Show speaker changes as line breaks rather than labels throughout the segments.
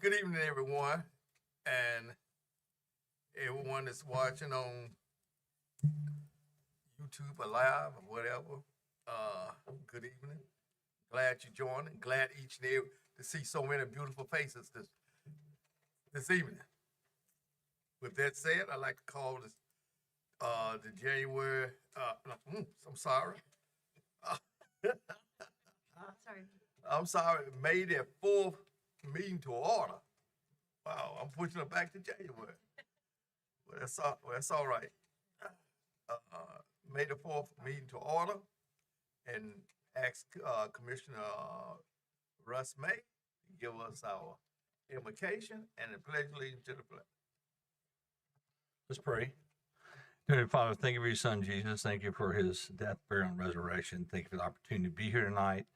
Good evening, everyone, and everyone that's watching on YouTube or live or whatever. Good evening. Glad you joined. And glad each and every to see so many beautiful faces this evening. With that said, I'd like to call this the January. I'm sorry.
Sorry.
I'm sorry. May the 4th meeting to order. Wow, I'm pushing it back to January. Well, that's all right. May the 4th meeting to order and ask Commissioner Russ May to give us our invocation and the pledge of allegiance to the flag.
Let's pray. Dear Father, thank you for your son, Jesus. Thank you for his death, burial, and resurrection. Thank you for the opportunity to be here tonight,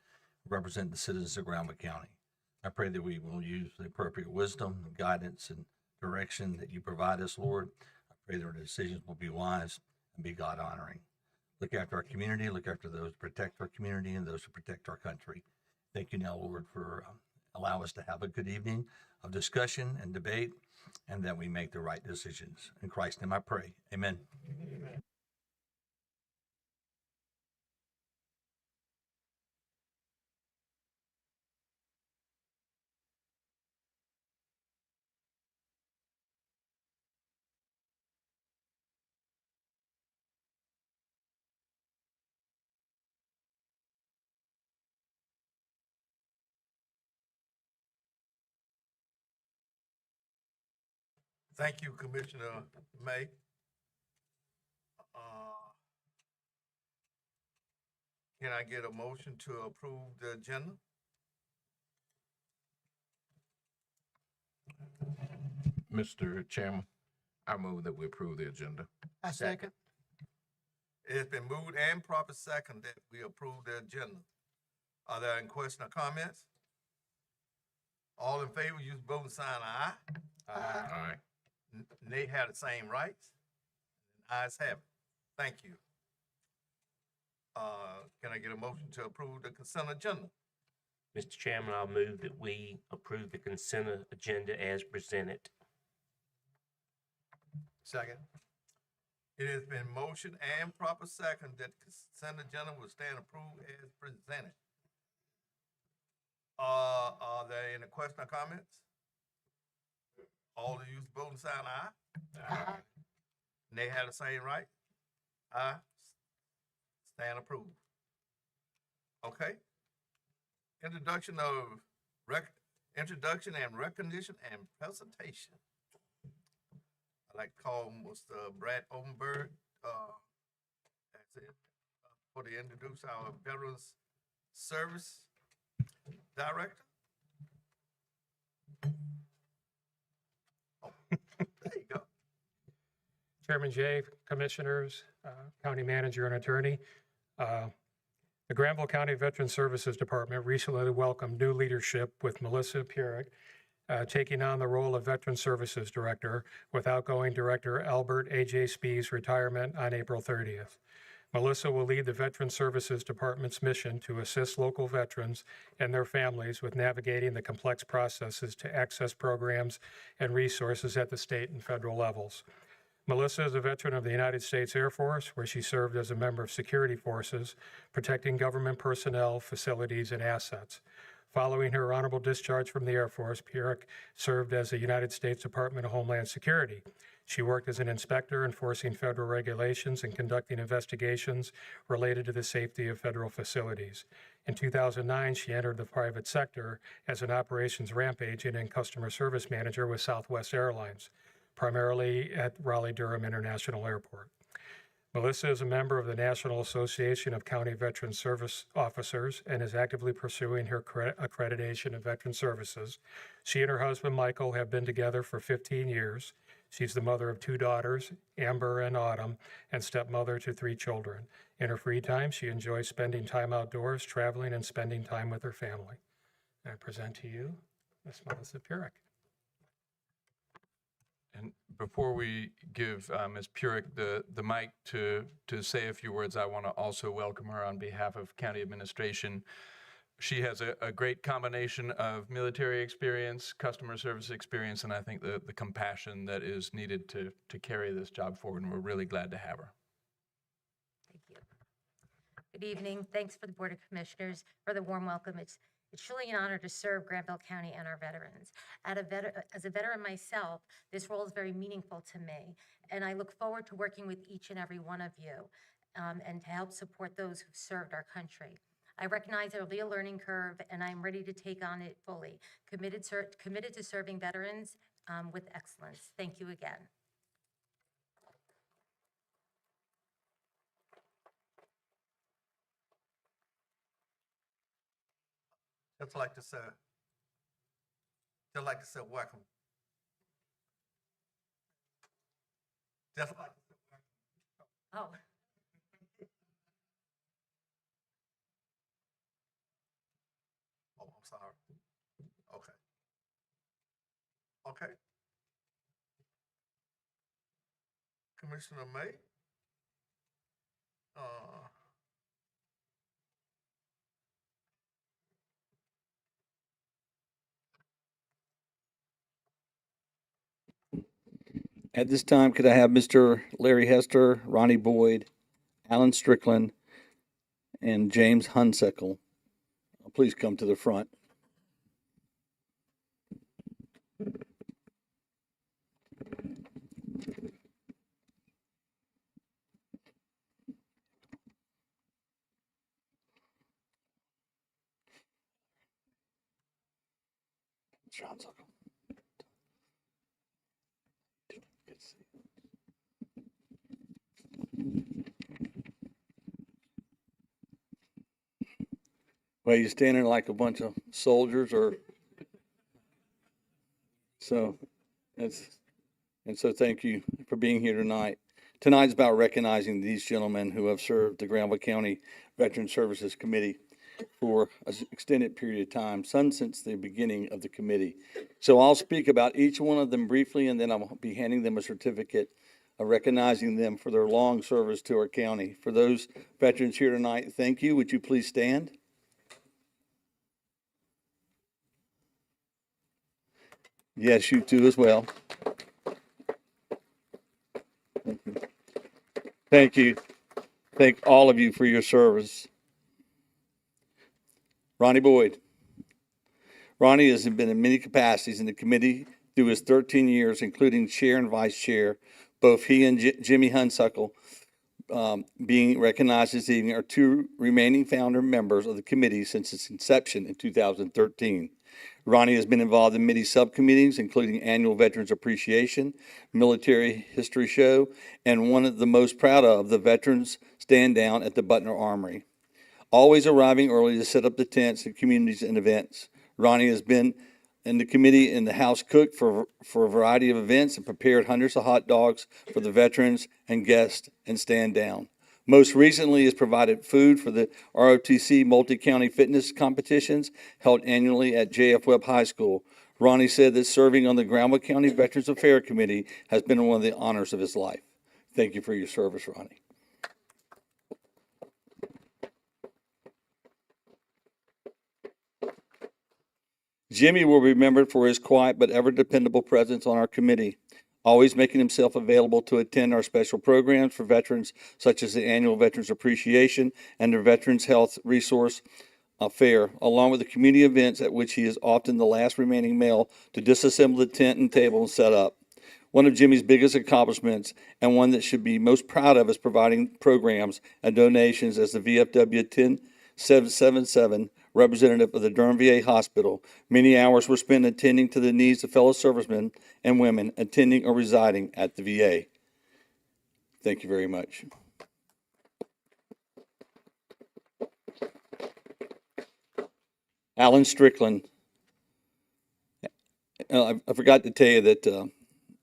represent the citizens of Granville County. I pray that we will use the appropriate wisdom, guidance, and direction that you provide us, Lord. I pray that our decisions will be wise and be God-honoring. Look after our community, look after those who protect our community and those who protect our country. Thank you now, Lord, for allow us to have a good evening of discussion and debate, and that we make the right decisions. In Christ's name I pray. Amen. Amen.
Thank you, Commissioner May. Can I get a motion to approve the agenda?
Mr. Chairman, I move that we approve the agenda.
I second.
It's been moved and proper second that we approve the agenda. Are there any questions or comments? All in favor, use voting sign aye.
Aye.
Nay have the same rights. Ayes have it. Thank you. Can I get a motion to approve the consent agenda?
Mr. Chairman, I'll move that we approve the consent agenda as presented.
Second.
It has been motion and proper second that the consent agenda will stand approved as presented. Are there any questions or comments? All of you voting sign aye. They have the same right. Aye. Stand approved. Okay. Introduction and recognition and presentation. I'd like to call Mr. Brad Obenberg. That's it. For to introduce our Veterans Service Director. Oh, there you go.
Chairman Jay, Commissioners, County Manager, and Attorney. The Granville County Veteran Services Department recently welcomed new leadership with Melissa Purick taking on the role of Veteran Services Director with outgoing Director Albert A.J. Spee's retirement on April 30th. Melissa will lead the Veteran Services Department's mission to assist local veterans and their families with navigating the complex processes to access programs and resources at the state and federal levels. Melissa is a veteran of the United States Air Force, where she served as a member of security forces, protecting government personnel, facilities, and assets. Following her honorable discharge from the Air Force, Purick served as the United States Department of Homeland Security. She worked as an inspector enforcing federal regulations and conducting investigations related to the safety of federal facilities. In 2009, she entered the private sector as an operations ramp agent and customer service manager with Southwest Airlines, primarily at Raleigh-Durham International Airport. Melissa is a member of the National Association of County Veteran Service Officers and is actively pursuing her accreditation of veteran services. She and her husband, Michael, have been together for 15 years. She's the mother of 2 daughters, Amber and Autumn, and stepmother to 3 children. In her free time, she enjoys spending time outdoors, traveling, and spending time with her family. I present to you Ms. Melissa Purick.
And before we give Ms. Purick the mic to say a few words, I want to also welcome her on behalf of County Administration.
she has a great combination of military experience, customer service experience, and I think the compassion that is needed to carry this job forward, and we're really glad to have her.
Thank you. Good evening. Thanks for the Board of Commissioners for the warm welcome. It's truly an honor to serve Granville County and our veterans. As a veteran myself, this role is very meaningful to me, and I look forward to working with each and every one of you and to help support those who've served our country. I recognize there will be a learning curve, and I'm ready to take on it fully, committed to serving veterans with excellence. Thank you again.
Just like to say welcome. Just like to say welcome.
Oh.
Oh, I'm sorry. Okay. Okay. Commissioner May.
At this time, could I have Mr. Larry Hester, Ronnie Boyd, Alan Strickland, and James Hunsickle please come to the front? Mr. Hunsickle. Good to see you. Well, you standing like a bunch of soldiers, or so so thank you for being here tonight. Tonight's about recognizing these gentlemen who have served the Granville County Veteran Services Committee for an extended period of time, some since the beginning of the committee. So I'll speak about each one of them briefly, and then I'll be handing them a certificate of recognizing them for their long service to our county. For those veterans here tonight, thank you. Would you please stand? Yes, you too as well. Thank you. Thank all of you for your service. Ronnie Boyd. Ronnie has been in many capacities in the committee through his 13 years, including chair and vice chair. Both he and Jimmy Hunsickle, being recognized this evening, are two remaining founder members of the committee since its inception in 2013. Ronnie has been involved in many subcommittees, including Annual Veterans Appreciation, Military History Show, and one of the most proud of, the Veterans Stand Down at the Butner Armory. Always arriving early to set up the tents at communities and events. Ronnie has been in the committee and the house cook for a variety of events and prepared hundreds of hot dogs for the veterans and guests and stand down. Most recently has provided food for the ROTC multi-county fitness competitions held annually at JF Webb High School. Ronnie said that serving on the Granville County Veterans Affairs Committee has been one of the honors of his life. Thank you for your service, Ronnie. Jimmy will be remembered for his quiet but ever dependable presence on our committee, always making himself available to attend our special programs for veterans, such as the Annual Veterans Appreciation and the Veterans Health Resource Fair, along with the community events at which he is often the last remaining male to disassemble the tent and table and set up. One of Jimmy's biggest accomplishments, and one that should be most proud of, is providing programs and donations as the VFW 1077 representative of the Durham VA Hospital. Many hours were spent attending to the needs of fellow servicemen and women attending or residing at the VA. Thank you very much. Alan Strickland. I forgot to tell you that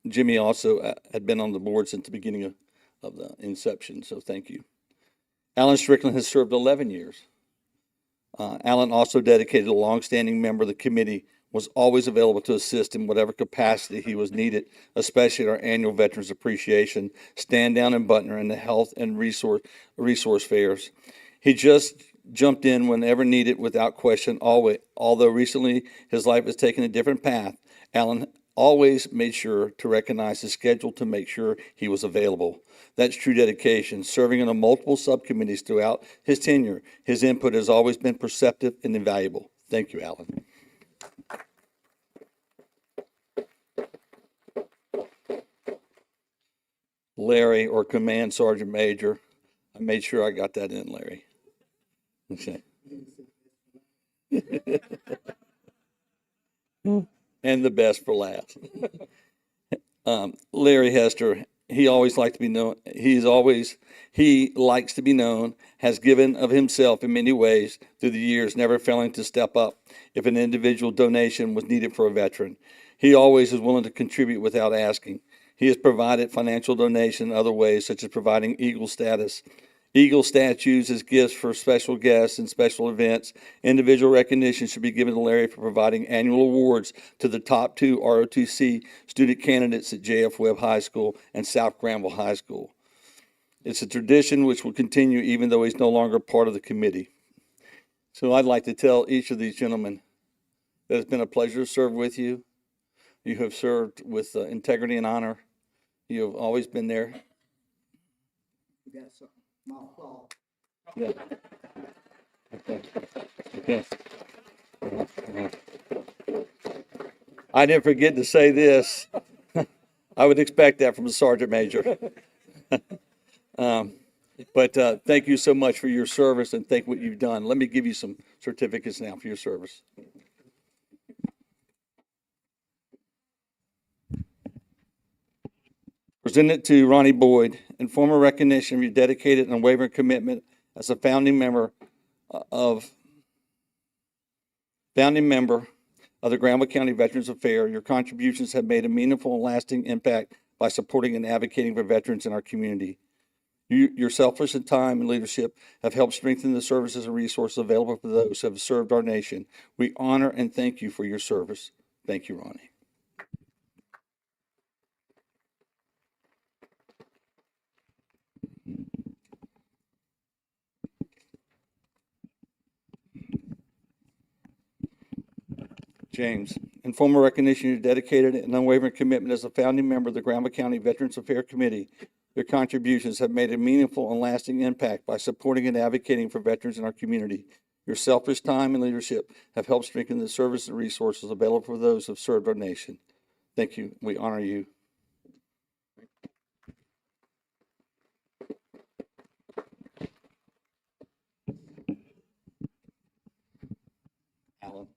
Jimmy also had been on the board since the beginning of the inception, so thank you. Alan Strickland has served 11 years. Alan, also dedicated a longstanding member of the committee, was always available to assist in whatever capacity he was needed, especially at our annual Veterans Appreciation, Stand Down in Butner, and the health and resource fairs. He just jumped in whenever needed without question, always. Although recently his life has taken a different path, Alan always made sure to recognize his schedule to make sure he was available. That's true dedication. Serving on multiple subcommittees throughout his tenure, his input has always been perceptive and invaluable. Thank you, Alan. Larry, or Command Sergeant Major. I made sure I got that in, Larry. Okay. And the best for last. Larry Hester, he always liked to be known. He likes to be known, has given of himself in many ways through the years, never failing to step up if an individual donation was needed for a veteran. He always is willing to contribute without asking. He has provided financial donation in other ways, such as providing Eagle statues as gifts for special guests and special events. Individual recognition should be given to Larry for providing annual awards to the top 2 ROTC student candidates at JF Webb High School and South Granville High School. It's a tradition which will continue even though he's no longer part of the committee. So I'd like to tell each of these gentlemen that it's been a pleasure to serve with you. You have served with integrity and honor. You have always been there. Yeah. Okay. I didn't forget to say this. I would expect that from a sergeant major. But thank you so much for your service and thank what you've done. Let me give you some certificates now for your service. Presented to Ronnie Boyd in formal recognition of your dedicated and unwavering commitment as a founding member of the Granville County Veterans Affairs. Your contributions have made a meaningful and lasting impact by supporting and advocating for veterans in our community. Your selfless time and leadership have helped strengthen the services and resources available for those who have served our nation. We honor and thank you for your service. Thank you, Ronnie. James, in formal recognition of your dedicated and unwavering commitment as a founding member of the Granville County Veterans Affairs Committee, your contributions have made a meaningful and lasting impact by supporting and advocating for veterans in our community. Your selfless time and leadership have helped strengthen the services and resources available for those who have served our nation. Thank you. We honor you. Alan.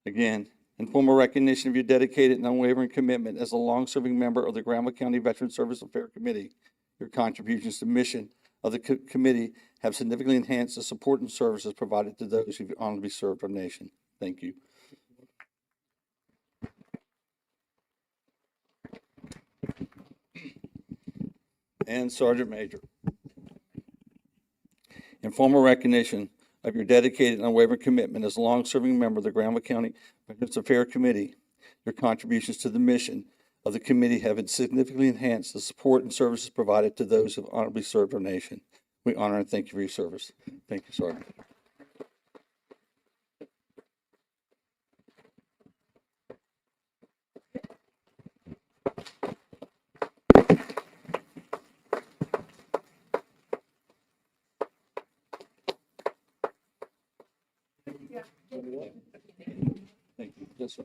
Again, in formal recognition of your dedicated and unwavering commitment as a long-serving member of the Granville County Veterans Service Affairs Committee, your contributions to the mission of the committee have significantly enhanced the support and services provided to those who have honorably served our nation. Thank you. And Sergeant Major, in formal recognition of your dedicated and unwavering commitment as a long-serving member of the Granville County Veterans Affairs Committee, your contributions to the mission of the committee have significantly enhanced the support and services provided to those who have honorably served our nation. We honor and thank you for your service. Thank you, Sergeant. Thank you. Yes, sir.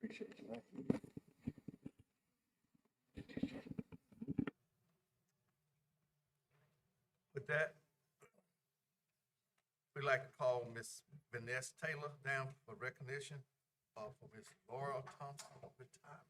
Appreciate you.
With that, we'd like to call Miss Vanessa Taylor down for recognition for Miss Laura Thompson of retirement.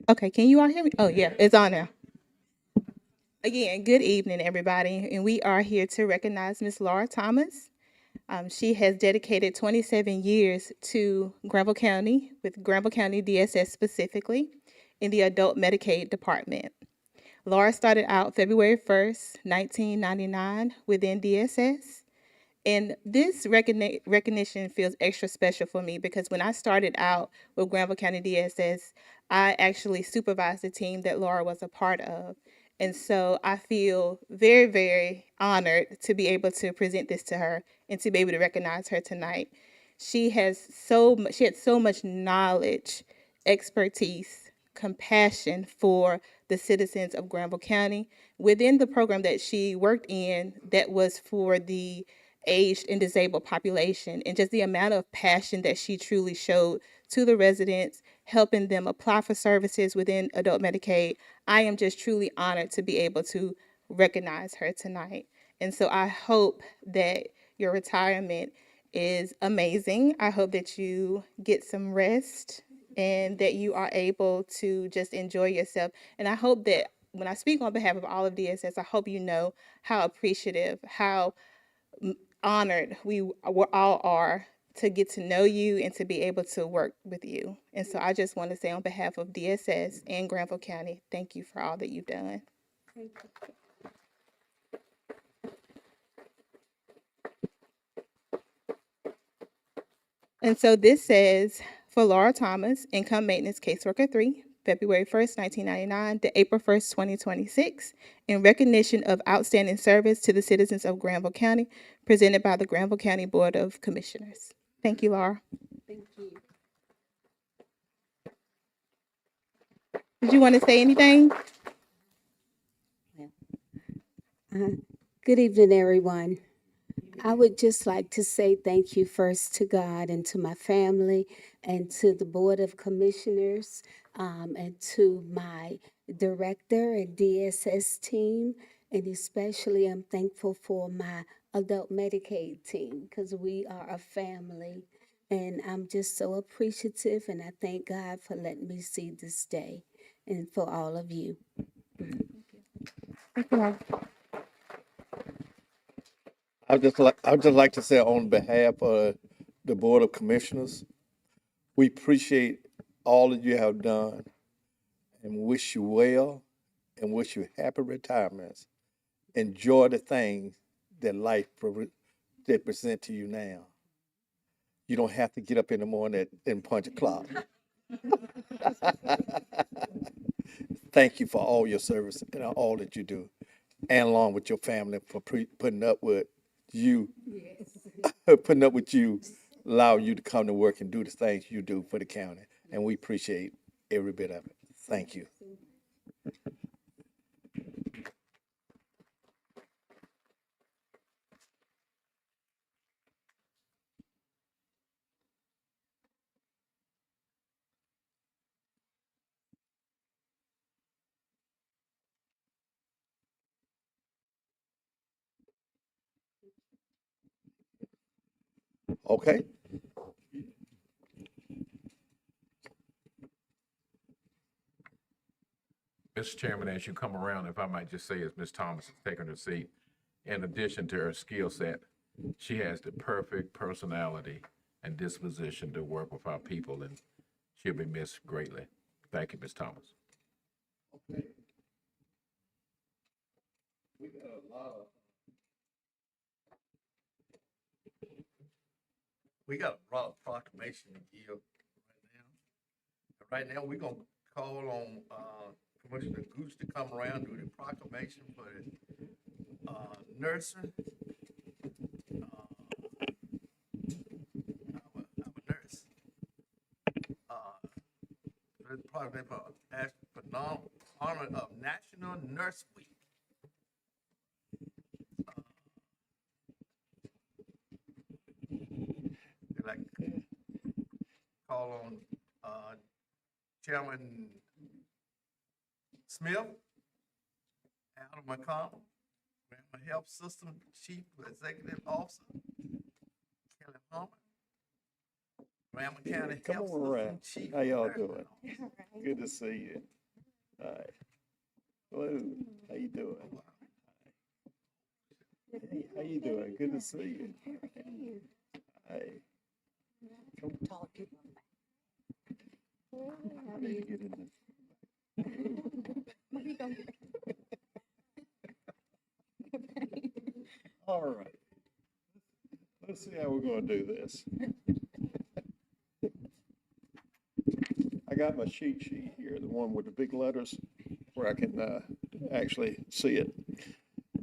Okay, can you all hear me? Oh, yeah, it's on now. Again, good evening, everybody, and we are here to recognize Miss Laura Thomas. She has dedicated 27 years to Granville County, with Granville County DSS specifically, in the Adult Medicaid Department. Laura started out February 1st, 1999 within DSS. And this recognition feels extra special for me because when I started out with Granville County DSS, I actually supervised the team that Laura was a part of. And so I feel very, very honored to be able to present this to her and to be able to recognize her tonight. She had so much knowledge, expertise, compassion for the citizens of Granville County within the program that she worked in that was for the aged and disabled population, and just the amount of passion that she truly showed to the residents, helping them apply for services within adult Medicaid. I am just truly honored to be able to recognize her tonight. And so I hope that your retirement is amazing. I hope that you get some rest and that you are able to just enjoy yourself. And I hope that when I speak on behalf of all of DSS, I hope you know how appreciative, how honored we all are to get to know you and to be able to work with you. And so I just want to say on behalf of DSS and Granville County, thank you for all that you've done. And so this says, for Laura Thomas, Income Maintenance Caseworker 3, February 1st, 1999 to April 1st, 2026, in recognition of outstanding service to the citizens of Granville County, presented by the Granville County Board of Commissioners. Thank you, Laura.
Thank you.
Did you want to say anything?
Good evening, everyone. I would just like to say thank you first to God and to my family and to the Board of Commissioners and to my director and DSS team. And especially I'm thankful for my adult Medicaid team because we are a family. And I'm just so appreciative and I thank God for letting me see this day and for all of you.
Thank you, Laura.
I'd just like to say on behalf of the Board of Commissioners, we appreciate all that you have done and wish you well and wish you happy retirements. Enjoy the things that life that present to you now. You don't have to get up in the morning and punch a clock. Thank you for all your service and all that you do, and along with your family for putting up with you, putting up with you, allow you to come to work and do the things you do for the county. And we appreciate every bit of it. Thank you. Okay.
Mr. Chairman, as you come around, if I might just say, as Ms. Thomas is taking her seat, in addition to her skill set, she has the perfect personality and disposition to work with our people, and she'll be missed greatly. Thank you, Ms. Thomas.
We got a lot of proclamation to give right now. Right now, we're gonna call on Commissioner Goose to come around and do the proclamation for the nursing. Our nurse. There's probably for honor of National Nurse Week. I'd like to call on Chairman Smith, Adam McConnell, Grandma Health System Chief Executive Officer, Kelly Palmer, Granville County
Come
Health
on
System
around.
Chief.
How y'all
Nursing
doing? Good to see you. All right. Hello, how you doing? Hey, how you doing? Good to see you. Hey. How do you get in this? All right. Let's see how we're gonna do this. I got my cheat sheet here, the one with the big letters where I can actually see it.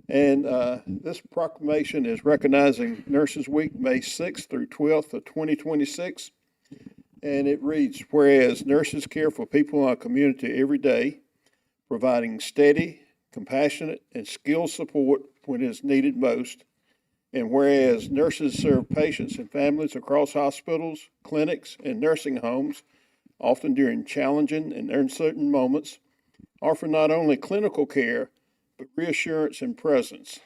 And this proclamation is recognizing Nurses Week, May 6th through 12th of 2026. And it reads, whereas nurses care for people in our community every day, providing steady, compassionate, and skilled support when it is needed most. And whereas nurses serve patients and families across hospitals, clinics, and nursing homes, often during challenging and uncertain moments, offer not only clinical care, but reassurance and presence.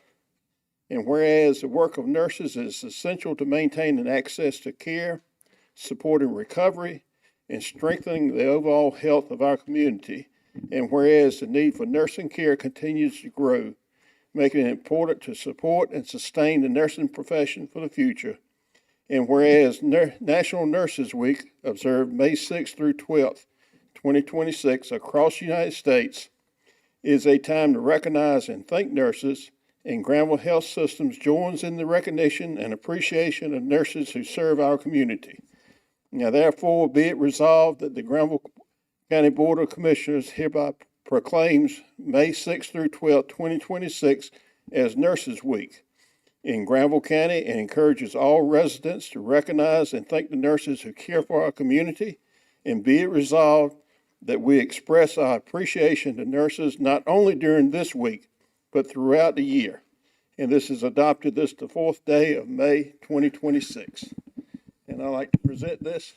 And whereas the work of nurses is essential to maintaining access to care, supporting recovery, and strengthening the overall health of our community, and whereas the need for nursing care continues to grow, making it important to support and sustain the nursing profession for the future, and whereas National Nurses Week, observed May 6th through 12th, 2026, across the United States, is a time to recognize and thank nurses, and Granville Health Systems joins in the recognition and appreciation of nurses who serve our community. Now, therefore, be it resolved that the Granville County Board of Commissioners hereby proclaims May 6th through 12th, 2026 as Nurses Week in Granville County and encourages all residents to recognize and thank the nurses who care for our community. And be it resolved that we express our appreciation to nurses not only during this week, but throughout the year. And this is adopted this the 4th day of May 2026. And I'd like to present this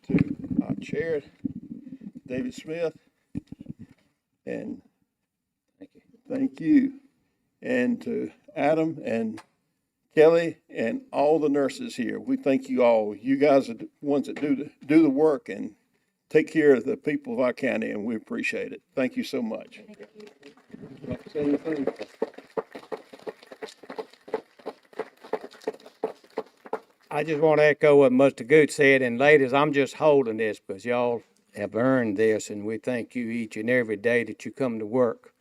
to our chair, David Smith. And thank you. And to Adam and Kelly and all the nurses here. We thank you all. You guys are the ones that do the work and take care of the people of our county, and we appreciate it. Thank you so much. Like to say anything?
I just want to echo what Mr. Gooch said, and ladies, I'm just holding this because y'all have earned this, and we thank you each and every day that you come to work,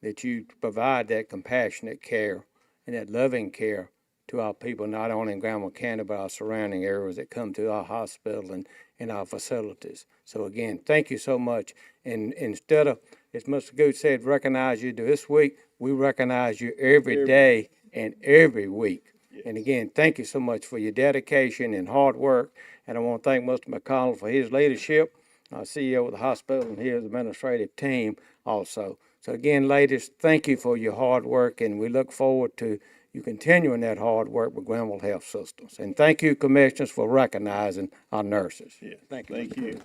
that you provide that compassionate care and that loving care to our people, not only in Granville County, but our surrounding areas that come to our hospital and in our facilities. So again, thank you so much. And instead of, as Mr. Gooch said, recognize you this week, we recognize you every day and every week. And again, thank you so much for your dedication and hard work. And I want to thank Mr. McConnell for his leadership, our CEO of the hospital, and his administrative team also. So again, ladies, thank you for your hard work, and we look forward to you continuing that hard work with Granville Health Systems. And thank you, commissioners, for recognizing our nurses.
Yeah,
Thank you.
thank you.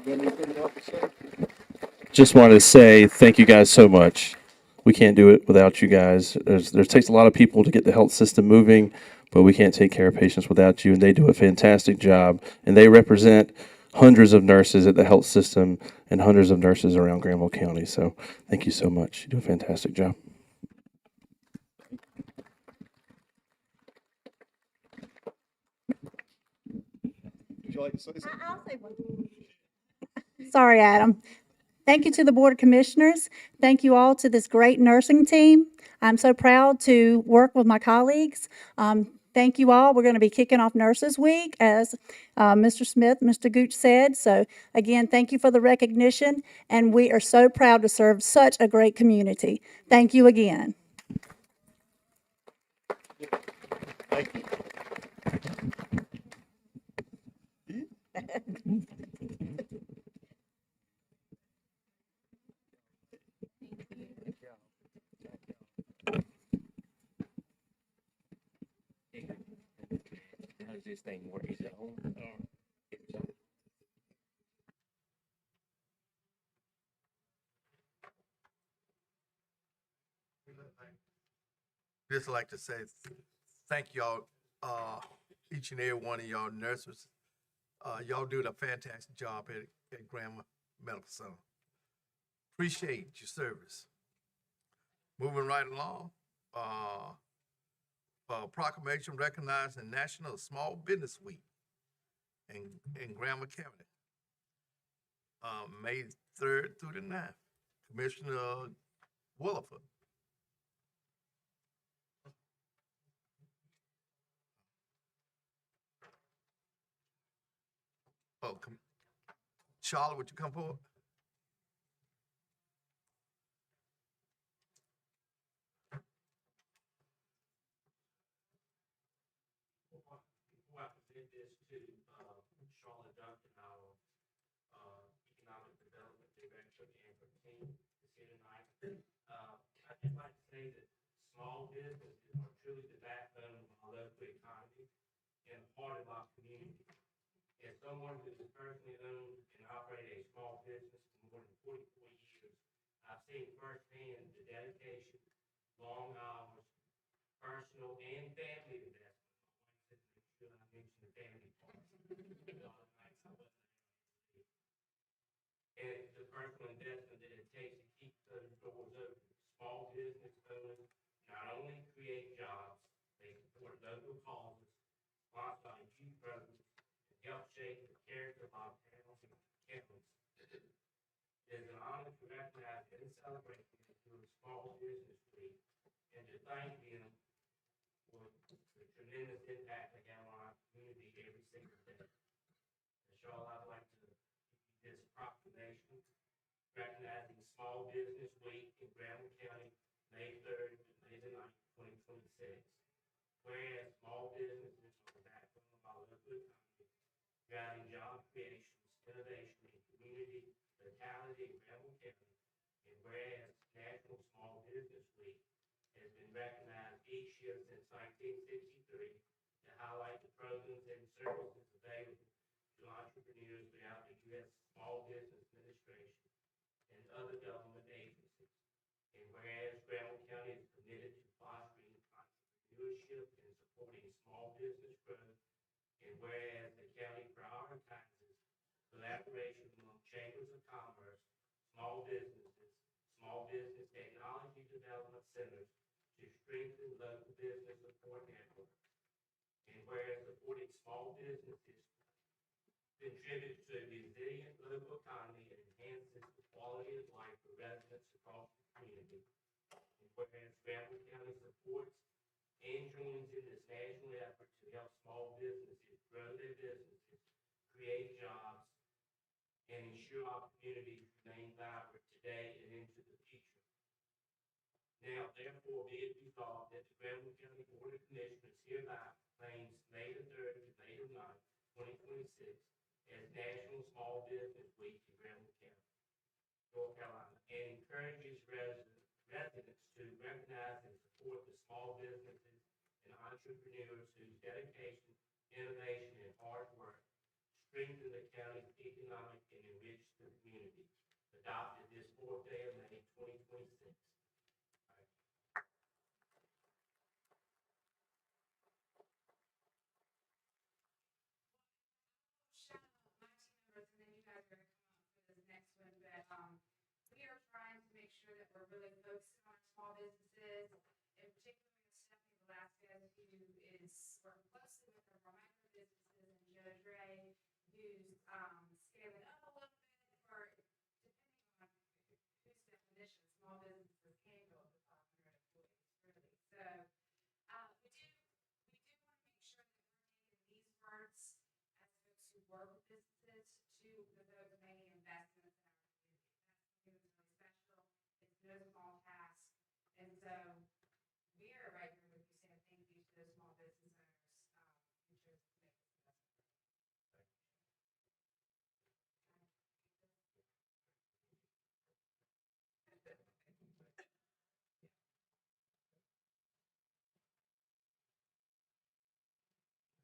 You got anything else to say?
Just wanted to say thank you guys so much. We can't do it without you guys. There takes a lot of people to get the health system moving, but we can't take care of patients without you, and they do a fantastic job. And they represent hundreds of nurses at the health system and hundreds of nurses around Granville County. So thank you so much. You do a fantastic job.
Would you like to say something?
I'll say one. Sorry, Adam. Thank you to the Board of Commissioners. Thank you all to this great nursing team. I'm so proud to work with my colleagues. Thank you all. We're going to be kicking off Nurses Week, as Mr. Smith, Mr. Gooch said. So again, thank you for the recognition, and we are so proud to serve such a great community. Thank you again.
Thank you.
How does this thing work? Is it on? It's on.
Just like to say thank y'all. each and every one of y'all nurses. Y'all do a fantastic job at Granville Medical Center. Appreciate your service. Moving right along, proclamation recognizing National Small Business Week in Granville County, May 3rd through the 9th. Commissioner Williford. Oh, Charlotte, would you come forward?
Before I present this to Charlotte Duncan, our Economic Development Director, and her team is here tonight. I'd just like to say that small businesses are truly the backbone of our local economy and a part of our community. As someone who has personally owned and operated a small business for more than 44 years, I've seen firsthand the dedication, long hours, personal and family investment. I mentioned the family part. A lot of nights I wasn't able to sleep. And the personal investment that it takes to keep those doors open. Small business owners not only create jobs, they support local causes, sponsor our youth programs, and help shape the character of our towns and counties. It is an honor to recognize and celebrate them through a small business week and to thank them for the tremendous impact they have on our community every single day. And Charlotte, I'd like to give you this proclamation recognizing Small Business Week in Granville County, May 3rd to May the 9th, 2026. Whereas small businesses are the backbone of our local economy, driving job creation, innovation, and community vitality in Granville County, and whereas National Small Business Week has been recognized each year since 1963 to highlight the programs and services available to entrepreneurs throughout the U.S. Small Business Administration and other government agencies. And whereas Granville County is committed to fostering entrepreneurship and supporting small business growth, and whereas the county prioritizes collaboration among chambers of commerce, small businesses, small business technology development centers to strengthen local business support networks. And whereas supporting small businesses contributes to a resilient local economy and enhances the quality of life for residents across the community. And whereas Granville County supports and joins in this national effort to help small businesses grow their businesses, create jobs, and ensure our communities remain vibrant today and into the future. Now, therefore, be it resolved that the Granville County Board of Commissioners hereby proclaims May the 3rd to May the 9th, 2026 as National Small Business Week in Granville County, North Carolina, and encourages residents to recognize and support the small businesses and entrepreneurs whose dedication, innovation, and hard work strengthen the county's economic and enrich the community. Adopted this 4th day of May, 2026.
Shout out my team members, and then you guys are going to come up for this next one. But we are trying to make sure that we're really focusing on our small businesses, and particularly Stephanie Velasquez, who is working closely with our more micro businesses, and Joe Dre, who's scaling up a little bit for, depending on whose definition, small businesses can go up to 500 employees, really. So we do want to make sure that we're taking these words as folks who work with businesses to the folks making investments in our community. That's something that's really special. It's no small task. And so we are right here with you saying thank you to those small business owners who chose to make this investment.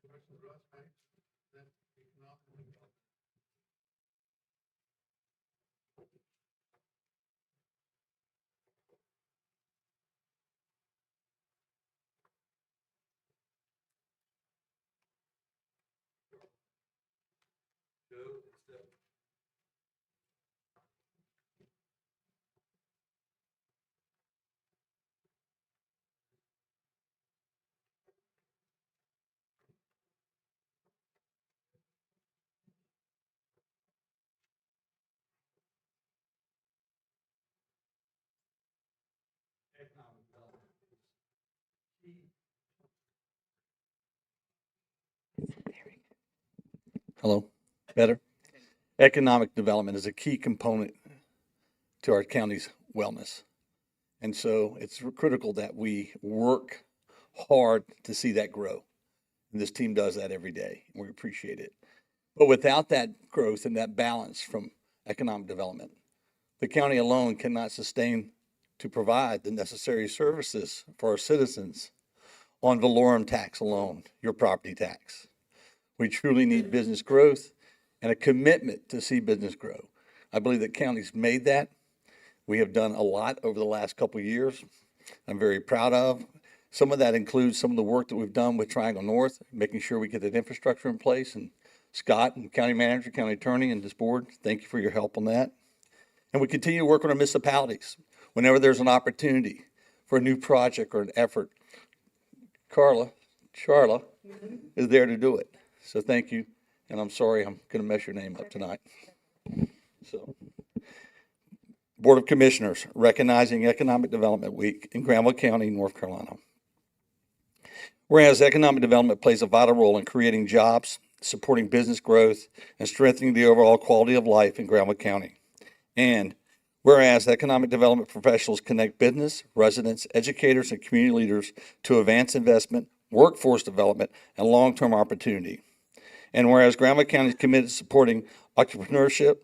Commissioner Russ, right? Then economic development.
Hello? Better? Economic development is a key component to our county's wellness. And so it's critical that we work hard to see that grow. And this team does that every day. And we appreciate it. But without that growth and that balance from economic development, the county alone cannot sustain to provide the necessary services for our citizens on valorum tax alone, your property tax. We truly need business growth and a commitment to see business grow. I believe that county's made that. We have done a lot over the last couple of years. I'm very proud of. Some of that includes some of the work that we've done with Triangle North, making sure we get that infrastructure in place. And Scott and county manager, county attorney, and this board, thank you for your help on that. And we continue to work with our municipalities. Whenever there's an opportunity for a new project or an effort, Charla is there to do it. So thank you. And I'm sorry, I'm going to mess your name up tonight. So, Board of Commissioners, recognizing Economic Development Week in Granville County, North Carolina. Whereas economic development plays a vital role in creating jobs, supporting business growth, and strengthening the overall quality of life in Granville County. And whereas economic development professionals connect business, residents, educators, and community leaders to advance investment, workforce development, and long-term opportunity. And whereas Granville County is committed to supporting entrepreneurship,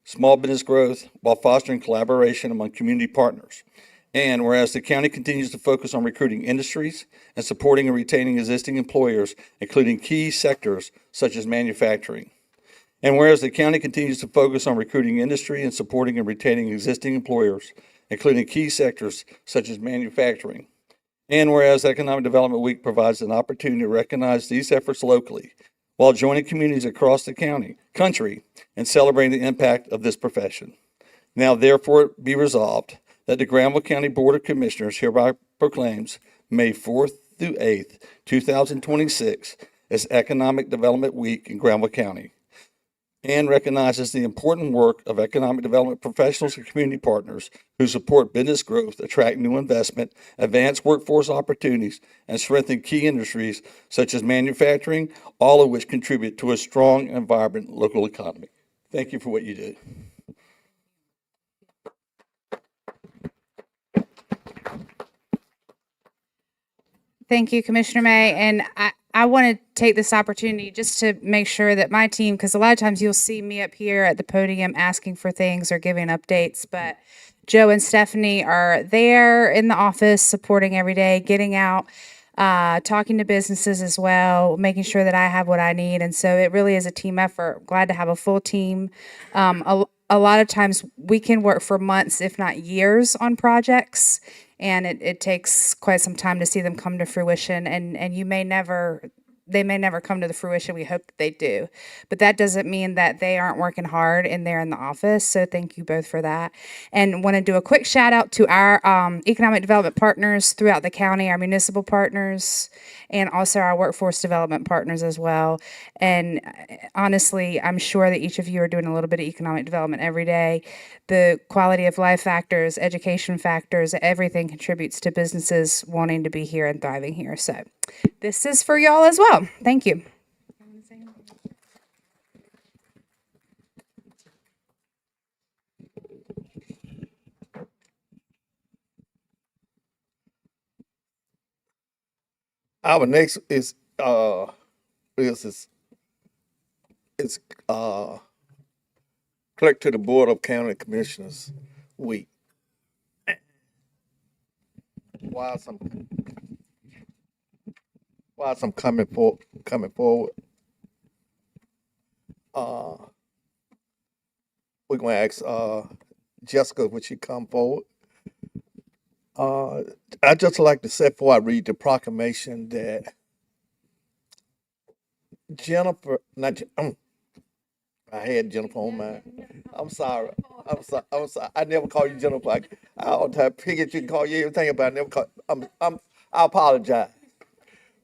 small business growth, while fostering collaboration among community partners. And whereas the county continues to focus on recruiting industries and supporting and retaining existing employers, including key sectors such as manufacturing. And whereas the county continues to focus on recruiting industry and supporting and retaining existing employers, including key sectors such as manufacturing. And whereas Economic Development Week provides an opportunity to recognize these efforts locally while joining communities across the country and celebrating the impact of this profession. Now therefore be resolved that the Granville County Board of Commissioners hereby proclaims May 4th through 8th, 2026 as Economic Development Week in Granville County, and recognizes the important work of economic development professionals and community partners who support business growth, attract new investment, advance workforce opportunities, and strengthen key industries such as manufacturing, all of which contribute to a strong and vibrant local economy. Thank you for what you do.
Thank you, Commissioner May. And I want to take this opportunity just to make sure that my team, because a lot of times you'll see me up here at the podium asking for things or giving updates, but Joe and Stephanie are there in the office supporting every day, getting out, talking to businesses as well, making sure that I have what I need. And so it really is a team effort. Glad to have a full team. A lot of times we can work for months, if not years, on projects. And it takes quite some time to see them come to fruition, and they may never come to the fruition we hope that they do. But that doesn't mean that they aren't working hard in there in the office. So thank you both for that. And want to do a quick shout out to our economic development partners throughout the county, our municipal partners, and also our workforce development partners as well. And honestly, I'm sure that each of you are doing a little bit of economic development every day. The quality of life factors, education factors, everything contributes to businesses wanting to be here and thriving here. So this is for y'all as well. Thank you.
Our next is clerk to the Board of County Commissioners week. Whilst I'm coming forward, we're gonna ask Jessica, would she come forward? I'd just like to say before I read the proclamation that Jennifer, I had Jennifer on mine. I'm sorry. I never call you Jennifer. I all the time figured you can call you everything, but I never call. I apologize.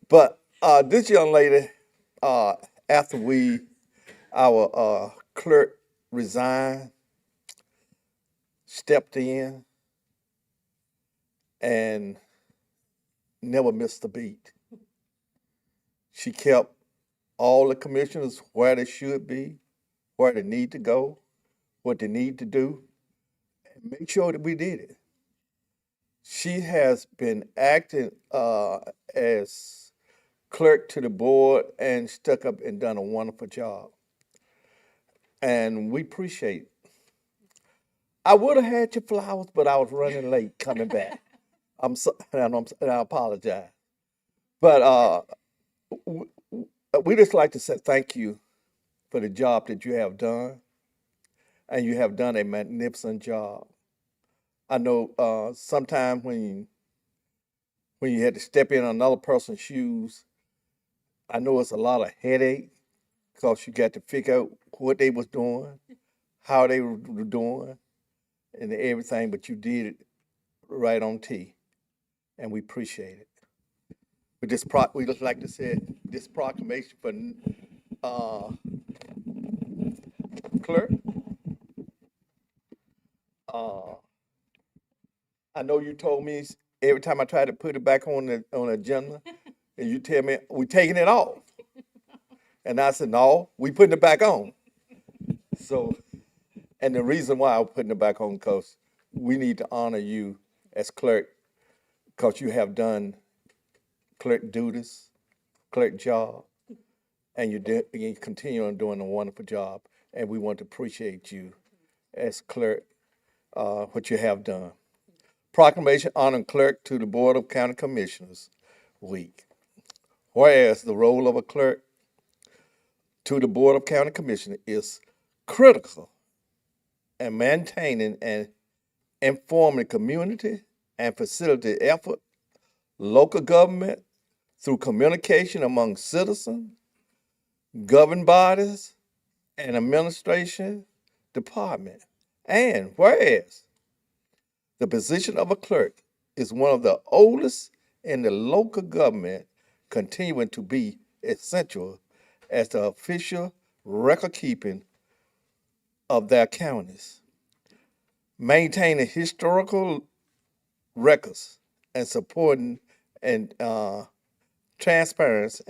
But this young lady, after our clerk resigned, stepped in, and never missed a beat. She kept
all the commissioners where they should be, where they need to go, what they need to do, and make sure that we did it. She has been acting as clerk to the board and stuck up and done a wonderful job. And we appreciate it. I would have had your flowers, but I was running late coming back. And I apologize. But we just like to say thank you for the job that you have done, and you have done a magnificent job. I know sometimes when you had to step in another person's shoes, I know it's a lot of headache because you got to figure out what they was doing, how they were doing, and everything. But you did it right on T, and we appreciate it. We just like to say this proclamation for clerk. Uh, I know you told me every time I try to put it back on the agenda, and you tell me we taking it off, and I said no, we putting it back on. So, and the reason why I'm putting it back on because we need to honor you as clerk because you have done clerk duties, clerk job, and you continue on doing a wonderful job, and we want to appreciate you as clerk, what you have done. Proclamation honoring clerk to the Board of County Commissioners Week. Whereas the role of a clerk to the Board of County Commissioners is critical in maintaining and informing the community and facilitate effort, local government through communication among citizens, governing bodies, and administration department. And whereas the position of a clerk is one of the oldest in the local government, continuing to be essential as the official record keeping of their counties, maintaining historical records and supporting and transparency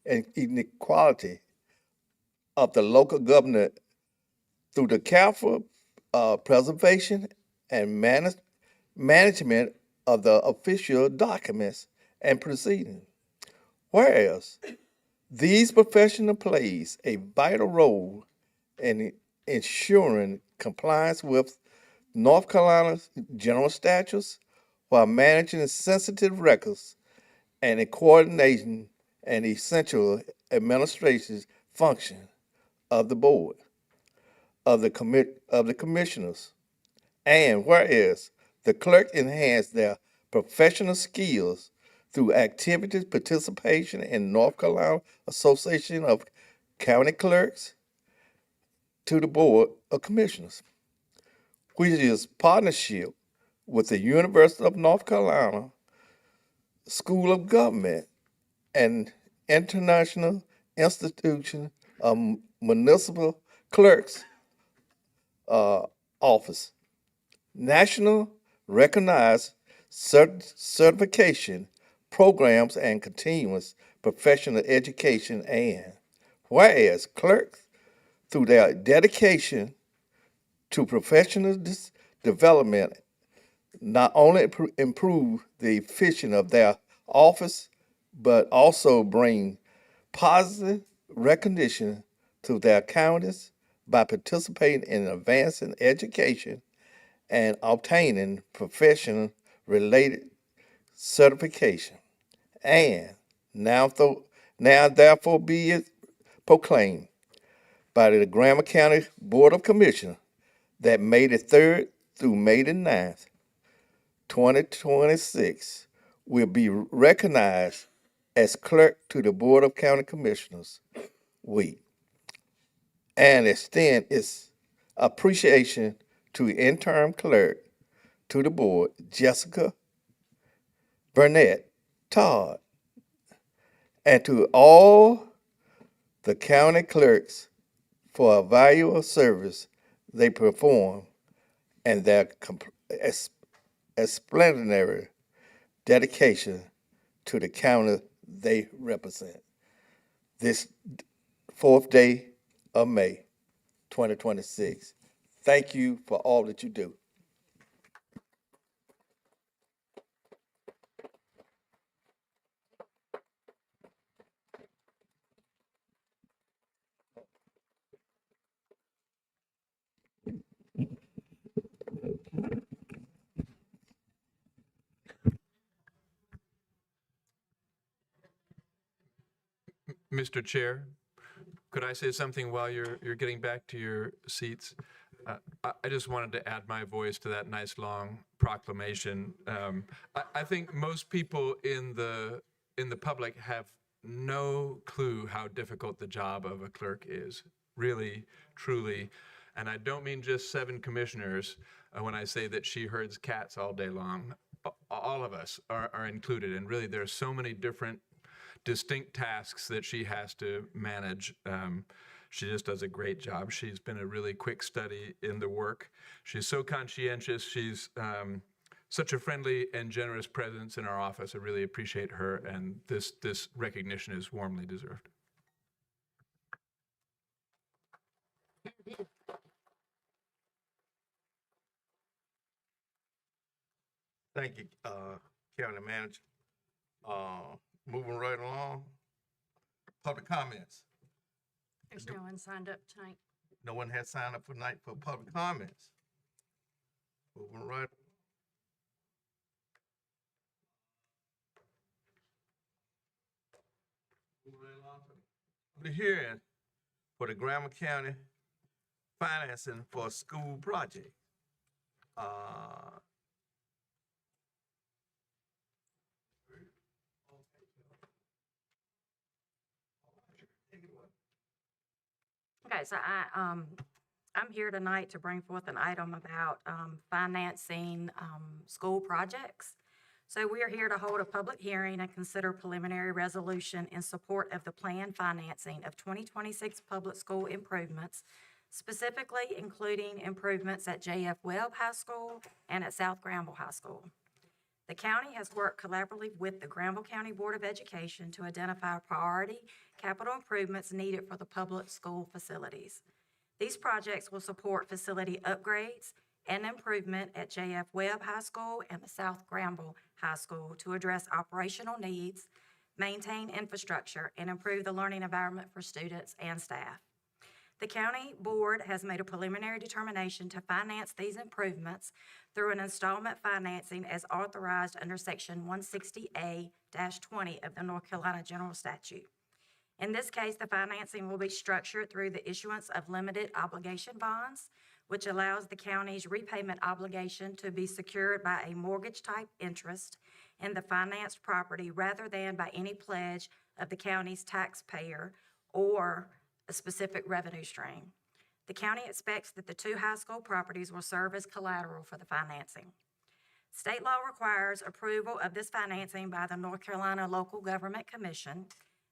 and inequality of the local government through the careful preservation and management of the official documents and proceedings. Whereas these professionals plays a vital role in ensuring compliance with North Carolina's general statutes while managing sensitive records and in coordinating an essential administrative function of the board of the commissioners. And whereas the clerk enhanced their professional skills through activities participation in North Carolina Association of County Clerks to the Board of Commissioners, which is partnership with the University of North Carolina School of Government and International Institution of Municipal Clerks Office, national recognized certification programs and continuous professional education. And whereas clerks, through their dedication to professional development, not only improve the efficiency of their office, but also bring positive recognition to their counties by participating in advancing education and obtaining profession-related certification. And now therefore be it proclaimed by the Granville County Board of Commissioners that May the 3rd through May the 9th, 2026, will be recognized as clerk to the Board of County Commissioners Week and extend its appreciation to interim clerk to the board, Jessica Burnett Todd, and to all the county clerks for a valuable service they perform and their extraordinary dedication to the county they represent. this 4th day of May, 2026. Thank you for all that you do.
Mr. Chair, could I say something while you're getting back to your seats? I just wanted to add my voice to that nice long proclamation. I think most people in the public have no clue how difficult the job of a clerk is, really, truly. And I don't mean just 7 commissioners when I say that she herds cats all day long. All of us are included, and really there's so many different distinct tasks that she has to manage. She just does a great job. She's been a really quick study in the work. She's so conscientious. She's such a friendly and generous presence in our office. I really appreciate her, and this recognition is warmly deserved.
Thank you, County Manager. Moving right along. Public comments.
There's no one signed up tonight.
No one has signed up tonight for public comments. Moving right. The hearing for the Granville County financing for a school project.
Okay, so I'm here tonight to bring forth an item about financing school projects. So we are here to hold a public hearing and consider preliminary resolution in support of the planned financing of 2026 public school improvements, specifically including improvements at J.F. Webb High School and at South Granville High School. The county has worked collaboratively with the Granville County Board of Education to identify priority capital improvements needed for the public school facilities. These projects will support facility upgrades and improvement at J.F. Webb High School and the South Granville High School to address operational needs, maintain infrastructure, and improve the learning environment for students and staff. The county board has made a preliminary determination to finance these improvements through an installment financing as authorized under Section 160A-20 of the North Carolina General Statute. In this case, the financing will be structured through the issuance of limited obligation bonds, which allows the county's repayment obligation to be secured by a mortgage-type interest in the financed property rather than by any pledge of the county's taxpayer or a specific revenue stream. The county expects that the 2 high school properties will serve as collateral for the financing. State law requires approval of this financing by the North Carolina Local Government Commission,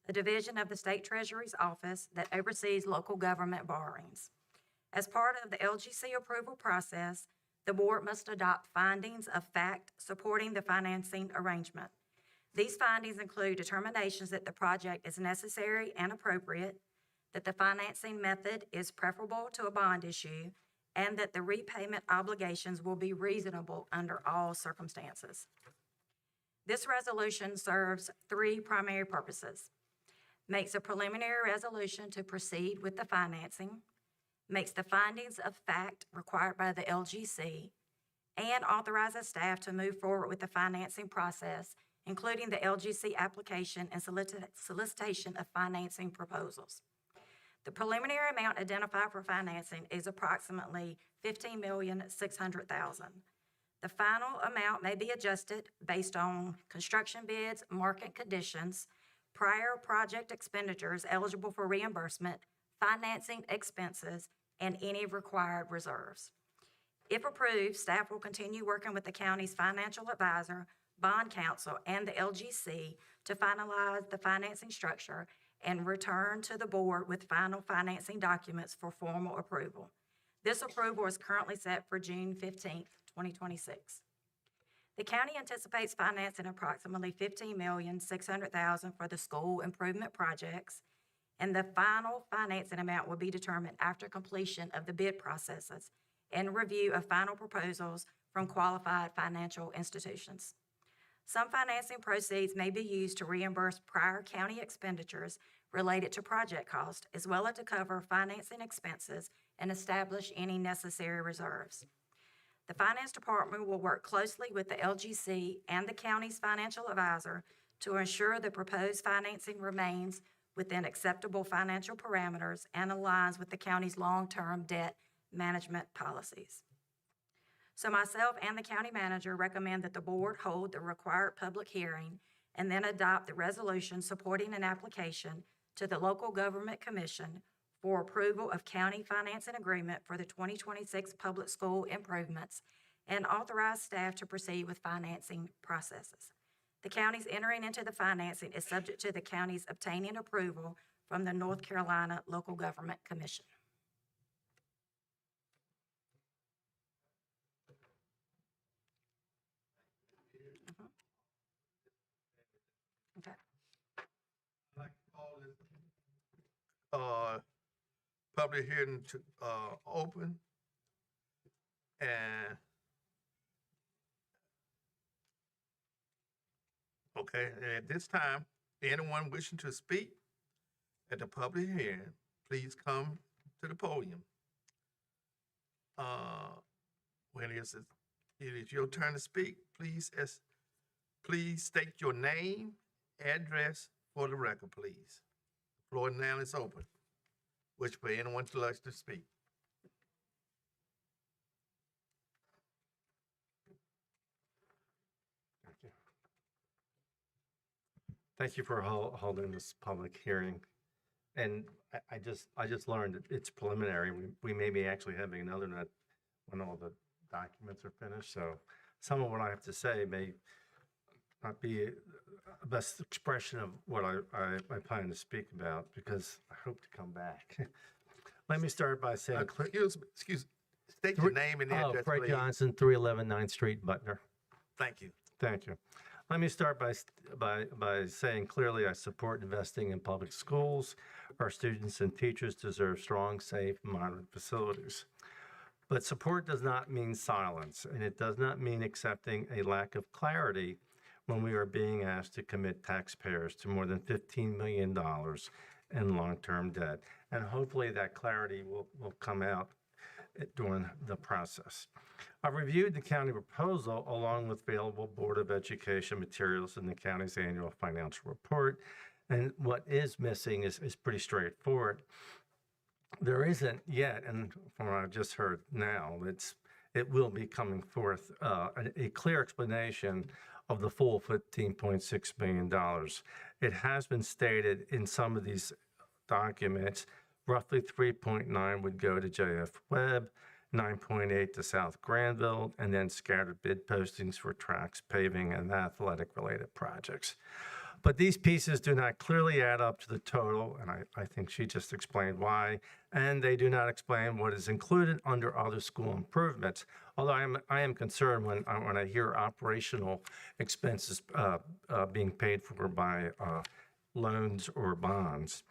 a division of the State Treasury's office that oversees local government borrowings. As part of the LGC approval process, the board must adopt findings of fact supporting the financing arrangement. These findings include determinations that the project is necessary and appropriate, that the financing method is preferable to a bond issue, and that the repayment obligations will be reasonable under all circumstances. This resolution serves 3 primary purposes: makes a preliminary resolution to proceed with the financing, makes the findings of fact required by the LGC, and authorizes staff to move forward with the financing process, including the LGC application and solicitation of financing proposals. The preliminary amount identified for financing is approximately $15,600,000. The final amount may be adjusted based on construction bids, market conditions, prior project expenditures eligible for reimbursement, financing expenses, and any required reserves. If approved, staff will continue working with the county's financial advisor, bond counsel, and the LGC to finalize the financing structure and return to the board with final financing documents for formal approval. This approval is currently set for June 15th, 2026. The county anticipates financing approximately $15,600,000 for the school improvement projects and the final financing amount will be determined after completion of the bid processes and review of final proposals from qualified financial institutions. Some financing proceeds may be used to reimburse prior county expenditures related to project cost, as well as to cover financing expenses and establish any necessary reserves. The Finance Department will work closely with the LGC and the county's financial advisor to ensure the proposed financing remains within acceptable financial parameters and aligns with the county's long-term debt management policies. So myself and the county manager recommend that the board hold the required public hearing and then adopt the resolution supporting an application to the Local Government Commission for approval of county financing agreement for the 2026 public school improvements and authorize staff to proceed with financing processes. The county's entering into the financing is subject to the county's obtaining approval from the North Carolina Local Government Commission. Okay.
I'd like to call this public hearing to open, and okay, and at this time, anyone wishing to speak at the public hearing, please come to the podium. When it is your turn to speak, please state your name, address for the record, please. The floor now is open. Which for anyone who likes to speak.
Thank you for holding this public hearing. And I just learned that it's preliminary. We may be actually having another night when all the documents are finished. So some of what I have to say may not be the best expression of what I plan to speak about, because I hope to come back. Let me start by saying...
excuse me. State your name and address,
Fred
please.
Johnson, 311 9th Street, Butner.
Thank you.
Thank you. Let me start by saying clearly I support investing in public schools. Our students and teachers deserve strong, safe, modern facilities. But support does not mean silence, and it does not mean accepting a lack of clarity when we are being asked to commit taxpayers to more than $15 million in long-term debt. And hopefully that clarity will come out during the process. I reviewed the county proposal along with available Board of Education materials in the county's annual financial report. And what is missing is pretty straightforward. There isn't yet, and from what I've just heard now, it will be coming forth, a clear explanation of the full $15.6 million. It has been stated in some of these documents, roughly 3.9 would go to JF Webb, 9.8 to South Granville, and then scattered bid postings for tracks, paving, and athletic-related projects. But these pieces do not clearly add up to the total, and I think she just explained why, and they do not explain what is included under other school improvements, although I am concerned when I hear operational expenses being paid for by loans or bonds.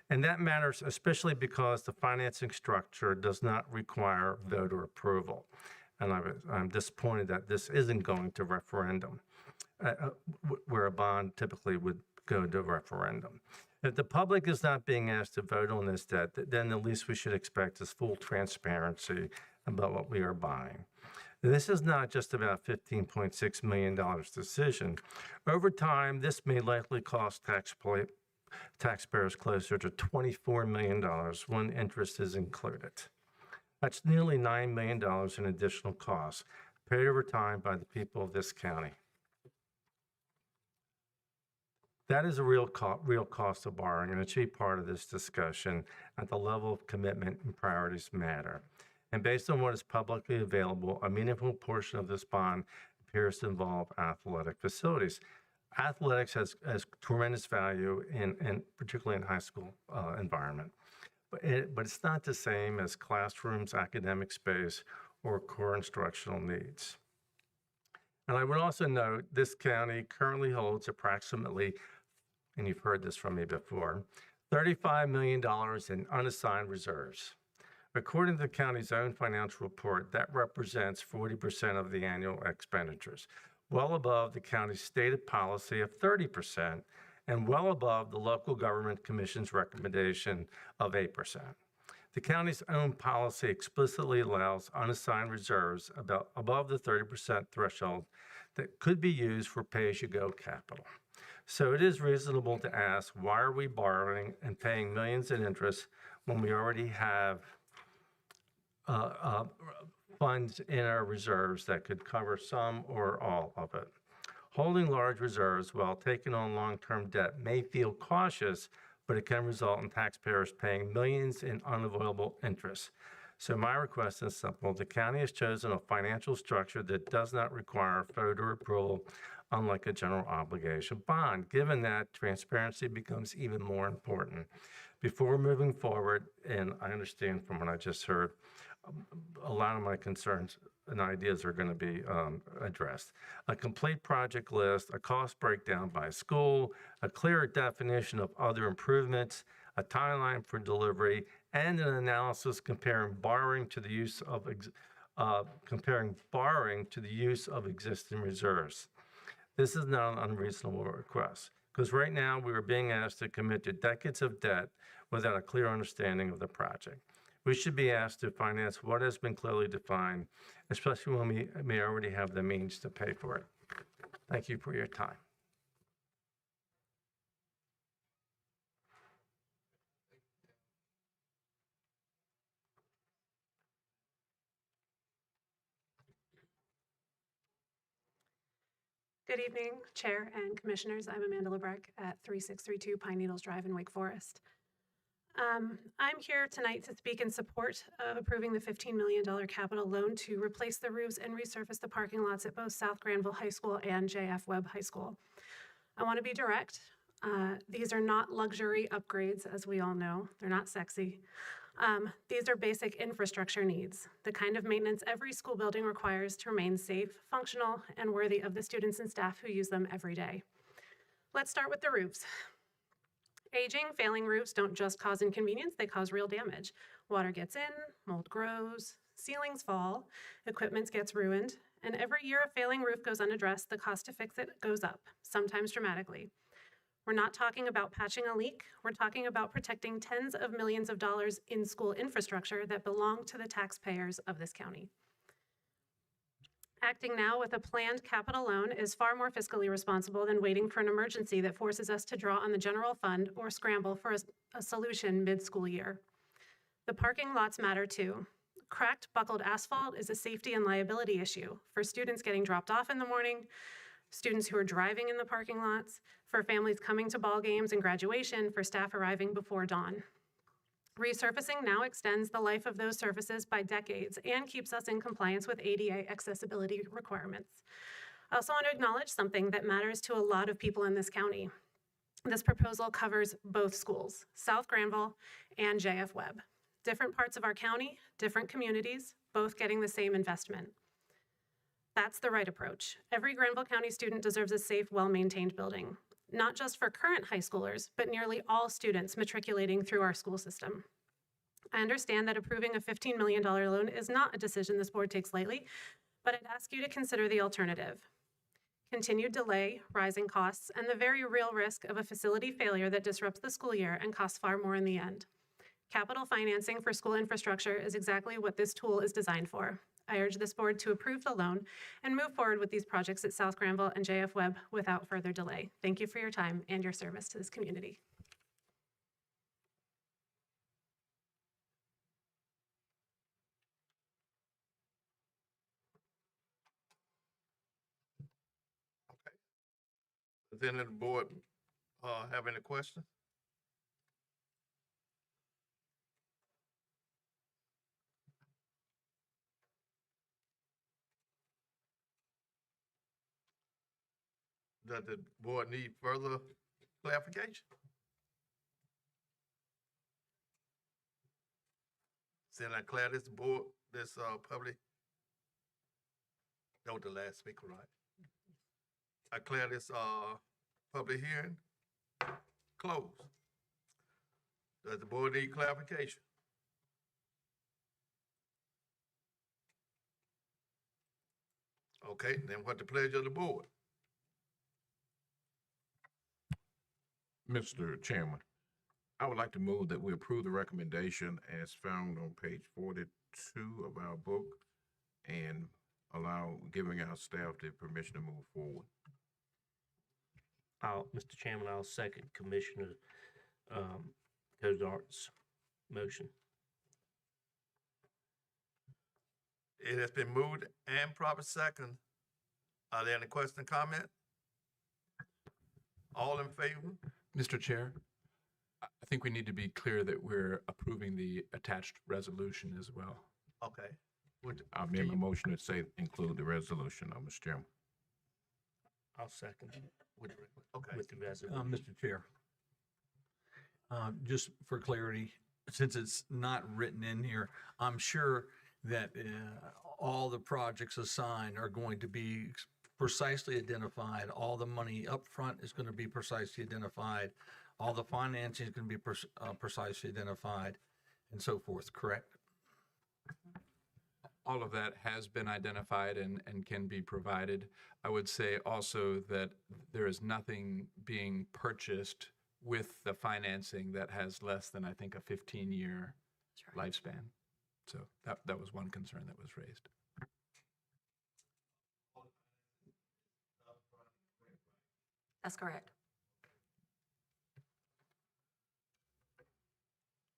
And that matters especially because the financing structure does not require voter approval. And I'm disappointed that this isn't going to referendum, where a bond typically would go to referendum. If the public is not being asked to vote on this debt, then the least we should expect is full transparency about what we are buying. This is not just about $15.6 million decision. Over time, this may likely cost taxpayers closer to $24 million when interest is included. That's nearly $9 million in additional costs paid over time by the people of this county. That is a real cost of borrowing, and a chief part of this discussion at the level of commitment and priorities matter. And based on what is publicly available, a meaningful portion of this bond appears to involve athletic facilities. Athletics has tremendous value, particularly in high school environment. But it's not the same as classrooms, academic space, or core instructional needs. And I would also note this county currently holds approximately, and you've heard this from me before, $35 million in unassigned reserves. According to the county's own financial report, that represents 40% of the annual expenditures, well above the county's stated policy of 30% and well above the local government commission's recommendation of 8%. The county's own policy explicitly allows unassigned reserves above the 30% threshold that could be used for pay-as-you-go capital. So it is reasonable to ask, why are we borrowing and paying millions in interest when we already have funds in our reserves that could cover some or all of it? Holding large reserves while taking on long-term debt may feel cautious, but it can result in taxpayers paying millions in unavoidable interest. So my request is simple. The county has chosen a financial structure that does not require voter approval, unlike a general obligation bond. Given that, transparency becomes even more important. Before moving forward, and I understand from what I just heard, a lot of my concerns and ideas are going to be addressed. A complete project list, a cost breakdown by school, a clearer definition of other improvements, a timeline for delivery, and an analysis comparing borrowing to the use of existing reserves. This is not an unreasonable request, because right now we are being asked to commit to decades of debt without a clear understanding of the project. We should be asked to finance what has been clearly defined, especially when we may already have the means to pay for it. Thank you for your time.
Good evening, Chair and Commissioners. I'm Amanda Lebrecht at 3632 Pine Needles Drive in Wake Forest. I'm here tonight to speak in support of approving the $15 million capital loan to replace the roofs and resurface the parking lots at both South Granville High School and JF Webb High School. I want to be direct. These are not luxury upgrades, as we all know. They're not sexy. These are basic infrastructure needs, the kind of maintenance every school building requires to remain safe, functional, and worthy of the students and staff who use them every day. Let's start with the roofs. Aging, failing roofs don't just cause inconvenience, they cause real damage. Water gets in, mold grows, ceilings fall, equipment gets ruined, and every year a failing roof goes unaddressed, the cost to fix it goes up, sometimes dramatically. We're not talking about patching a leak, we're talking about protecting tens of millions of dollars in school infrastructure that belong to the taxpayers of this county. Acting now with a planned capital loan is far more fiscally responsible than waiting for an emergency that forces us to draw on the general fund or scramble for a solution mid-school year. The parking lots matter too. Cracked, buckled asphalt is a safety and liability issue for students getting dropped off in the morning, students who are driving in the parking lots, for families coming to ball games and graduation, for staff arriving before dawn. Resurfacing now extends the life of those surfaces by decades and keeps us in compliance with ADA accessibility requirements. I also want to acknowledge something that matters to a lot of people in this county. This proposal covers both schools, South Granville and JF Webb. Different parts of our county, different communities, both getting the same investment. That's the right approach. Every Granville County student deserves a safe, well-maintained building, not just for current high schoolers, but nearly all students matriculating through our school system. I understand that approving a $15 million loan is not a decision this board takes lightly, but I'd ask you to consider the alternative. Continued delay, rising costs, and the very real risk of a facility failure that disrupts the school year and costs far more in the end. Capital financing for school infrastructure is exactly what this tool is designed for. I urge this board to approve the loan and move forward with these projects at South Granville and JF Webb without further delay. Thank you for your time and your service to this community.
Does any of the board have any questions? Does the board need further clarification? Saying I declare this board, this public, that was the last speaker, right? I declare this public hearing closed. Does the board need clarification? Okay, then what the pleasure of the board?
Mr. Chairman, I would like to move that we approve the recommendation as found on page 42 of our book and giving our staff the permission to move forward.
Mr. Chairman, I'll second Commissioner Codart's motion.
It has been moved and proper second. Are there any questions or comment? All in favor?
Mr. Chair, I think we need to be clear that we're approving the attached resolution as well.
Okay.
I made my motion to say include the resolution, Mr. Chairman.
I'll second
Okay.
with the resolution.
Mr. Chair, just for clarity, since it's not written in here, I'm sure that all the projects assigned are going to be precisely identified. All the money up front is going to be precisely identified. All the financing is going to be precisely identified, and so forth, correct?
All of that has been identified and can be provided. I would say also that there is nothing being purchased with the financing that has less than, I think, a 15-year lifespan. So that was one concern that was raised.
That's correct.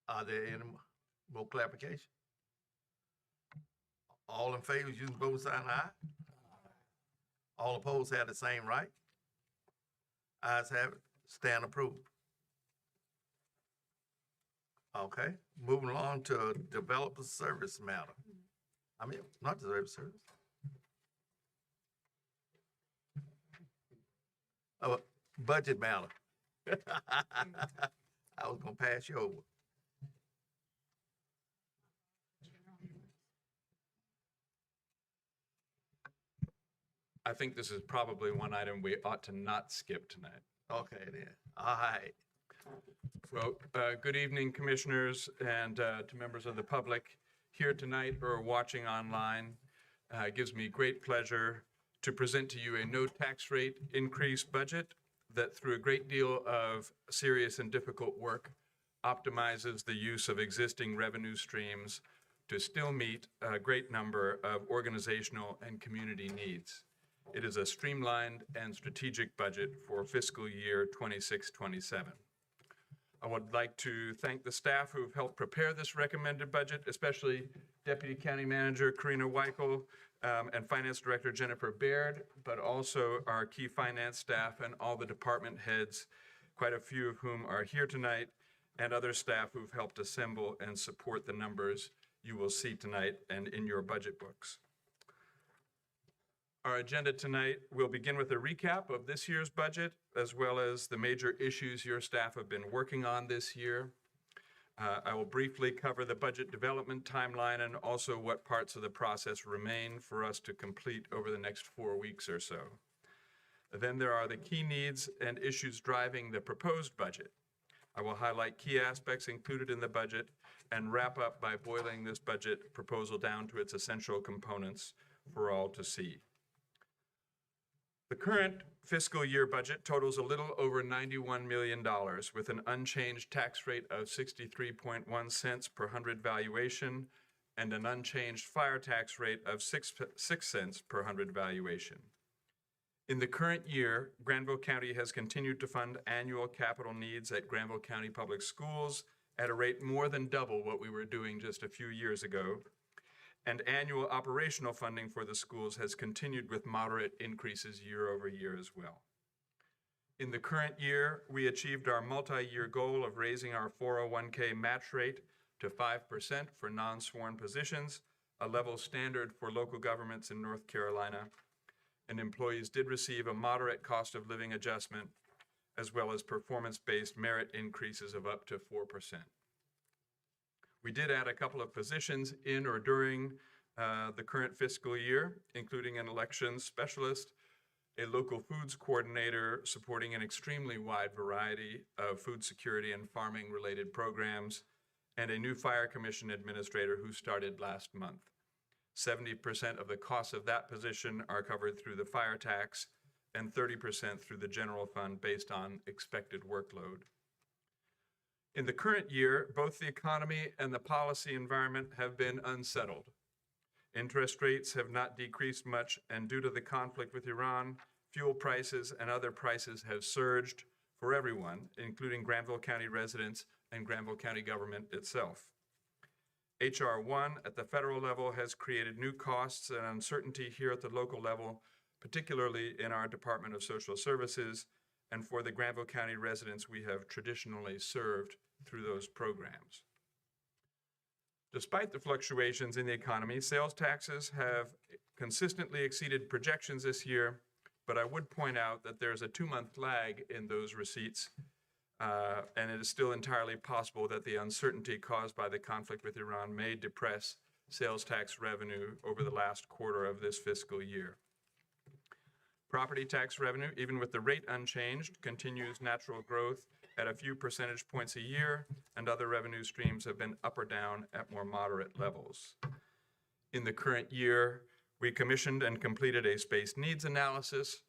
Are there any more clarification? All in favor, use both sign aye. All opposed have the same right. Ayes have it, stand approved. Okay, moving along to developer service matter. I mean, not the service. Oh, budget matter. I was gonna pass you over.
I think this is probably one item we ought to not skip tonight.
Okay then, all right.
Well, good evening, commissioners, and to members of the public here tonight or watching online. It gives me great pleasure to present to you a no tax rate increase budget that, through a great deal of serious and difficult work, optimizes the use of existing revenue streams to still meet a great number of organizational and community needs. It is a streamlined and strategic budget for fiscal year 26-27. I would like to thank the staff who have helped prepare this recommended budget, especially Deputy County Manager Karina Weichel and Finance Director Jennifer Baird, but also our key finance staff and all the department heads, quite a few of whom are here tonight, and other staff who've helped assemble and support the numbers you will see tonight and in your budget books. Our agenda tonight will begin with a recap of this year's budget, as well as the major issues your staff have been working on this year. I will briefly cover the budget development timeline and also what parts of the process remain for us to complete over the next 4 weeks or so. Then there are the key needs and issues driving the proposed budget. I will highlight key aspects included in the budget and wrap up by boiling this budget proposal down to its essential components for all to see. The current fiscal year budget totals a little over $91 million with an unchanged tax rate of 63.1 cents per hundred valuation and an unchanged fire tax rate of 6 cents per hundred valuation. In the current year, Granville County has continued to fund annual capital needs at Granville County Public Schools at a rate more than double what we were doing just a few years ago. And annual operational funding for the schools has continued with moderate increases year over year as well. In the current year, we achieved our multi-year goal of raising our 401k match rate to 5% for non-sworn positions, a level standard for local governments in North Carolina. And employees did receive a moderate cost of living adjustment, as well as performance-based merit increases of up to 4%. We did add a couple of positions in or during the current fiscal year, including an elections specialist, a local foods coordinator supporting an extremely wide variety of food security and farming related programs, and a new fire commission administrator who started last month. 70% of the costs of that position are covered through the fire tax and 30% through the general fund based on expected workload. In the current year, both the economy and the policy environment have been unsettled. Interest rates have not decreased much, and due to the conflict with Iran, fuel prices and other prices have surged for everyone, including Granville County residents and Granville County government itself. H.R. 1 at the federal level has created new costs and uncertainty here at the local level, particularly in our Department of Social Services, and for the Granville County residents we have traditionally served through those programs. Despite the fluctuations in the economy, sales taxes have consistently exceeded projections this year, but I would point out that there's a 2-month lag in those receipts, and it is still entirely possible that the uncertainty caused by the conflict with Iran may depress sales tax revenue over the last quarter of this fiscal year. Property tax revenue, even with the rate unchanged, continues natural growth at a few percentage points a year, and other revenue streams have been up or down at more moderate levels. In the current year, we commissioned and completed a space needs analysis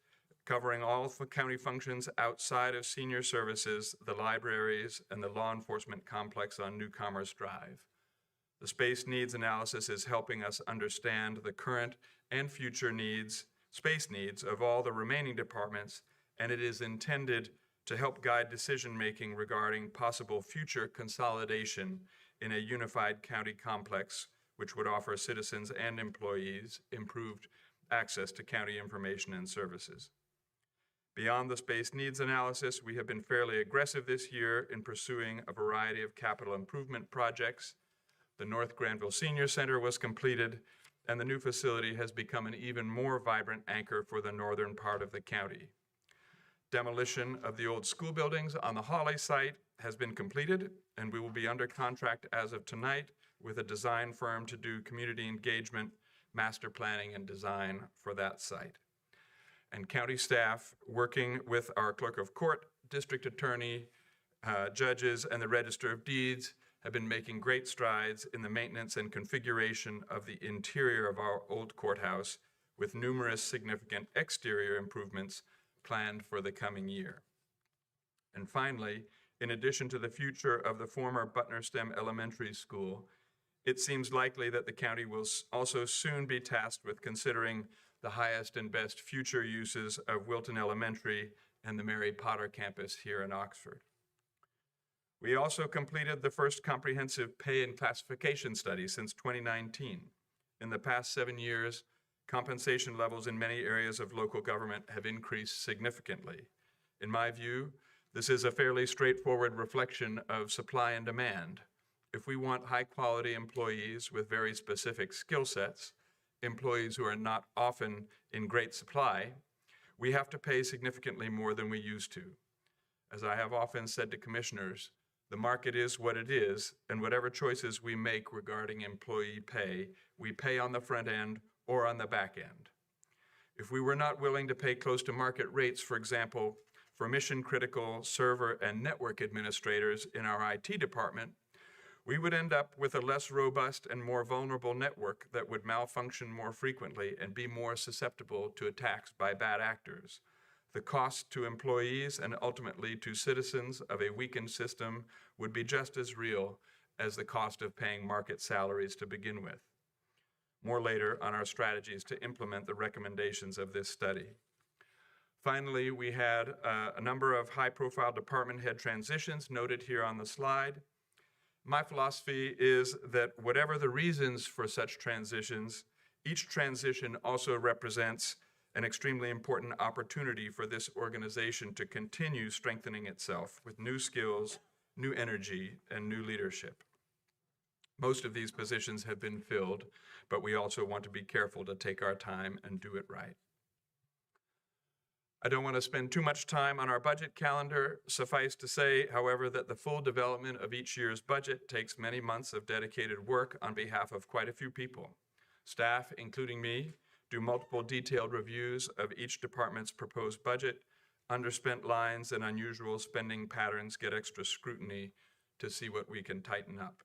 covering all county functions outside of senior services, the libraries, and the law enforcement complex on New Commerce Drive. The space needs analysis is helping us understand the current and future needs, space needs of all the remaining departments, and it is intended to help guide decision-making regarding possible future consolidation in a unified county complex, which would offer citizens and employees improved access to county information and services. Beyond the space needs analysis, we have been fairly aggressive this year in pursuing a variety of capital improvement projects. The North Granville Senior Center was completed, and the new facility has become an even more vibrant anchor for the northern part of the county. Demolition of the old school buildings on the Hawley site has been completed, and we will be under contract as of tonight with a design firm to do community engagement, master planning, and design for that site. And county staff, working with our clerk of court, district attorney, judges, and the Register of Deeds, have been making great strides in the maintenance and configuration of the interior of our old courthouse, with numerous significant exterior improvements planned for the coming year. And finally, in addition to the future of the former Butnerstem Elementary School, it seems likely that the county will also soon be tasked with considering the highest and best future uses of Wilton Elementary and the Mary Potter campus here in Oxford. We also completed the first comprehensive pay and classification study since 2019. In the past 7 years, compensation levels in many areas of local government have increased significantly. In my view, this is a fairly straightforward reflection of supply and demand. If we want high-quality employees with very specific skill sets, employees who are not often in great supply, we have to pay significantly more than we used to. As I have often said to commissioners, the market is what it is, and whatever choices we make regarding employee pay, we pay on the front end or on the back end. If we were not willing to pay close to market rates, for example, for mission-critical server and network administrators in our IT department, we would end up with a less robust and more vulnerable network that would malfunction more frequently and be more susceptible to attacks by bad actors. The cost to employees and ultimately to citizens of a weakened system would be just as real as the cost of paying market salaries to begin with. More later on our strategies to implement the recommendations of this study. Finally, we had a number of high-profile department head transitions noted here on the slide. My philosophy is that whatever the reasons for such transitions, each transition also represents an extremely important opportunity for this organization to continue strengthening itself with new skills, new energy, and new leadership. Most of these positions have been filled, but we also want to be careful to take our time and do it right. I don't want to spend too much time on our budget calendar. Suffice to say, however, that the full development of each year's budget takes many months of dedicated work on behalf of quite a few people. Staff, including me, do multiple detailed reviews of each department's proposed budget. Underspent lines and unusual spending patterns get extra scrutiny to see what we can tighten up.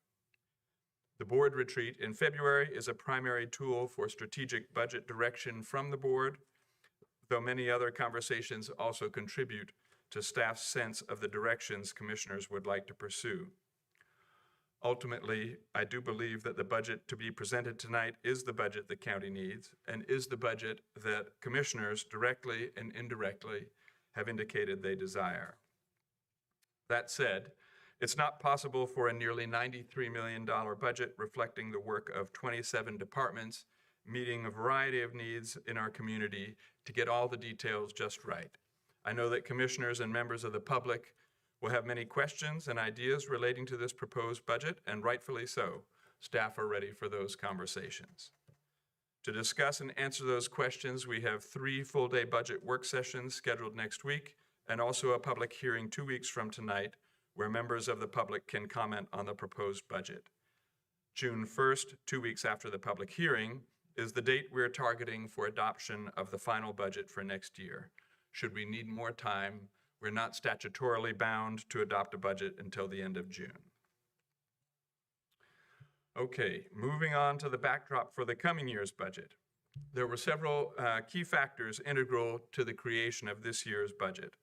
The board retreat in February is a primary tool for strategic budget direction from the board, though many other conversations also contribute to staff's sense of the directions commissioners would like to pursue. Ultimately, I do believe that the budget to be presented tonight is the budget the county needs and is the budget that commissioners directly and indirectly have indicated they desire. That said, it's not possible for a nearly $93 million budget reflecting the work of 27 departments, meeting a variety of needs in our community, to get all the details just right. I know that commissioners and members of the public will have many questions and ideas relating to this proposed budget, and rightfully so. Staff are ready for those conversations. To discuss and answer those questions, we have 3 full-day budget work sessions scheduled next week, and also a public hearing 2 weeks from tonight, where members of the public can comment on the proposed budget. June 1st, 2 weeks after the public hearing, is the date we're targeting for adoption of the final budget for next year. Should we need more time, we're not statutorily bound to adopt a budget until the end of June. Okay, moving on to the backdrop for the coming year's budget. There were several key factors integral to the creation of this year's budget.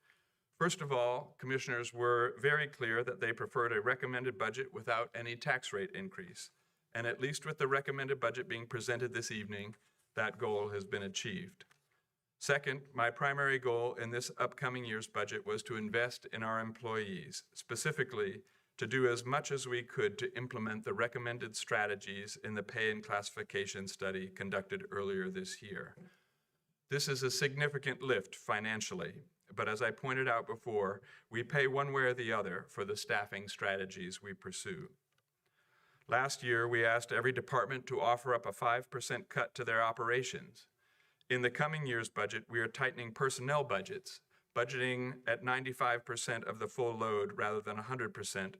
First of all, commissioners were very clear that they preferred a recommended budget without any tax rate increase. And at least with the recommended budget being presented this evening, that goal has been achieved. Second, my primary goal in this upcoming year's budget was to invest in our employees, specifically to do as much as we could to implement the recommended strategies in the pay and classification study conducted earlier this year. This is a significant lift financially, but as I pointed out before, we pay one way or the other for the staffing strategies we pursue. Last year, we asked every department to offer up a 5% cut to their operations. In the coming year's budget, we are tightening personnel budgets, budgeting at 95% of the full load rather than 100%,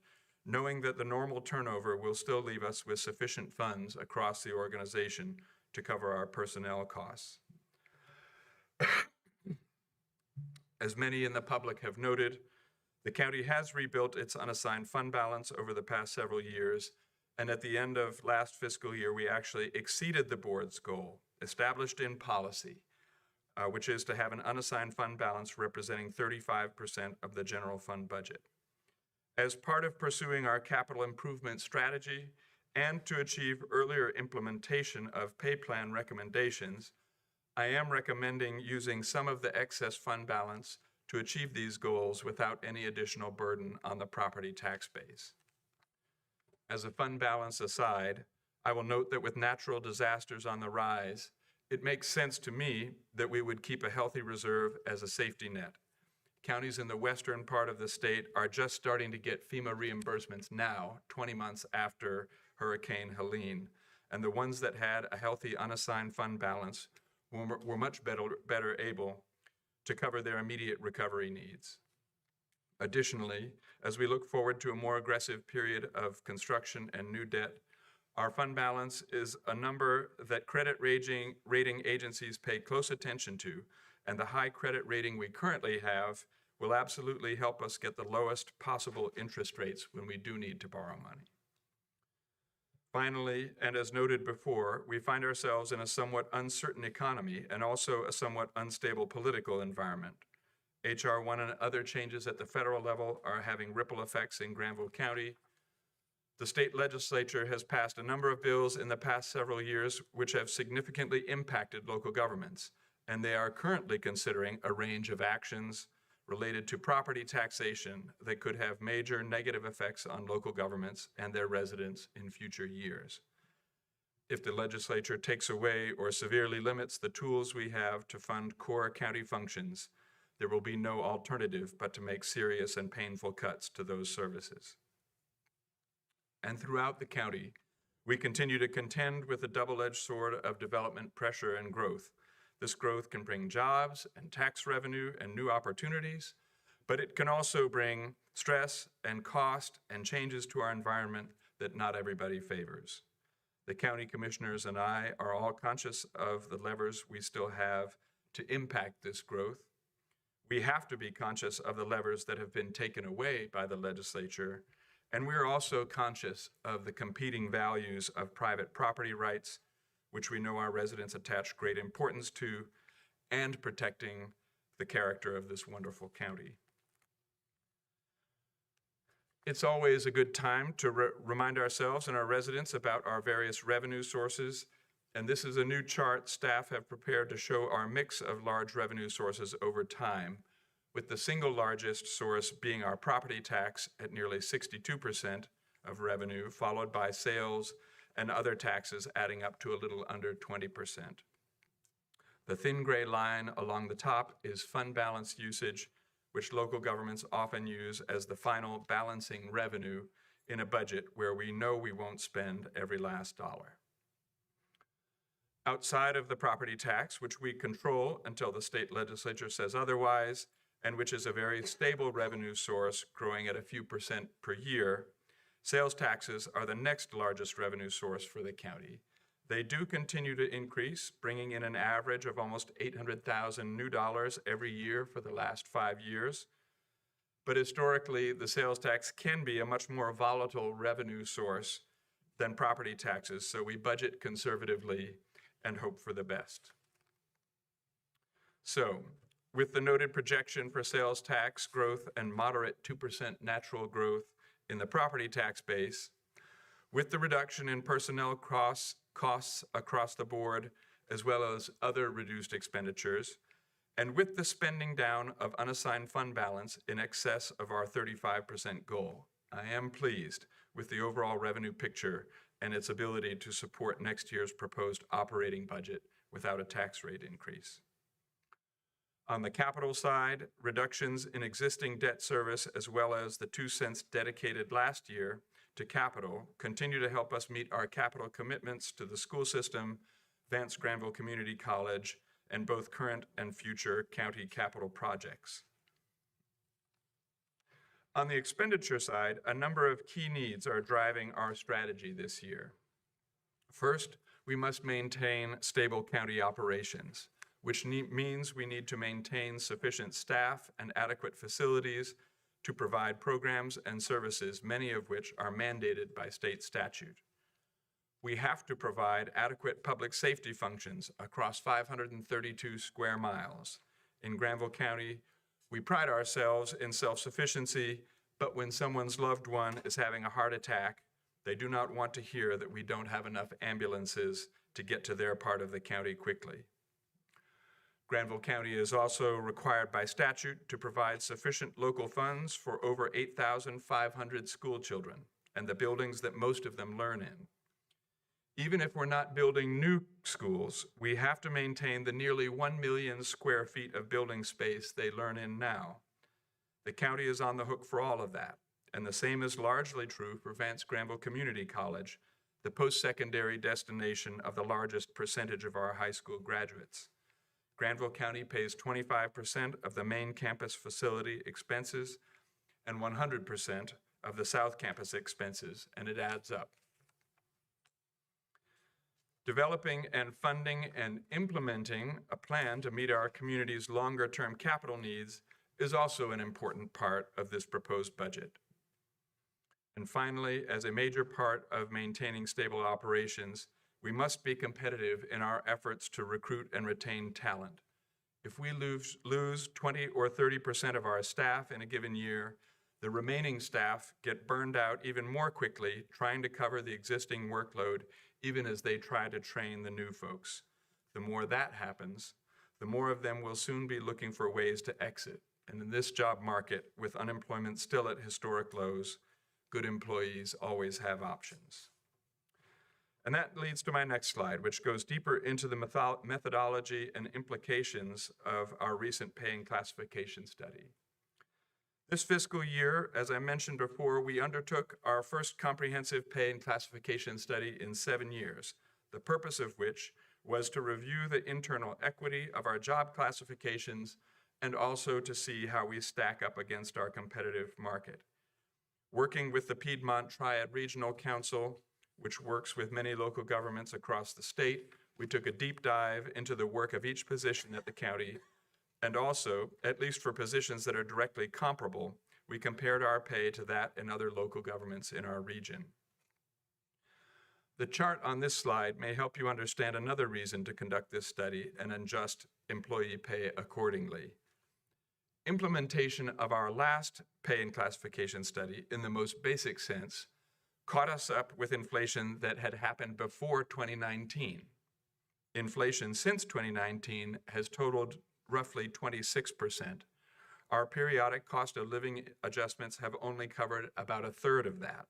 knowing that the normal turnover will still leave us with sufficient funds across the organization to cover our personnel costs. As many in the public have noted, the county has rebuilt its unassigned fund balance over the past several years, and at the end of last fiscal year, we actually exceeded the board's goal, established in policy, which is to have an unassigned fund balance representing 35% of the general fund budget. As part of pursuing our capital improvement strategy and to achieve earlier implementation of pay plan recommendations, I am recommending using some of the excess fund balance to achieve these goals without any additional burden on the property tax base. As a fund balance aside, I will note that with natural disasters on the rise, it makes sense to me that we would keep a healthy reserve as a safety net. Counties in the western part of the state are just starting to get FEMA reimbursements now, 20 months after Hurricane Helene, and the ones that had a healthy unassigned fund balance were much better able to cover their immediate recovery needs. Additionally, as we look forward to a more aggressive period of construction and new debt, our fund balance is a number that credit rating agencies pay close attention to, and the high credit rating we currently have will absolutely help us get the lowest possible interest rates when we do need to borrow money. Finally, and as noted before, we find ourselves in a somewhat uncertain economy and also a somewhat unstable political environment. H.R. 1 and other changes at the federal level are having ripple effects in Granville County. The state legislature has passed a number of bills in the past several years which have significantly impacted local governments, and they are currently considering a range of actions related to property taxation that could have major negative effects on local governments and their residents in future years. If the legislature takes away or severely limits the tools we have to fund core county functions, there will be no alternative but to make serious and painful cuts to those services. And throughout the county, we continue to contend with the double-edged sword of development pressure and growth. This growth can bring jobs and tax revenue and new opportunities, but it can also bring stress and cost and changes to our environment that not everybody favors. The county commissioners and I are all conscious of the levers we still have to impact this growth. We have to be conscious of the levers that have been taken away by the legislature, and we're also conscious of the competing values of private property rights, which we know our residents attach great importance to, and protecting the character of this wonderful county. It's always a good time to remind ourselves and our residents about our various revenue sources, and this is a new chart staff have prepared to show our mix of large revenue sources over time, with the single largest source being our property tax at nearly 62% of revenue, followed by sales and other taxes adding up to a little under 20%. The thin gray line along the top is fund balance usage, which local governments often use as the final balancing revenue in a budget where we know we won't spend every last dollar. Outside of the property tax, which we control until the state legislature says otherwise, and which is a very stable revenue source growing at a few percent per year, sales taxes are the next largest revenue source for the county. They do continue to increase, bringing in an average of almost $800,000 new dollars every year for the last 5 years. But historically, the sales tax can be a much more volatile revenue source than property taxes, so we budget conservatively and hope for the best. So, with the noted projection for sales tax growth and moderate 2% natural growth in the property tax base, with the reduction in personnel costs across the board, as well as other reduced expenditures, and with the spending down of unassigned fund balance in excess of our 35% goal, I am pleased with the overall revenue picture and its ability to support next year's proposed operating budget without a tax rate increase. On the capital side, reductions in existing debt service, as well as the 2 cents dedicated last year to capital, continue to help us meet our capital commitments to the school system, Vance Granville Community College, and both current and future county capital projects. On the expenditure side, a number of key needs are driving our strategy this year. First, we must maintain stable county operations, which means we need to maintain sufficient staff and adequate facilities to provide programs and services, many of which are mandated by state statute. We have to provide adequate public safety functions across 532 square miles. In Granville County, we pride ourselves in self-sufficiency, but when someone's loved one is having a heart attack, they do not want to hear that we don't have enough ambulances to get to their part of the county quickly. Granville County is also required by statute to provide sufficient local funds for over 8,500 school children and the buildings that most of them learn in. Even if we're not building new schools, we have to maintain the nearly 1 million square feet of building space they learn in now. The county is on the hook for all of that, and the same is largely true for Vance Granville Community College, the post-secondary destination of the largest percentage of our high school graduates. Granville County pays 25% of the main campus facility expenses and 100% of the South Campus expenses, and it adds up. Developing and funding and implementing a plan to meet our community's longer-term capital needs is also an important part of this proposed budget. And finally, as a major part of maintaining stable operations, we must be competitive in our efforts to recruit and retain talent. If we lose 20 or 30% of our staff in a given year, the remaining staff get burned out even more quickly trying to cover the existing workload, even as they try to train the new folks. The more that happens, the more of them will soon be looking for ways to exit. And in this job market, with unemployment still at historic lows, good employees always have options. And that leads to my next slide, which goes deeper into the methodology and implications of our recent pay and classification study. This fiscal year, as I mentioned before, we undertook our first comprehensive pay and classification study in 7 years, the purpose of which was to review the internal equity of our job classifications and also to see how we stack up against our competitive market. Working with the Piedmont Triad Regional Council, which works with many local governments across the state, we took a deep dive into the work of each position at the county, and also, at least for positions that are directly comparable, we compared our pay to that in other local governments in our region. The chart on this slide may help you understand another reason to conduct this study and adjust employee pay accordingly. Implementation of our last pay and classification study, in the most basic sense, caught us up with inflation that had happened before 2019. Inflation since 2019 has totaled roughly 26%. Our periodic cost of living adjustments have only covered about a third of that,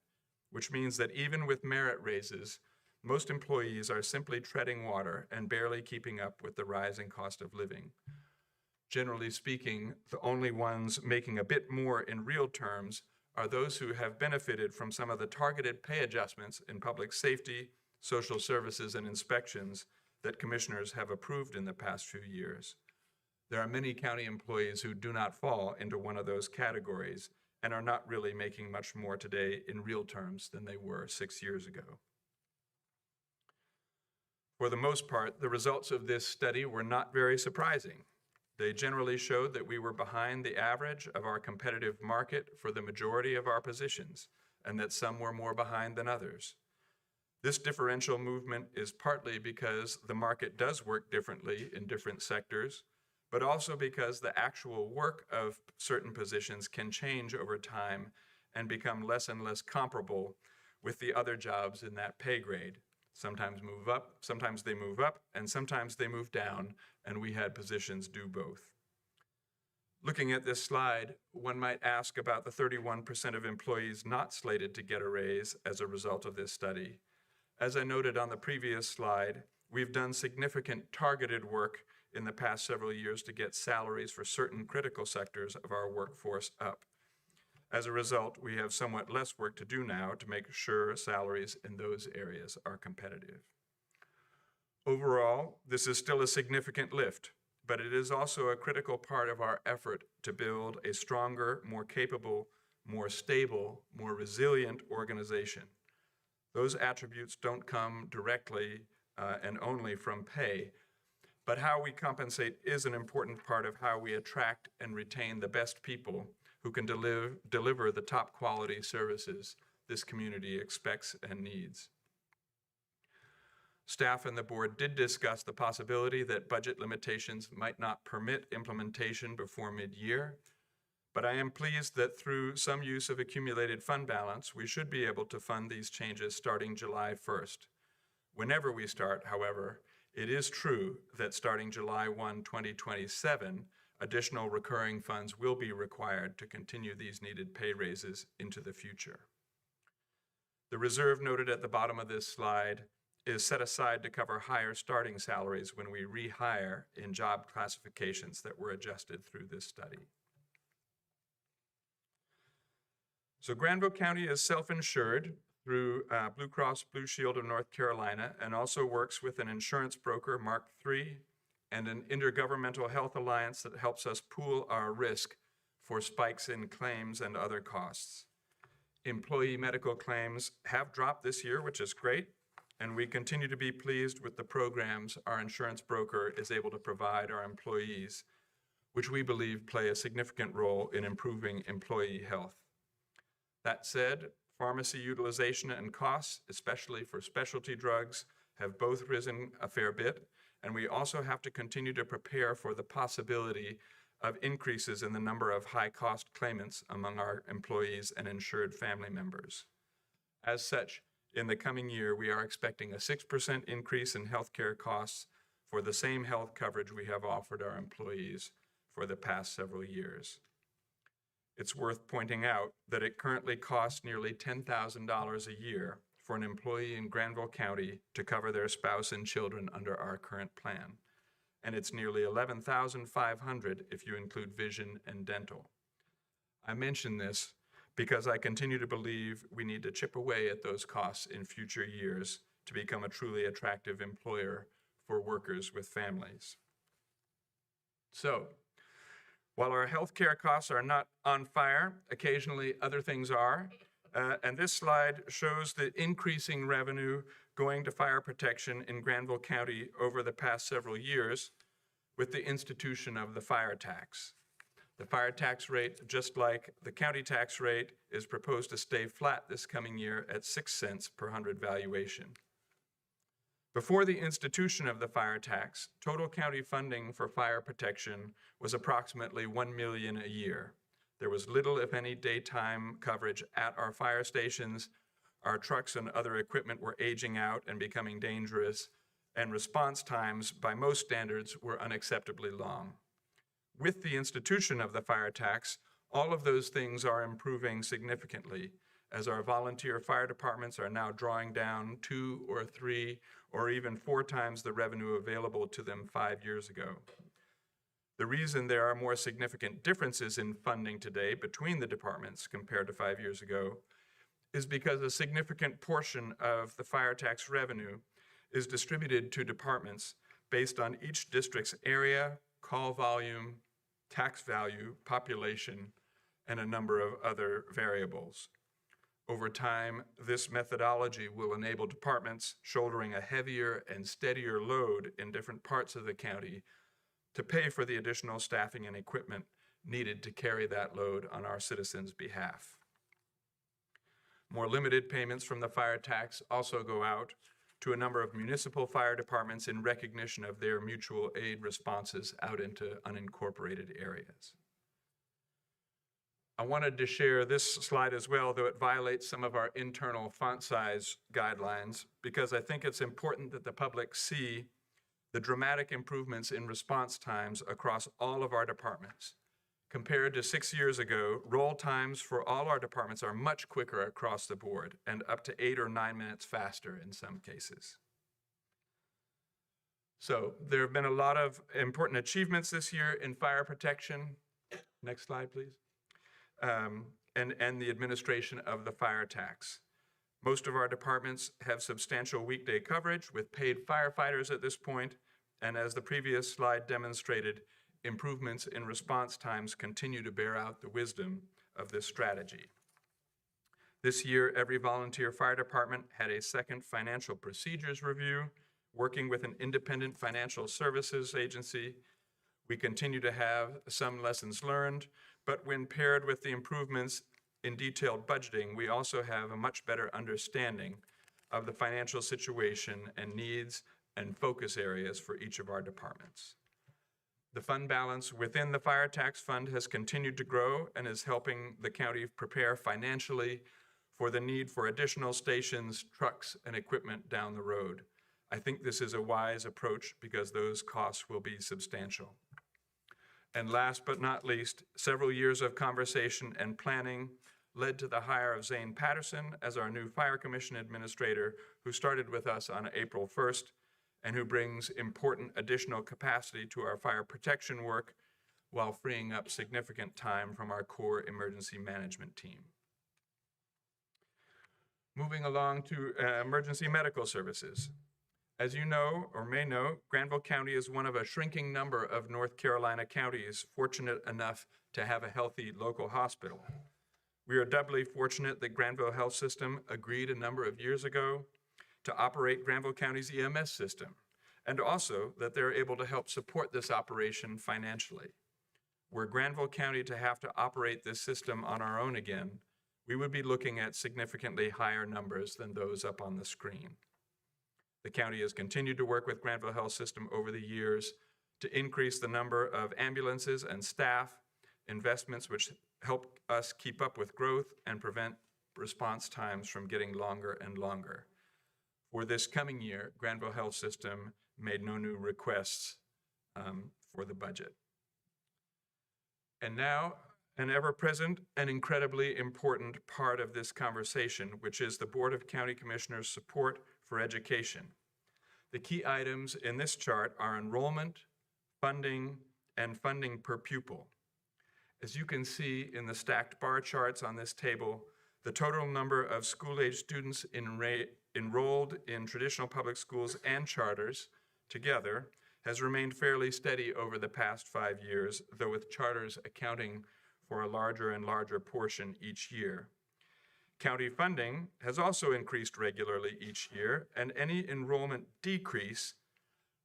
which means that even with merit raises, most employees are simply treading water and barely keeping up with the rising cost of living. Generally speaking, the only ones making a bit more in real terms are those who have benefited from some of the targeted pay adjustments in public safety, social services, and inspections that commissioners have approved in the past few years. There are many county employees who do not fall into one of those categories and are not really making much more today in real terms than they were 6 years ago. For the most part, the results of this study were not very surprising. They generally showed that we were behind the average of our competitive market for the majority of our positions, and that some were more behind than others. This differential movement is partly because the market does work differently in different sectors, but also because the actual work of certain positions can change over time and become less and less comparable with the other jobs in that pay grade. Sometimes they move up, and sometimes they move down, and we had positions do both. Looking at this slide, one might ask about the 31% of employees not slated to get a raise as a result of this study. As I noted on the previous slide, we've done significant targeted work in the past several years to get salaries for certain critical sectors of our workforce up. As a result, we have somewhat less work to do now to make sure salaries in those areas are competitive. Overall, this is still a significant lift, but it is also a critical part of our effort to build a stronger, more capable, more stable, more resilient organization. Those attributes don't come directly and only from pay, but how we compensate is an important part of how we attract and retain the best people who can deliver the top quality services this community expects and needs. Staff and the board did discuss the possibility that budget limitations might not permit implementation before mid-year, but I am pleased that through some use of accumulated fund balance, we should be able to fund these changes starting July 1st. Whenever we start, however, it is true that starting July 1, 2027, additional recurring funds will be required to continue these needed pay raises into the future. The reserve noted at the bottom of this slide is set aside to cover higher starting salaries when we rehire in job classifications that were adjusted through this study. So Granville County is self-insured through Blue Cross Blue Shield of North Carolina and also works with an insurance broker, Mark III, and an intergovernmental health alliance that helps us pool our risk for spikes in claims and other costs. Employee medical claims have dropped this year, which is great, and we continue to be pleased with the programs our insurance broker is able to provide our employees, which we believe play a significant role in improving employee health. That said, pharmacy utilization and costs, especially for specialty drugs, have both risen a fair bit, and we also have to continue to prepare for the possibility of increases in the number of high-cost claimants among our employees and insured family members. As such, in the coming year, we are expecting a 6% increase in healthcare costs for the same health coverage we have offered our employees for the past several years. It's worth pointing out that it currently costs nearly $10,000 a year for an employee in Granville County to cover their spouse and children under our current plan. And it's nearly $11,500 if you include vision and dental. I mention this because I continue to believe we need to chip away at those costs in future years to become a truly attractive employer for workers with families. So, while our healthcare costs are not on fire, occasionally other things are. And this slide shows the increasing revenue going to fire protection in Granville County over the past several years with the institution of the fire tax. The fire tax rate, just like the county tax rate, is proposed to stay flat this coming year at 6 cents per 100 valuation. Before the institution of the fire tax, total county funding for fire protection was approximately $1 million a year. There was little, if any, daytime coverage at our fire stations. Our trucks and other equipment were aging out and becoming dangerous, and response times, by most standards, were unacceptably long. With the institution of the fire tax, all of those things are improving significantly, as our volunteer fire departments are now drawing down 2 or 3 or even 4 times the revenue available to them 5 years ago. The reason there are more significant differences in funding today between the departments compared to 5 years ago is because a significant portion of the fire tax revenue is distributed to departments based on each district's area, call volume, tax value, population, and a number of other variables. Over time, this methodology will enable departments shouldering a heavier and steadier load in different parts of the county to pay for the additional staffing and equipment needed to carry that load on our citizens' behalf. More limited payments from the fire tax also go out to a number of municipal fire departments in recognition of their mutual aid responses out into unincorporated areas. I wanted to share this slide as well, though it violates some of our internal font size guidelines, because I think it's important that the public see the dramatic improvements in response times across all of our departments. Compared to 6 years ago, roll times for all our departments are much quicker across the board and up to 8 or 9 minutes faster in some cases. So there have been a lot of important achievements this year in fire protection. Next slide, please. And the administration of the fire tax. Most of our departments have substantial weekday coverage with paid firefighters at this point, and as the previous slide demonstrated, improvements in response times continue to bear out the wisdom of this strategy. This year, every volunteer fire department had a second financial procedures review, working with an independent financial services agency. We continue to have some lessons learned, but when paired with the improvements in detailed budgeting, we also have a much better understanding of the financial situation and needs and focus areas for each of our departments. The fund balance within the fire tax fund has continued to grow and is helping the county prepare financially for the need for additional stations, trucks, and equipment down the road. I think this is a wise approach because those costs will be substantial. And last but not least, several years of conversation and planning led to the hire of Zane Patterson as our new Fire Commission Administrator, who started with us on April 1st and who brings important additional capacity to our fire protection work while freeing up significant time from our core emergency management team. Moving along to emergency medical services. As you know or may know, Granville County is one of a shrinking number of North Carolina counties fortunate enough to have a healthy local hospital. We are doubly fortunate that Granville Health System agreed a number of years ago to operate Granville County's EMS system, and also that they're able to help support this operation financially. Were Granville County to have to operate this system on our own again, we would be looking at significantly higher numbers than those up on the screen. The county has continued to work with Granville Health System over the years to increase the number of ambulances and staff, investments which help us keep up with growth and prevent response times from getting longer and longer. For this coming year, Granville Health System made no new requests for the budget. And now, an ever-present and incredibly important part of this conversation, which is the Board of County Commissioners' support for education. The key items in this chart are enrollment, funding, and funding per pupil. As you can see in the stacked bar charts on this table, the total number of school-age students enrolled in traditional public schools and charters together has remained fairly steady over the past 5 years, though with charters accounting for a larger and larger portion each year. County funding has also increased regularly each year, and any enrollment decrease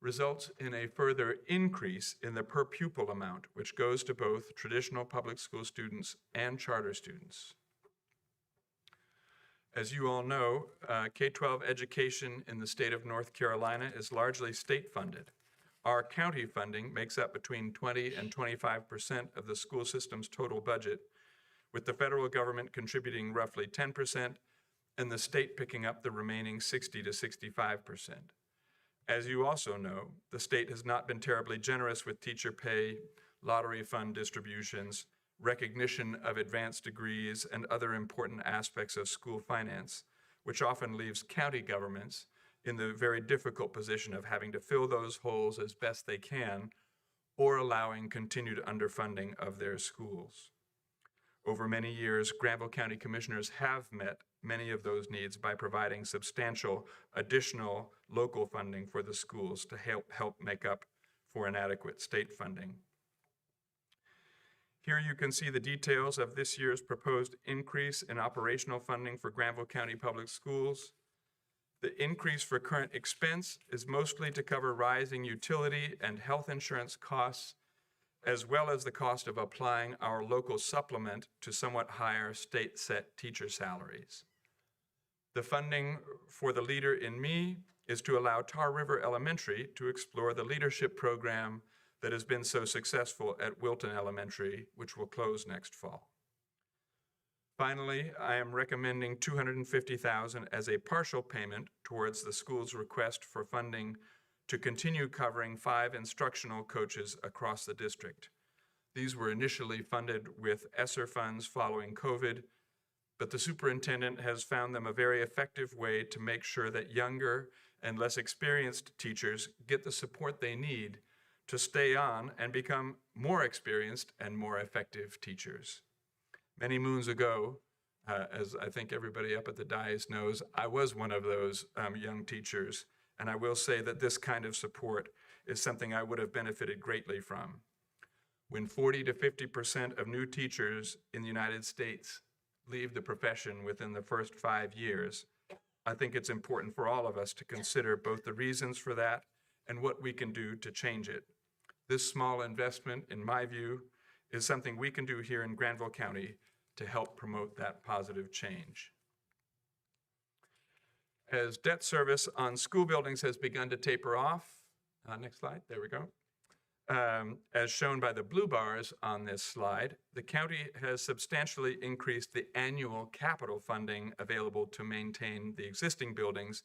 results in a further increase in the per pupil amount, which goes to both traditional public school students and charter students. As you all know, K-12 education in the state of North Carolina is largely state funded. Our county funding makes up between 20 and 25% of the school system's total budget, with the federal government contributing roughly 10% and the state picking up the remaining 60 to 65%. As you also know, the state has not been terribly generous with teacher pay, lottery fund distributions, recognition of advanced degrees, and other important aspects of school finance, which often leaves county governments in the very difficult position of having to fill those holes as best they can or allowing continued underfunding of their schools. Over many years, Granville County Commissioners have met many of those needs by providing substantial additional local funding for the schools to help make up for inadequate state funding. Here you can see the details of this year's proposed increase in operational funding for Granville County Public Schools. The increase for current expense is mostly to cover rising utility and health insurance costs, as well as the cost of applying our local supplement to somewhat higher state-set teacher salaries. The funding for the Leader in Me is to allow Tar River Elementary to explore the leadership program that has been so successful at Wilton Elementary, which will close next fall. Finally, I am recommending $250,000 as a partial payment towards the school's request for funding to continue covering 5 instructional coaches across the district. These were initially funded with ESSER funds following COVID, but the superintendent has found them a very effective way to make sure that younger and less experienced teachers get the support they need to stay on and become more experienced and more effective teachers. Many moons ago, as I think everybody up at the dais knows, I was one of those young teachers, and I will say that this kind of support is something I would have benefited greatly from. When 40 to 50% of new teachers in the United States leave the profession within the first 5 years, I think it's important for all of us to consider both the reasons for that and what we can do to change it. This small investment, in my view, is something we can do here in Granville County to help promote that positive change. As debt service on school buildings has begun to taper off, next slide, there we go. As shown by the blue bars on this slide, the county has substantially increased the annual capital funding available to maintain the existing buildings,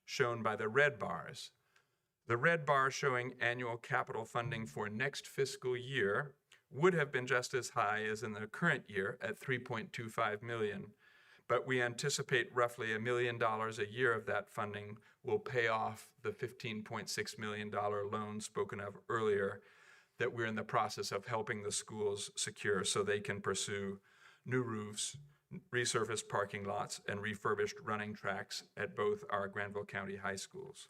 shown by the red bars. The red bar showing annual capital funding for next fiscal year would have been just as high as in the current year at $3.25 million, but we anticipate roughly $1 million a year of that funding will pay off the $15.6 million loan spoken of earlier that we're in the process of helping the schools secure so they can pursue new roofs, resurfaced parking lots, and refurbished running tracks at both our Granville County high schools.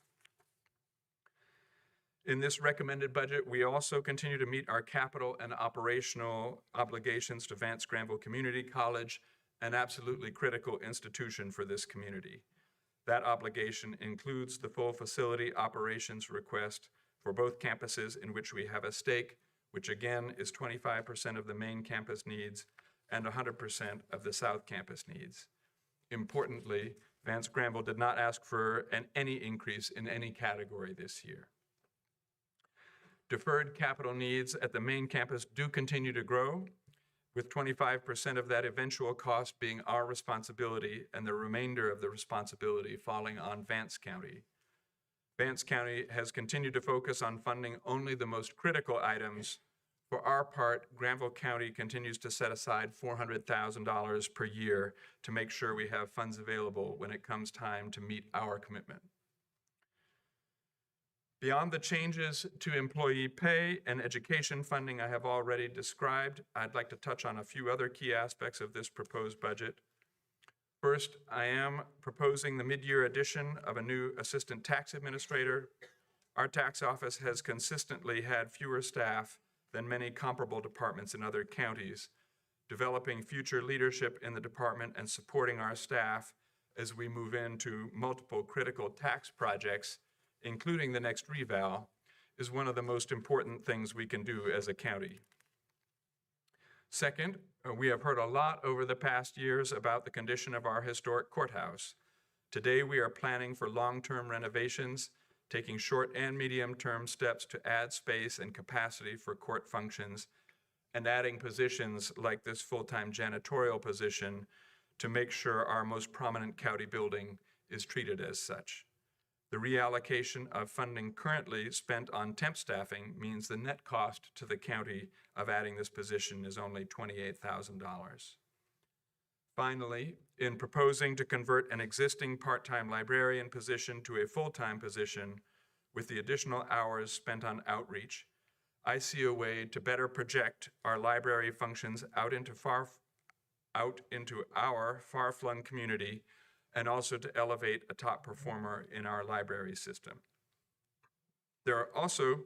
In this recommended budget, we also continue to meet our capital and operational obligations to Vance Granville Community College, an absolutely critical institution for this community. That obligation includes the full facility operations request for both campuses in which we have a stake, which again is 25% of the main campus needs and 100% of the South Campus needs. Importantly, Vance Granville did not ask for any increase in any category this year. Deferred capital needs at the main campus do continue to grow, with 25% of that eventual cost being our responsibility and the remainder of the responsibility falling on Vance County. Vance County has continued to focus on funding only the most critical items. For our part, Granville County continues to set aside $400,000 per year to make sure we have funds available when it comes time to meet our commitment. Beyond the changes to employee pay and education funding I have already described, I'd like to touch on a few other key aspects of this proposed budget. First, I am proposing the mid-year addition of a new assistant tax administrator. Our tax office has consistently had fewer staff than many comparable departments in other counties, developing future leadership in the department, and supporting our staff as we move into multiple critical tax projects, including the next reval, is one of the most important things we can do as a county. Second, we have heard a lot over the past years about the condition of our historic courthouse. Today, we are planning for long-term renovations, taking short and medium-term steps to add space and capacity for court functions, and adding positions like this full-time janitorial position to make sure our most prominent county building is treated as such. The reallocation of funding currently spent on temp staffing means the net cost to the county of adding this position is only $28,000. Finally, in proposing to convert an existing part-time librarian position to a full-time position with the additional hours spent on outreach, I see a way to better project our library functions out into our far-flung community, and also to elevate a top performer in our library system. There are also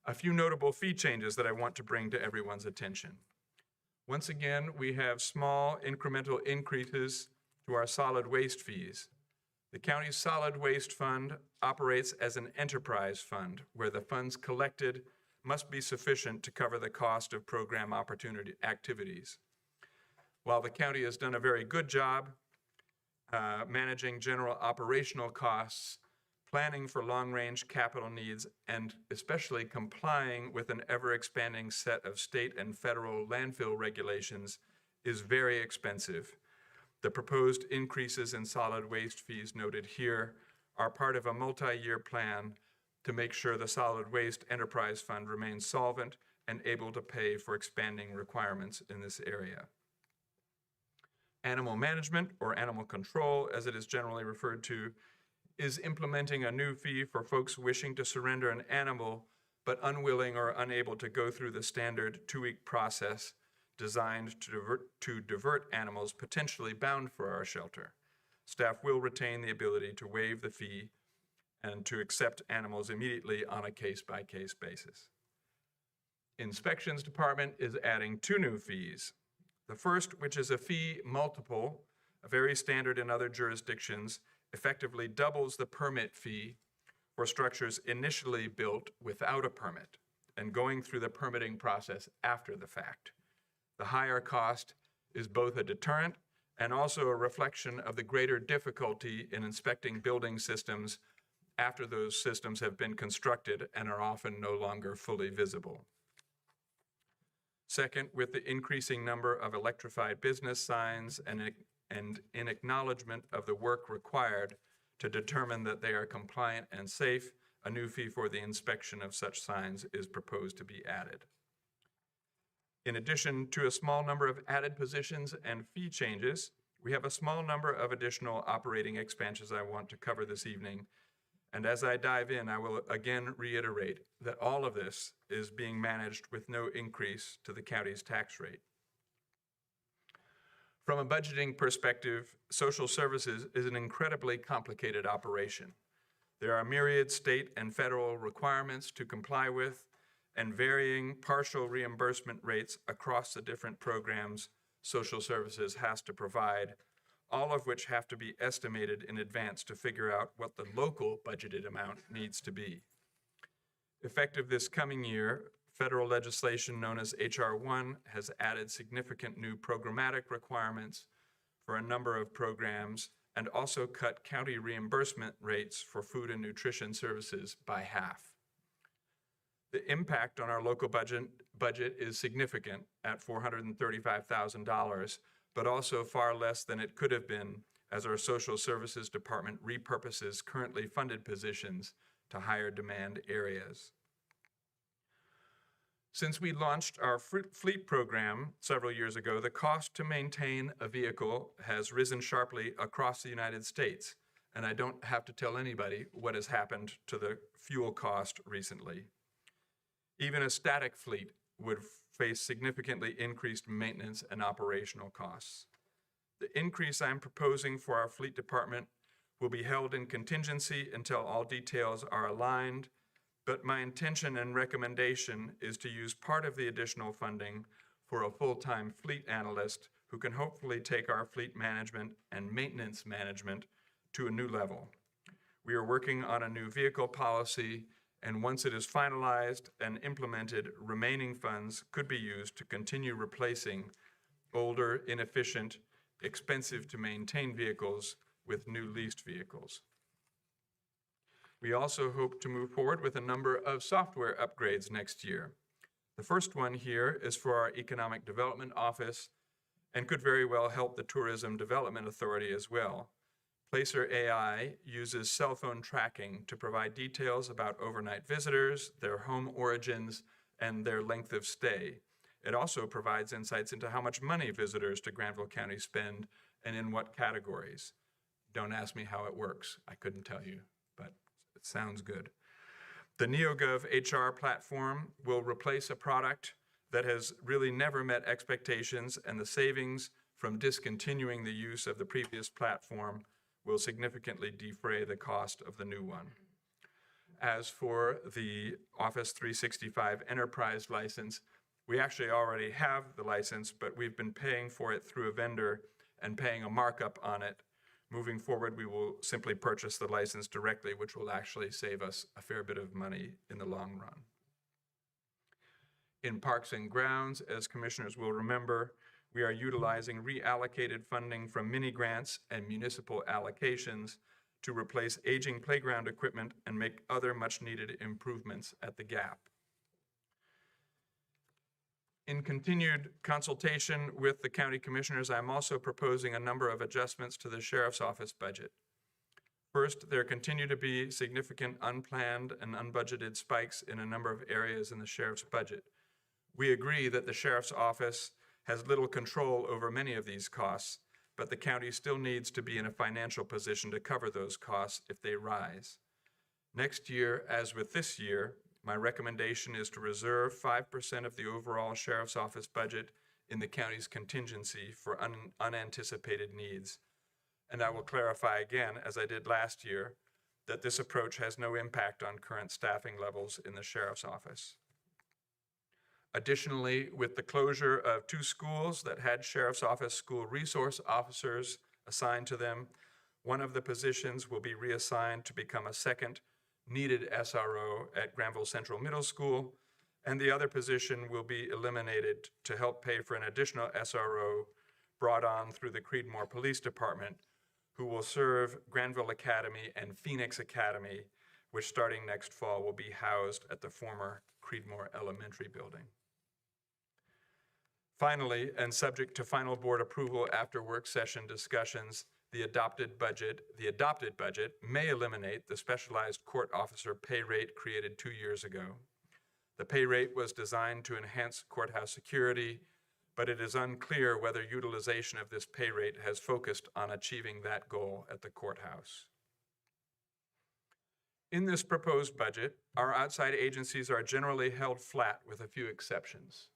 a few notable fee changes that I want to bring to everyone's attention. Once again, we have small incremental increases to our solid waste fees. The county's solid waste fund operates as an enterprise fund where the funds collected must be sufficient to cover the cost of program opportunity activities. While the county has done a very good job managing general operational costs, planning for long-range capital needs, and especially complying with an ever-expanding set of state and federal landfill regulations is very expensive. The proposed increases in solid waste fees noted here are part of a multi-year plan to make sure the Solid Waste Enterprise Fund remains solvent and able to pay for expanding requirements in this area. Animal management, or animal control, as it is generally referred to, is implementing a new fee for folks wishing to surrender an animal but unwilling or unable to go through the standard 2-week process designed to divert animals potentially bound for our shelter. Staff will retain the ability to waive the fee and to accept animals immediately on a case-by-case basis. Inspections Department is adding 2 new fees. The first, which is a fee multiple, very standard in other jurisdictions, effectively doubles the permit fee for structures initially built without a permit and going through the permitting process after the fact. The higher cost is both a deterrent and also a reflection of the greater difficulty in inspecting building systems after those systems have been constructed and are often no longer fully visible. Second, with the increasing number of electrified business signs and in acknowledgement of the work required to determine that they are compliant and safe, a new fee for the inspection of such signs is proposed to be added. In addition to a small number of added positions and fee changes, we have a small number of additional operating expansions I want to cover this evening. And as I dive in, I will again reiterate that all of this is being managed with no increase to the county's tax rate. From a budgeting perspective, social services is an incredibly complicated operation. There are myriad state and federal requirements to comply with and varying partial reimbursement rates across the different programs social services has to provide, all of which have to be estimated in advance to figure out what the local budgeted amount needs to be. Effective this coming year, federal legislation known as H.R. 1 has added significant new programmatic requirements for a number of programs and also cut county reimbursement rates for food and nutrition services by half. The impact on our local budget is significant at $435,000, but also far less than it could have been as our social services department repurposes currently funded positions to higher demand areas. Since we launched our fleet program several years ago, the cost to maintain a vehicle has risen sharply across the United States, and I don't have to tell anybody what has happened to the fuel cost recently. Even a static fleet would face significantly increased maintenance and operational costs. The increase I'm proposing for our fleet department will be held in contingency until all details are aligned, but my intention and recommendation is to use part of the additional funding for a full-time fleet analyst who can hopefully take our fleet management and maintenance management to a new level. We are working on a new vehicle policy, and once it is finalized and implemented, remaining funds could be used to continue replacing older, inefficient, expensive to maintain vehicles with new leased vehicles. We also hope to move forward with a number of software upgrades next year. The first one here is for our Economic Development Office and could very well help the Tourism Development Authority as well. Placer AI uses cell phone tracking to provide details about overnight visitors, their home origins, and their length of stay. It also provides insights into how much money visitors to Granville County spend and in what categories. Don't ask me how it works. I couldn't tell you, but it sounds good. The NeoGov HR platform will replace a product that has really never met expectations, and the savings from discontinuing the use of the previous platform will significantly defray the cost of the new one. As for the Office 365 Enterprise license, we actually already have the license, but we've been paying for it through a vendor and paying a markup on it. Moving forward, we will simply purchase the license directly, which will actually save us a fair bit of money in the long run. In Parks and Grounds, as commissioners will remember, we are utilizing reallocated funding from mini grants and municipal allocations to replace aging playground equipment and make other much needed improvements at the Gap. In continued consultation with the county commissioners, I'm also proposing a number of adjustments to the sheriff's office budget. First, there continue to be significant unplanned and unbudgeted spikes in a number of areas in the sheriff's budget. We agree that the sheriff's office has little control over many of these costs, but the county still needs to be in a financial position to cover those costs if they rise. Next year, as with this year, my recommendation is to reserve 5% of the overall sheriff's office budget in the county's contingency for unanticipated needs. And I will clarify again, as I did last year, that this approach has no impact on current staffing levels in the sheriff's office. Additionally, with the closure of 2 schools that had sheriff's office school resource officers assigned to them, one of the positions will be reassigned to become a second needed SRO at Granville Central Middle School, and the other position will be eliminated to help pay for an additional SRO brought on through the Creedmoor Police Department, who will serve Granville Academy and Phoenix Academy, which starting next fall will be housed at the former Creedmoor Elementary building. Finally, and subject to final board approval after work session discussions, the adopted budget may eliminate the specialized court officer pay rate created 2 years ago. The pay rate was designed to enhance courthouse security, but it is unclear whether utilization of this pay rate has focused on achieving that goal at the courthouse. In this proposed budget, our outside agencies are generally held flat with a few exceptions.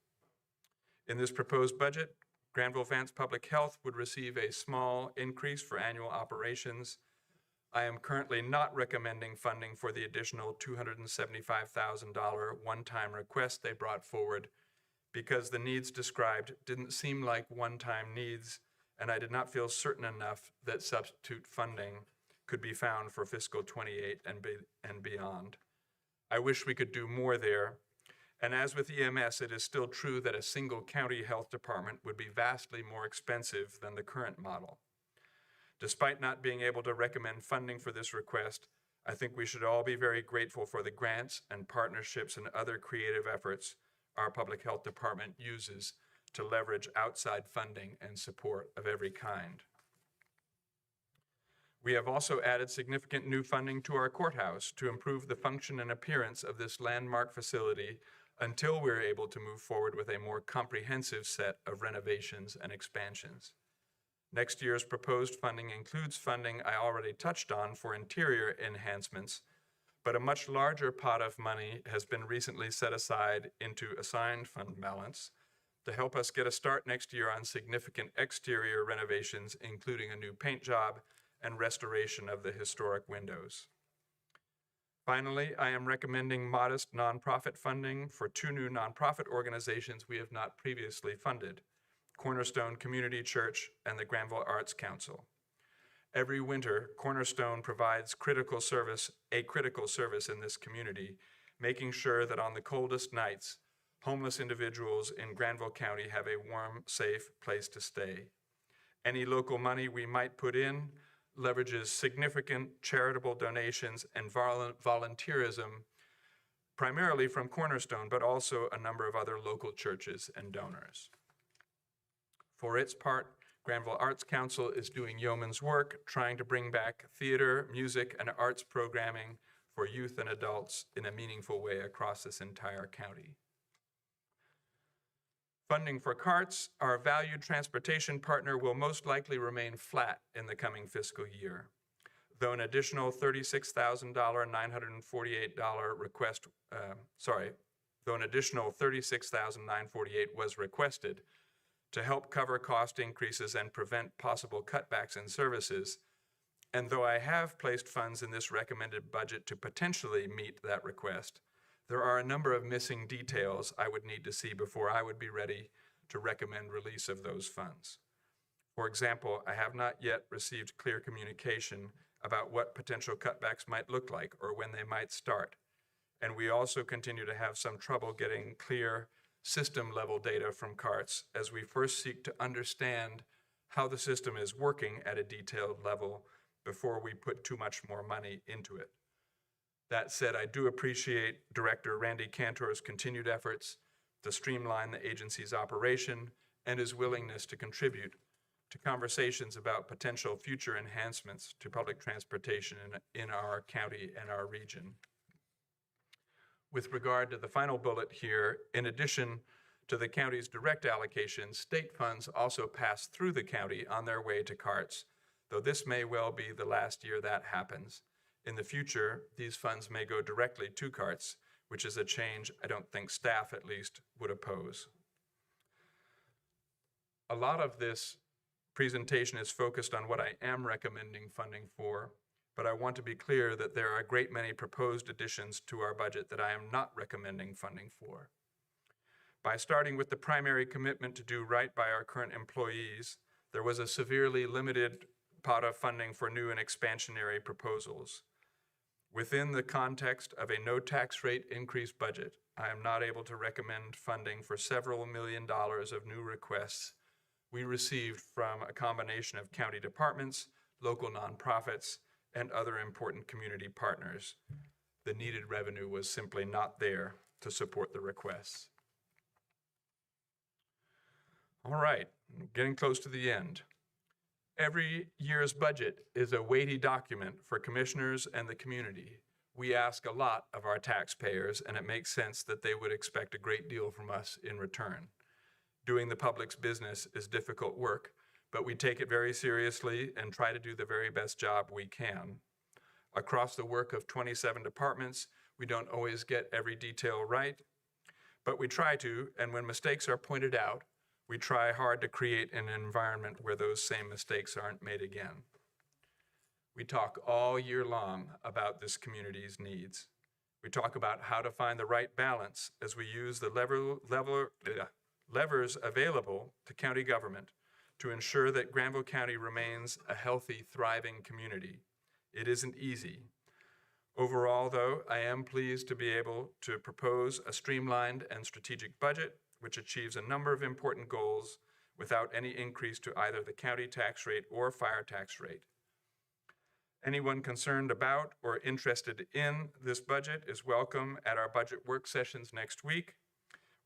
In this proposed budget, Granville Vance Public Health would receive a small increase for annual operations. I am currently not recommending funding for the additional $275,000 one-time request they brought forward because the needs described didn't seem like one-time needs, and I did not feel certain enough that substitute funding could be found for fiscal '28 and beyond. I wish we could do more there. And as with EMS, it is still true that a single county health department would be vastly more expensive than the current model. Despite not being able to recommend funding for this request, I think we should all be very grateful for the grants and partnerships and other creative efforts our public health department uses to leverage outside funding and support of every kind. We have also added significant new funding to our courthouse to improve the function and appearance of this landmark facility until we're able to move forward with a more comprehensive set of renovations and expansions. Next year's proposed funding includes funding I already touched on for interior enhancements, but a much larger pot of money has been recently set aside into assigned fund balance to help us get a start next year on significant exterior renovations, including a new paint job and restoration of the historic windows. Finally, I am recommending modest nonprofit funding for 2 new nonprofit organizations we have not previously funded, Cornerstone Community Church and the Granville Arts Council. Every winter, Cornerstone provides a critical service in this community, making sure that on the coldest nights, homeless individuals in Granville County have a warm, safe place to stay. Any local money we might put in leverages significant charitable donations and volunteerism, primarily from Cornerstone, but also a number of other local churches and donors. For its part, Granville Arts Council is doing yeoman's work, trying to bring back theater, music, and arts programming for youth and adults in a meaningful way across this entire county. Funding for CARTS, our valued transportation partner, will most likely remain flat in the coming fiscal year. Though an additional $36,948 request, though an additional $36,948 was requested to help cover cost increases and prevent possible cutbacks in services, and though I have placed funds in this recommended budget to potentially meet that request, there are a number of missing details I would need to see before I would be ready to recommend release of those funds. For example, I have not yet received clear communication about what potential cutbacks might look like or when they might start. And we also continue to have some trouble getting clear system-level data from CARTS as we first seek to understand how the system is working at a detailed level before we put too much more money into it. That said, I do appreciate Director Randy Cantor's continued efforts to streamline the agency's operation and his willingness to contribute to conversations about potential future enhancements to public transportation in our county and our region. With regard to the final bullet here, in addition to the county's direct allocations, state funds also pass through the county on their way to CARTS, though this may well be the last year that happens. In the future, these funds may go directly to CARTS, which is a change I don't think staff, at least, would oppose. A lot of this presentation is focused on what I am recommending funding for, but I want to be clear that there are a great many proposed additions to our budget that I am not recommending funding for. By starting with the primary commitment to do right by our current employees, there was a severely limited pot of funding for new and expansionary proposals. Within the context of a no tax rate increase budget, I am not able to recommend funding for several $1 million of new requests we received from a combination of county departments, local nonprofits, and other important community partners. The needed revenue was simply not there to support the requests. All right, getting close to the end. Every year's budget is a weighty document for commissioners and the community. We ask a lot of our taxpayers, and it makes sense that they would expect a great deal from us in return. Doing the public's business is difficult work, but we take it very seriously and try to do the very best job we can. Across the work of 27 departments, we don't always get every detail right, but we try to, and when mistakes are pointed out, we try hard to create an environment where those same mistakes aren't made again. We talk all year long about this community's needs. We talk about how to find the right balance as we use the levers available to county government to ensure that Granville County remains a healthy, thriving community. It isn't easy. Overall, though, I am pleased to be able to propose a streamlined and strategic budget which achieves a number of important goals without any increase to either the county tax rate or fire tax rate. Anyone concerned about or interested in this budget is welcome at our budget work sessions next week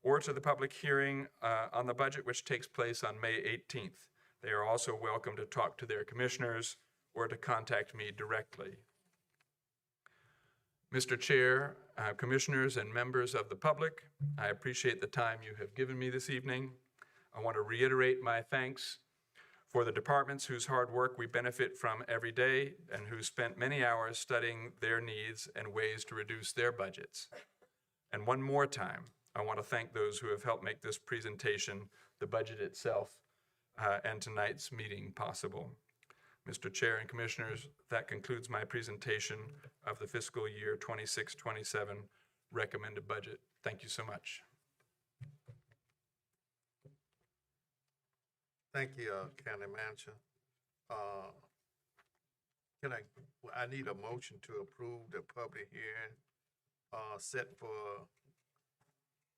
or to the public hearing on the budget, which takes place on May 18th. They are also welcome to talk to their commissioners or to contact me directly. Mr. Chair, commissioners, and members of the public, I appreciate the time you have given me this evening. I want to reiterate my thanks for the departments whose hard work we benefit from every day and who spent many hours studying their needs and ways to reduce their budgets. And one more time, I want to thank those who have helped make this presentation, the budget itself, and tonight's meeting possible. Mr. Chair and Commissioners, that concludes my presentation of the fiscal year 26-27 recommended budget. Thank you so much.
Thank you, County Manager. I need a motion to approve the public hearing, set for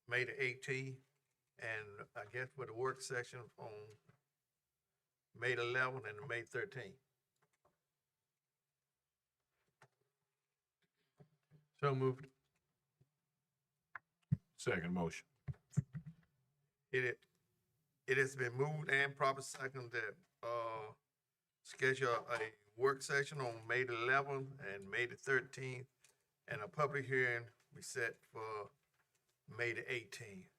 May the 18th, and I guess for the work session on May the 11th and May 13th.
So moved. Second motion.
It has been moved and proper second that, schedule a work session on May the 11th and May the 13th, and a public hearing we set for May the 18th.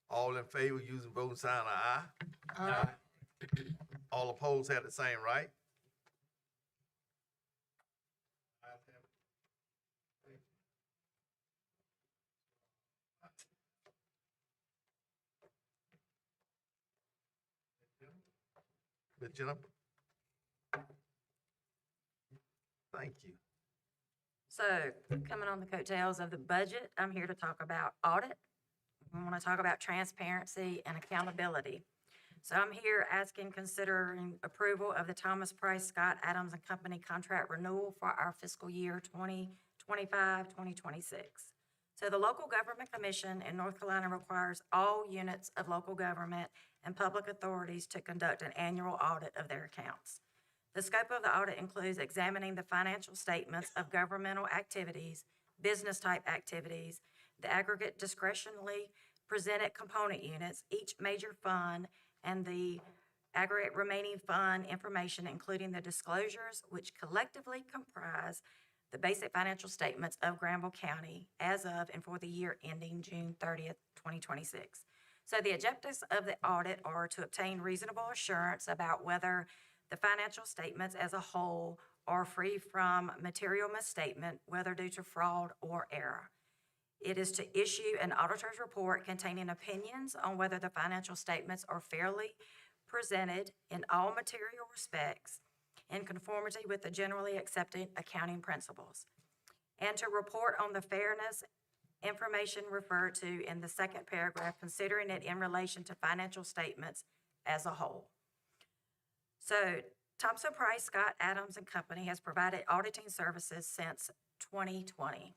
All in favor using voting sign of aye? Aye. All opposed have the same right? Ms. Jennifer? Thank you.
So, coming on the coattails of the budget, I'm here to talk about audit. I want to talk about transparency and accountability. So I'm here asking, considering approval of the Thomas Price Scott Adams and Company contract renewal for our fiscal year 2025, 2026. So the Local Government Commission in North Carolina requires all units of local government and public authorities to conduct an annual audit of their accounts. The scope of the audit includes examining the financial statements of governmental activities, business-type activities, the aggregate discretionally presented component units, each major fund, and the aggregate remaining fund information, including the disclosures which collectively comprise the basic financial statements of Granville County as of and for the year ending June 30th, 2026. So the objectives of the audit are to obtain reasonable assurance about whether the financial statements as a whole are free from material misstatement, whether due to fraud or error. It is to issue an auditor's report containing opinions on whether the financial statements are fairly presented in all material respects in conformity with the generally accepted accounting principles, and to report on the fairness information referred to in the second paragraph, considering it in relation to financial statements as a whole. So Thompson Price Scott Adams and Company has provided auditing services since 2020.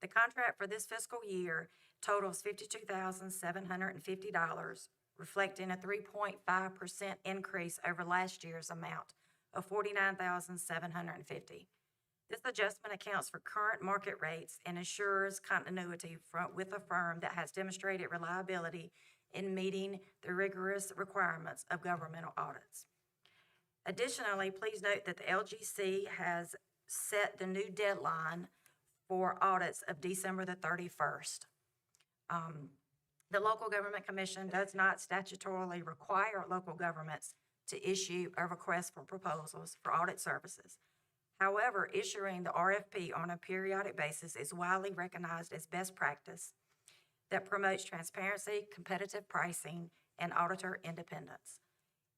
The contract for this fiscal year totals $52,750, reflecting a 3.5% increase over last year's amount of $49,750. This adjustment accounts for current market rates and ensures continuity with a firm that has demonstrated reliability in meeting the rigorous requirements of governmental audits. Additionally, please note that the LGC has set the new deadline for audits of December the 31st. The Local Government Commission does not statutorily require local governments to issue a request for proposals for audit services. However, issuing the RFP on a periodic basis is widely recognized as best practice that promotes transparency, competitive pricing, and auditor independence.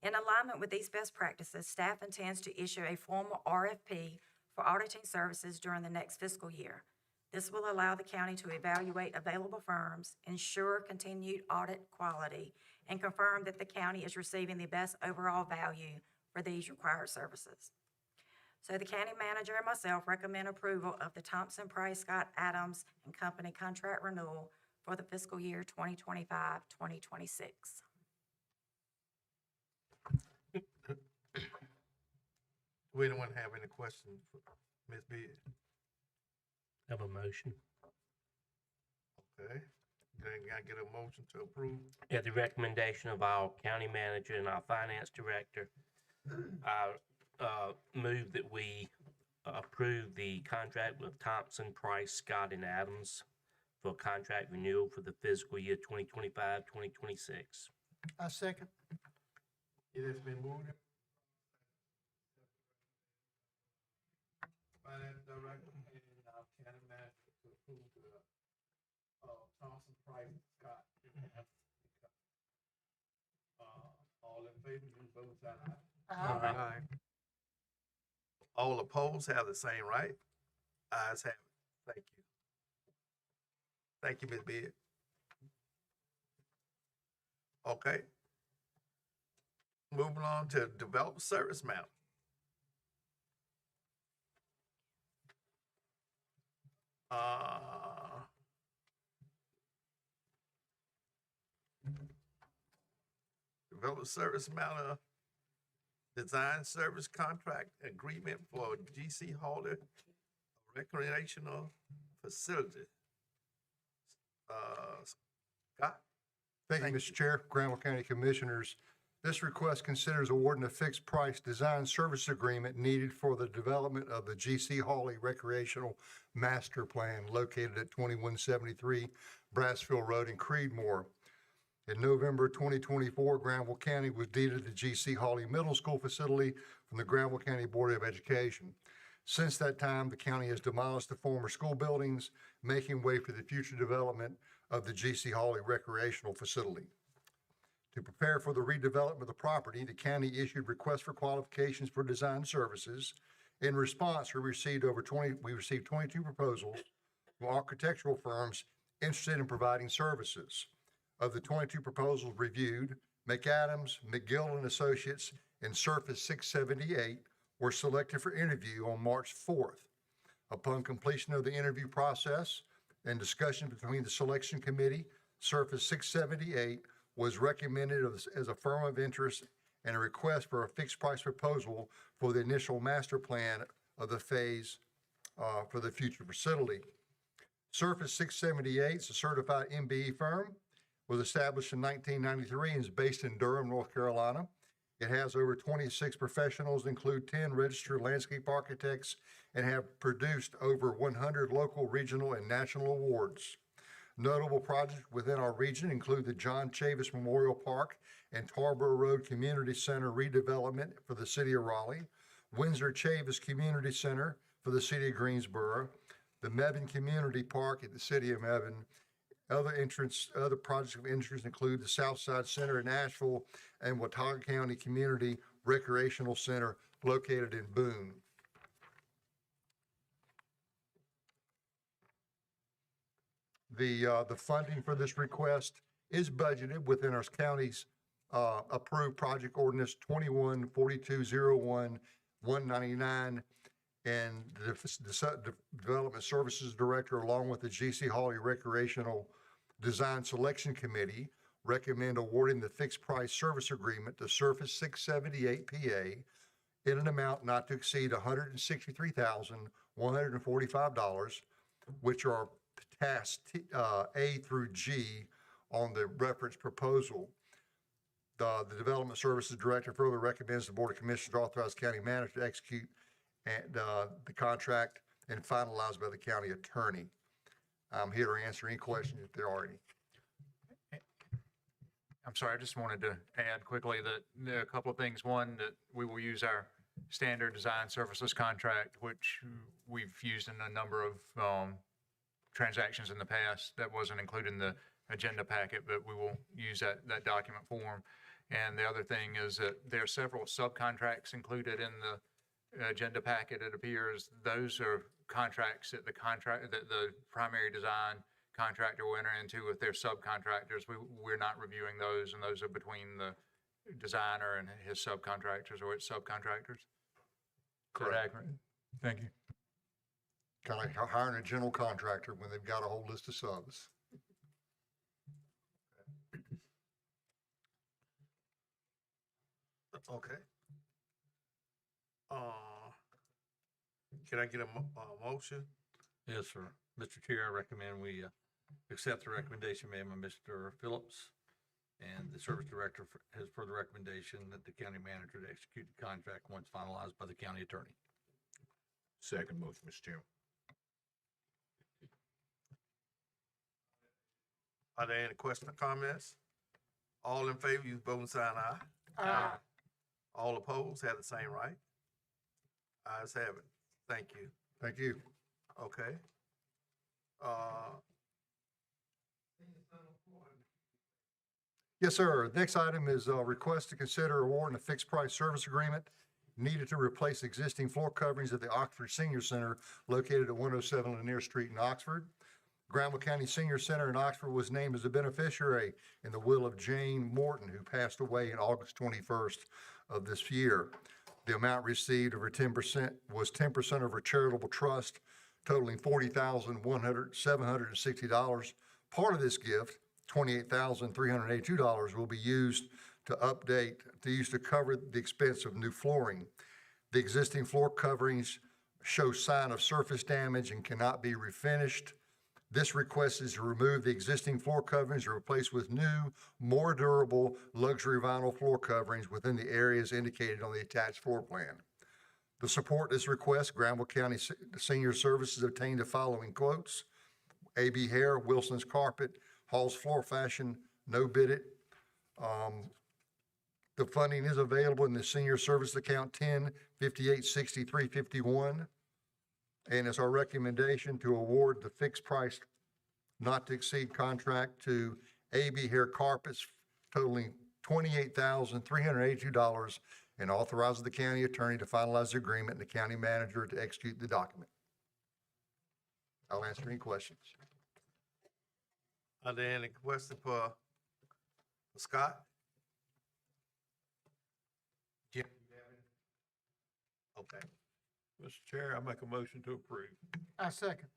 In alignment with these best practices, staff intends to issue a formal RFP for auditing services during the next fiscal year. This will allow the county to evaluate available firms, ensure continued audit quality, and confirm that the county is receiving the best overall value for these required services. So the county manager and myself recommend approval of the Thompson Price Scott Adams and Company contract renewal for the fiscal year 2025, 2026.
Do anyone have any questions for Ms. Beard?
Have a motion.
Okay, then I get a motion to approve.
At the recommendation of our county manager and our finance director, I move that we approve the contract with Thompson, Price, Scott, and Adams for contract renewal for the fiscal year 2025, 2026.
I second. It has been moved. Finance director and our county manager to approve the Thompson Price Scott. All in favor, use voting sign aye.
Aye.
All opposed have the same right. Ayes have it. Thank you. Thank you, Ms. Beard. Okay. Moving on to development service matter. Development service matter, design service contract agreement for GC Halter recreational facility. Scott?
Thank you, Mr. Chair, Granville County Commissioners. This request considers awarding a fixed price design service agreement needed for the development of the GC Hawley Recreational Master Plan located at 2173 Brassville Road in Creedmoor. In November 2024, Granville County was deeded the GC Hawley Middle School facility from the Granville County Board of Education. Since that time, the county has demolished the former school buildings, making way for the future development of the GC Hawley recreational facility. To prepare for the redevelopment of the property, the county issued requests for qualifications for design services. In response, we received 22 proposals from architectural firms interested in providing services. Of the 22 proposals reviewed, McAdams, McGill and Associates, and Surface 678 were selected for interview on March 4th. Upon completion of the interview process and discussion between the selection committee, Surface 678 was recommended as a firm of interest and a request for a fixed price proposal for the initial master plan of the phase for the future facility. Surface 678 is a certified MBE firm, was established in 1993 and is based in Durham, North Carolina. It has over 26 professionals, include 10 registered landscape architects, and have produced over 100 local, regional, and national awards. Notable projects within our region include the John Chavis Memorial Park and Tarboro Road Community Center redevelopment for the city of Raleigh, Windsor Chavis Community Center for the city of Greensboro, the Mebane Community Park at the city of Mebane. Other projects of interest include the Southside Center in Nashville and Watauga County Community Recreational Center located in Boone. The funding for this request is budgeted within our county's approved project ordinance 21-4201-199, and the Development Services Director, along with the GC Hawley Recreational Design Selection Committee, recommend awarding the fixed price service agreement to Surface 678 PA in an amount not to exceed $163,145, which are tasks A through G on the reference proposal. The Development Services Director further recommends the Board of Commissioners authorize county manager to execute the contract and finalized by the county attorney. I'm here to answer any questions if there are any.
I'm sorry, I just wanted to add quickly that there are a couple of things. One, that we will use our standard design services contract, which we've used in a number of transactions in the past. That wasn't included in the agenda packet, but we will use that document form. And the other thing is that there are several subcontracts included in the agenda packet. It appears those are contracts that the primary design contractor will enter into with their subcontractors. We're not reviewing those, and those are between the designer and his subcontractors or its subcontractors.
Correct.
Thank you.
Kind of hiring a general contractor when they've got a whole list of subs.
Okay. Can I get a motion?
Yes, sir. Mr. Chair, I recommend we accept the recommendation made by Mr. Phillips, and the service director has further recommendation that the county manager to execute the contract once finalized by the county attorney.
Second motion, Mr. Chairman.
Are there any questions or comments? All in favor, use voting sign aye.
Aye.
All opposed have the same right. Ayes have it. Thank you.
Thank you.
Okay.
Yes, sir. Next item is a request to consider awarding a fixed price service agreement needed to replace existing floor coverings at the Oxford Senior Center located at 107 Lanier Street in Oxford. Granville County Senior Center in Oxford was named as a beneficiary in the will of Jane Morton, who passed away on August 21st of this year. The amount received over 10% was 10% of her charitable trust, totaling $40,760. Part of this gift, $28,382, will be used to cover the expense of new flooring. The existing floor coverings show sign of surface damage and cannot be refinished. This request is to remove the existing floor coverings and replace with new, more durable luxury vinyl floor coverings within the areas indicated on the attached floor plan. To support this request, Granville County Senior Services obtained the following quotes: A.B. Hair, Wilson's Carpet, Hall's Floor Fashion, No Bid It. The funding is available in the Senior Service Account 10-586351. And it's our recommendation to award the fixed price not to exceed contract to A.B. Hair Carpets totaling $28,382 and authorizes the county attorney to finalize the agreement and the county manager to execute the document. I'll answer any questions.
Are there any questions for Scott? Jim, you have any? Okay.
Mr. Chair, I make a motion to approve.
I second.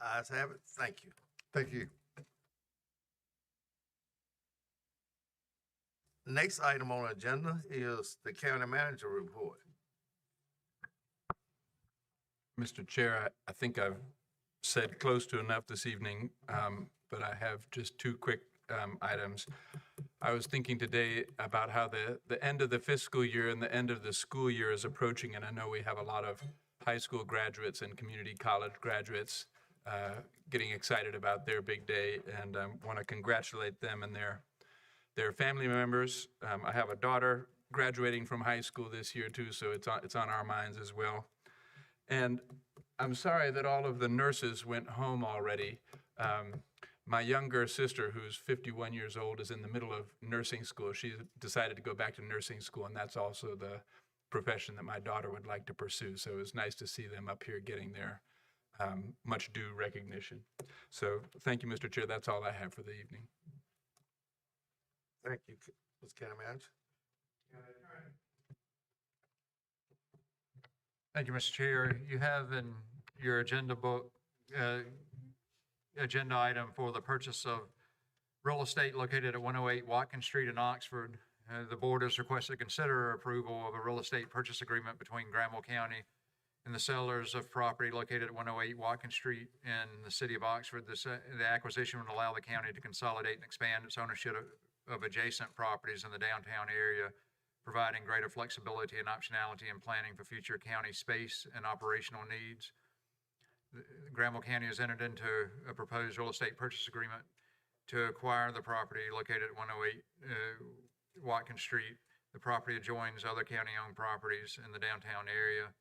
Ayes have it. Thank you.
Thank you.
Next item on the agenda is the county manager report.
Mr. Chair, I think I've said close to enough this evening, but I have just two quick items. I was thinking today about how the end of the fiscal year and the end of the school year is approaching, and I know we have a lot of high school graduates and community college graduates getting excited about their big day, and I want to congratulate them and their family members. I have a daughter graduating from high school this year too, so it's on our minds as well. And I'm sorry that all of the nurses went home already. My younger sister, who's 51 years old, is in the middle of nursing school. She decided to go back to nursing school, and that's also the profession that my daughter would like to pursue. So it was nice to see them up here getting their much due recognition. So thank you, Mr. Chair. That's all I have for the evening.
Thank you, Mr. County Manager.
Thank you, Mr. Chair. You have in your agenda book, agenda item for the purchase of real estate located at 108 Watkins Street in Oxford. The board has requested to consider approval of a real estate purchase agreement between Granville County and the sellers of property located at 108 Watkins Street in the city of Oxford. The acquisition would allow the county to consolidate and expand its ownership of adjacent properties in the downtown area, providing greater flexibility and optionality in planning for future county space and operational needs. Granville County has entered into a proposed real estate purchase agreement to acquire the property located at 108 Watkins Street. The property adjoins other county-owned properties in the downtown area.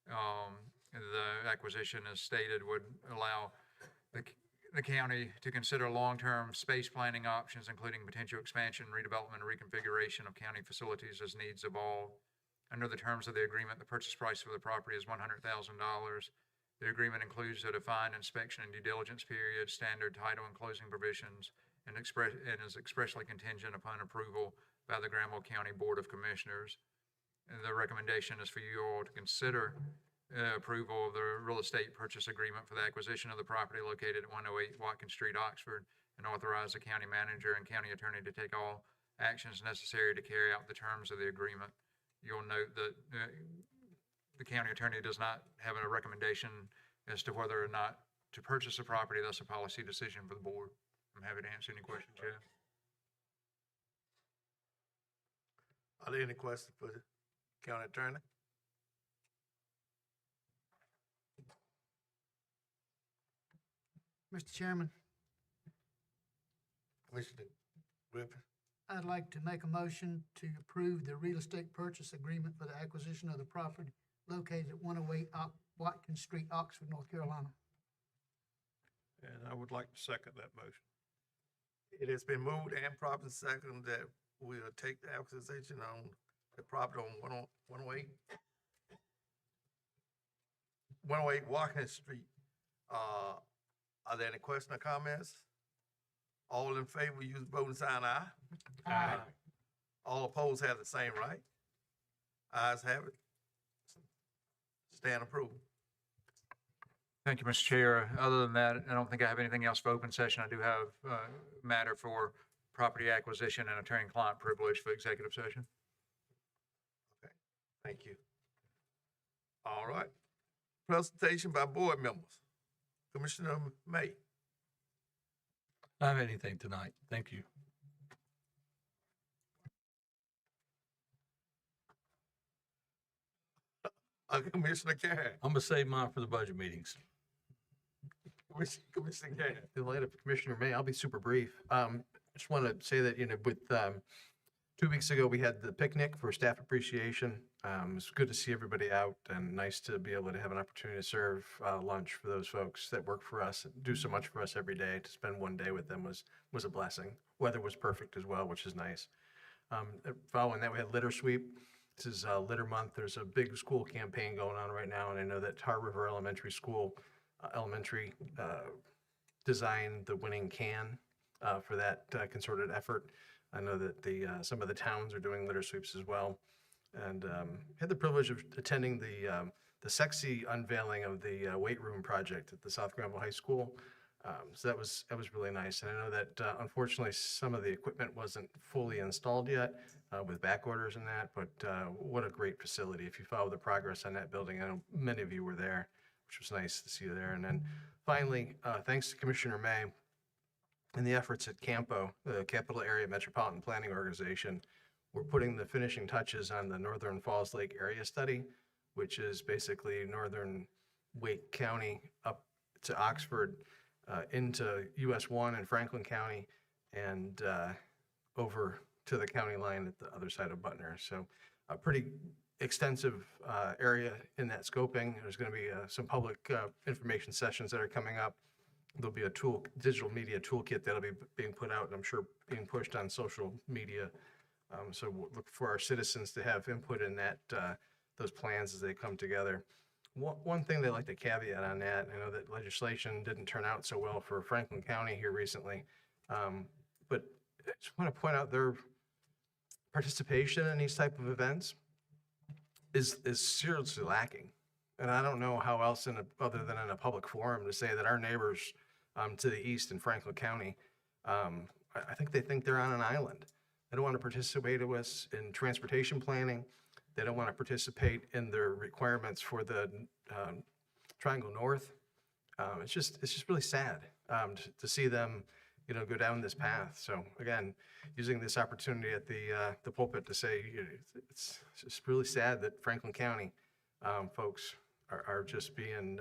The acquisition, as stated, would allow the county to consider long-term space planning options, including potential expansion, redevelopment, and reconfiguration of county facilities as needs evolve. Under the terms of the agreement, the purchase price for the property is $100,000. The agreement includes a defined inspection and due diligence period, standard title and closing provisions, and is expressly contingent upon approval by the Granville County Board of Commissioners. And the recommendation is for you all to consider approval of the real estate purchase agreement for the acquisition of the property located at 108 Watkins Street, Oxford, and authorize the county manager and county attorney to take all actions necessary to carry out the terms of the agreement. You'll note that the county attorney does not have a recommendation as to whether or not to purchase the property. That's a policy decision for the board. I'm happy to answer any questions you have.
Are there any questions for the county attorney?
Mr. Chairman,
Commissioner Griffin.
I'd like to make a motion to approve the real estate purchase agreement for the acquisition of the property located at 108 Watkins Street, Oxford, North Carolina.
And I would like to second that motion.
It has been moved and properly seconded that we'll take the acquisition on the property on 108 Watkins Street. Are there any questions or comments? All in favor, use the voting sign aye.
Aye.
All opposed have the same right. Ayes have it. Stand approved.
Thank you, Mr. Chair. Other than that, I don't think I have anything else for open session. I do have matter for property acquisition and attorney-client privilege for executive session.
Thank you. All right. Presentation by board members. Commissioner May.
I don't have anything tonight. Thank you.
Commissioner Karen.
I'm gonna save mine for the budget meetings.
Commissioner Karen.
In light of Commissioner May, I'll be super brief. Just want to say that, with 2 weeks ago, we had the picnic for staff appreciation. It's good to see everybody out and nice to be able to have an opportunity to serve lunch for those folks that work for us, and do so much for us every day. To spend one day with them was a blessing. Weather was perfect as well, which is nice. Following that, we had litter sweep. This is litter month. There's a big school campaign going on right now, and I know that Tar River Elementary School designed the winning can for that concerted effort. I know that some of the towns are doing litter sweeps as well, and had the privilege of attending the sexy unveiling of the weight room project at the South Granville High School. So that was really nice, and I know that unfortunately some of the equipment wasn't fully installed yet with back orders and that, but what a great facility. If you follow the progress on that building, I know many of you were there, which was nice to see you there. And then finally, thanks to Commissioner May and the efforts at CAMPO, the Capital Area Metropolitan Planning Organization. We're putting the finishing touches on the Northern Falls Lake Area Study, which is basically northern Wake County up to Oxford, into US 1 and Franklin County, and over to the county line at the other side of Butner. So a pretty extensive area in that scoping. There's going to be some public information sessions that are coming up. There'll be a digital media toolkit that'll be being put out, and I'm sure being pushed on social media. So we'll look for our citizens to have input in that, those plans as they come together. One thing that I'd like to caveat on that, I know that legislation didn't turn out so well for Franklin County here recently, but I just want to point out their participation in these type of events is seriously lacking. And I don't know how else other than in a public forum to say that our neighbors to the east in Franklin County, I think they think they're on an island. They don't want to participate with us in transportation planning. They don't want to participate in their requirements for the Triangle North. It's just really sad to see them, go down this path. So again, using this opportunity at the pulpit to say it's just really sad that Franklin County folks are just being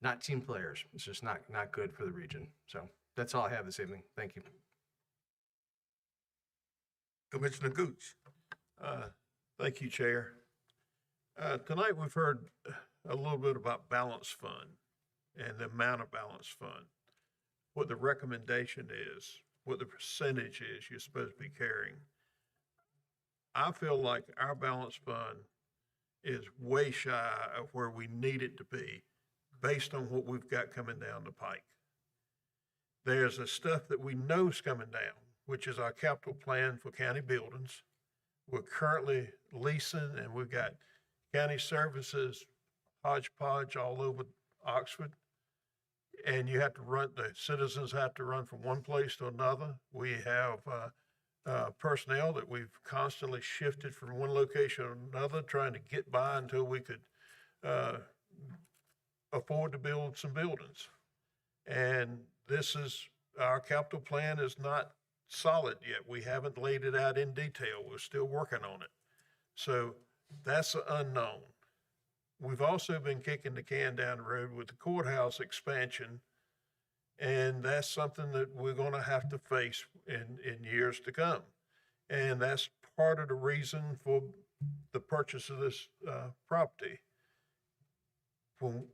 not team players. It's just not good for the region. So that's all I have this evening. Thank you.
Commissioner Gooch.
Thank you, Chair. Tonight, we've heard a little bit about balance fund and the amount of balance fund, what the recommendation is, what the percentage is you're supposed to be carrying. I feel like our balance fund is way shy of where we need it to be based on what we've got coming down the pike. There's the stuff that we know is coming down, which is our capital plan for county buildings. We're currently leasing, and we've got county services hodgepodge all over Oxford. And you have to the citizens have to run from one place to another. We have personnel that we've constantly shifted from one location to another, trying to get by until we could afford to build some buildings. And our capital plan is not solid yet. We haven't laid it out in detail. We're still working on it. So that's an unknown. We've also been kicking the can down the road with the courthouse expansion
And that's something that we're going to have to face in years to come. And that's part of the reason for the purchase of this property.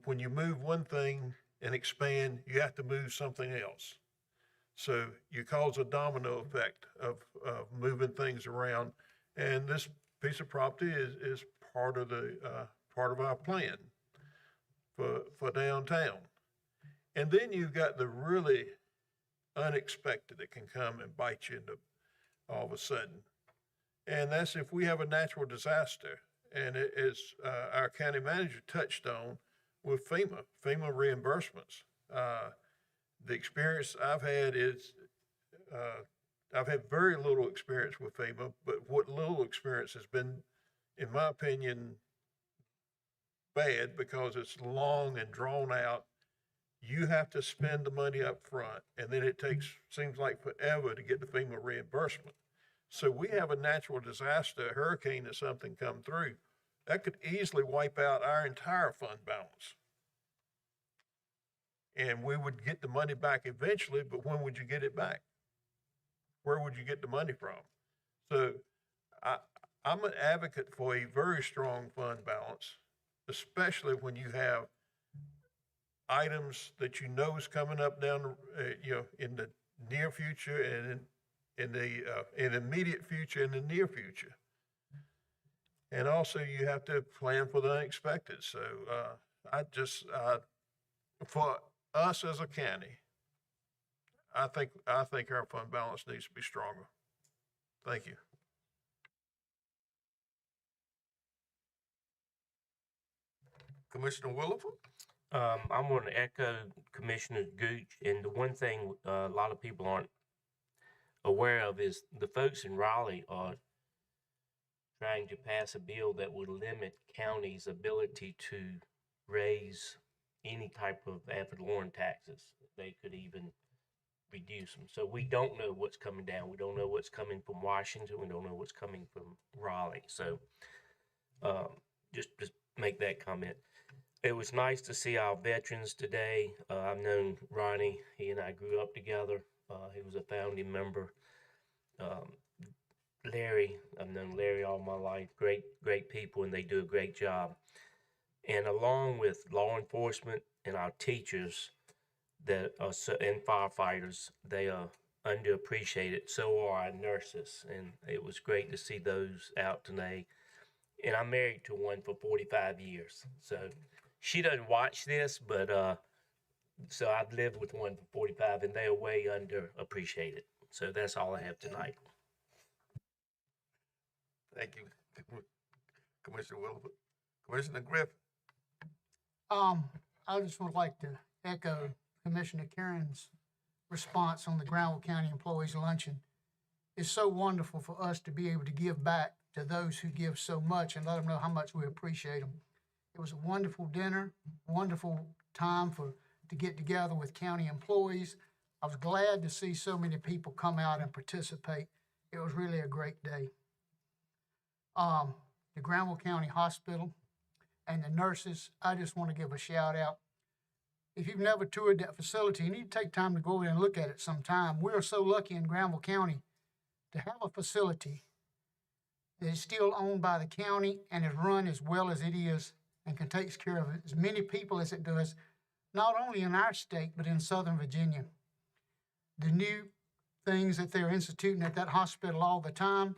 When you move one thing and expand, you have to move something else. So you cause a domino effect of moving things around. And this piece of property is part of our plan for downtown. And then you've got the really unexpected that can come and bite you all of a sudden. And that's if we have a natural disaster. And it is our county manager touched on with FEMA reimbursements. The experience I've had is I've had very little experience with FEMA, but what little experience has been, in my opinion, bad because it's long and drawn out. You have to spend the money up front, and then it seems like forever to get the FEMA reimbursement. So we have a natural disaster, a hurricane or something come through, that could easily wipe out our entire fund balance. And we would get the money back eventually, but when would you get it back? Where would you get the money from? So I'm an advocate for a very strong fund balance, especially when you have items that you know is coming up down, in the near future and in the immediate future and the near future. And also you have to plan for the unexpected. So for us as a county, I think our fund balance needs to be stronger. Thank you.
Commissioner Williford?
I'm going to echo Commissioner Gooch, and the one thing a lot of people aren't aware of is the folks in Raleigh are trying to pass a bill that would limit counties' ability to raise any type of ad valorem taxes. They could even reduce them. So we don't know what's coming down. We don't know what's coming from Washington. We don't know what's coming from Raleigh. So just make that comment. It was nice to see our veterans today. I've known Ronnie. He and I grew up together. He was a founding member. Larry, I've known Larry all my life. Great people, and they do a great job. And along with law enforcement and our teachers that are and firefighters, they are underappreciated. So are our nurses, and it was great to see those out today. And I'm married to one for 45 years, so she doesn't watch this, but so I've lived with one for 45, and they are way underappreciated. So that's all I have tonight.
Thank you, Commissioner Williford. Commissioner Griffin?
I just would like to echo Commissioner Karen's response on the Granville County Employees Luncheon. It's so wonderful for us to be able to give back to those who give so much and let them know how much we appreciate them. It was a wonderful dinner, wonderful time to get together with county employees. I was glad to see so many people come out and participate. It was really a great day. The Granville County Hospital and the nurses, I just want to give a shout out. If you've never toured that facility, you need to take time to go over there and look at it sometime. We are so lucky in Granville County to have a facility that is still owned by the county and is run as well as it is and can take care of as many people as it does, not only in our state, but in Southern Virginia. The new things that they're instituting at that hospital all the time,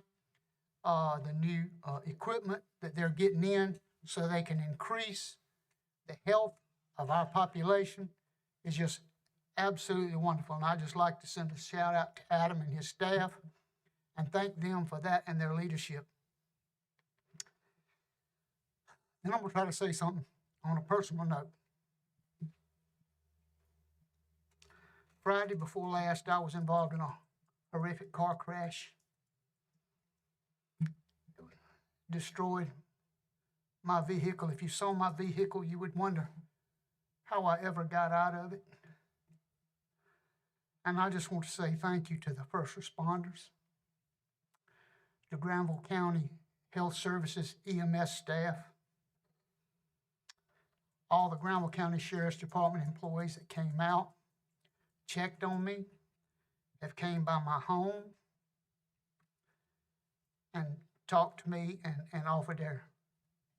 the new equipment that they're getting in so they can increase the health of our population is just absolutely wonderful. And I'd just like to send a shout out to Adam and his staff and thank them for that and their leadership. And I'm going to try to say something on a personal note. Friday before last, I was involved in a horrific car crash. Destroyed my vehicle. If you saw my vehicle, you would wonder how I ever got out of it. And I just want to say thank you to the first responders, the Granville County Health Services EMS staff, all the Granville County Sheriff's Department employees that came out checked on me, have came by my home and talked to me and offered their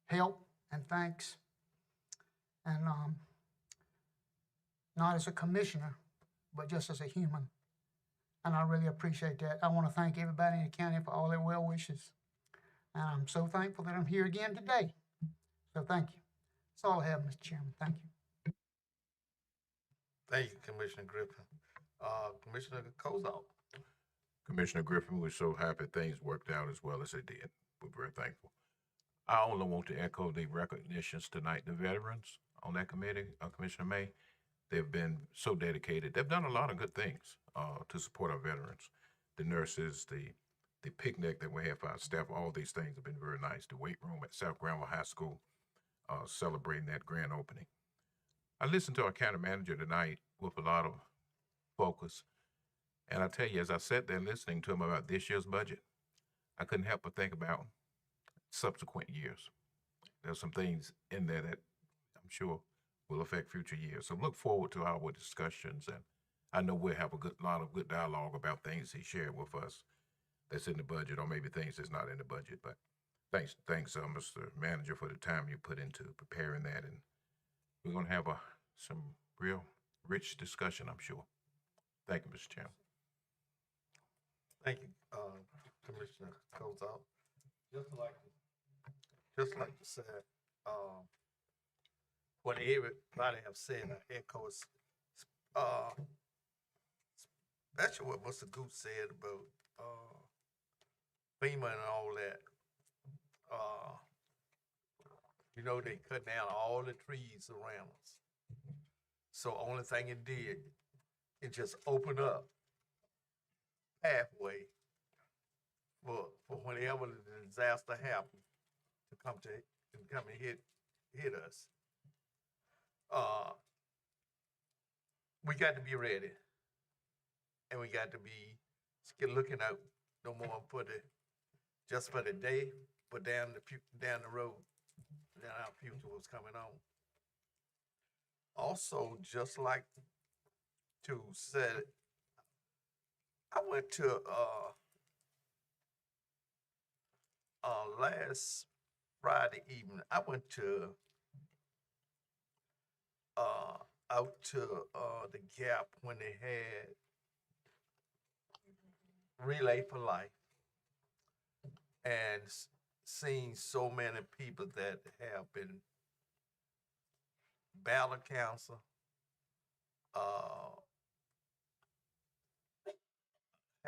help and thanks. And not as a commissioner, but just as a human. And I really appreciate that. I want to thank everybody in the county for all their well wishes. And I'm so thankful that I'm here again today. So thank you. That's all I have, Mr. Chairman. Thank you.
Thank you, Commissioner Griffin. Commissioner Kozak.
Commissioner Griffin, we're so happy things worked out as well as they did. We're very thankful. I only want to echo the recognitions tonight, the veterans on that committee, Commissioner May. They've been so dedicated. They've done a lot of good things to support our veterans. The nurses, the picnic that we have for our staff, all these things have been very nice. The weight room at South Granville High School, celebrating that grand opening. I listened to our county manager tonight with a lot of focus. And I tell you, as I sat there listening to him about this year's budget, I couldn't help but think about subsequent years. There's some things in there that I'm sure will affect future years. So look forward to our discussions, and I know we'll have a lot of good dialogue about things he shared with us that's in the budget, or maybe things that's not in the budget. But thanks, Mr. Manager, for the time you put into preparing that, and we're going to have some real rich discussion, I'm sure. Thank you, Mr. Chairman.
Thank you, Commissioner Kozak. Just like you said, what everybody have said, I echo it, especially what Mr. Goose said about FEMA and all that. You know, they cut down all the trees around us. So only thing it did, it just opened up pathway for whenever the disaster happened to come and hit us. We got to be ready, and we got to be looking out no more for just for the day, but down the road, down our future was coming on. Also, just like to said, I went to last Friday evening. I went to out to the Gap when they had Relay for Life, and seen so many people that have been battling cancer,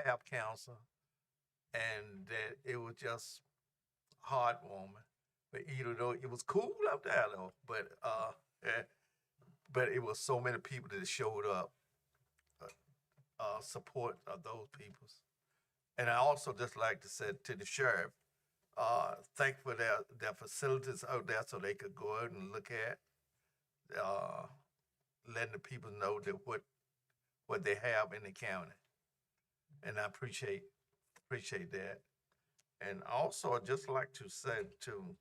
have cancer, and that it was just heartwarming. But even though it was cool up there though, but it was so many people that showed up, support of those peoples. And I also just like to say to the sheriff, thank for their facilities out there so they could go out and look at, letting the people know that what they have in the county. And I appreciate that. And also I'd just like to say to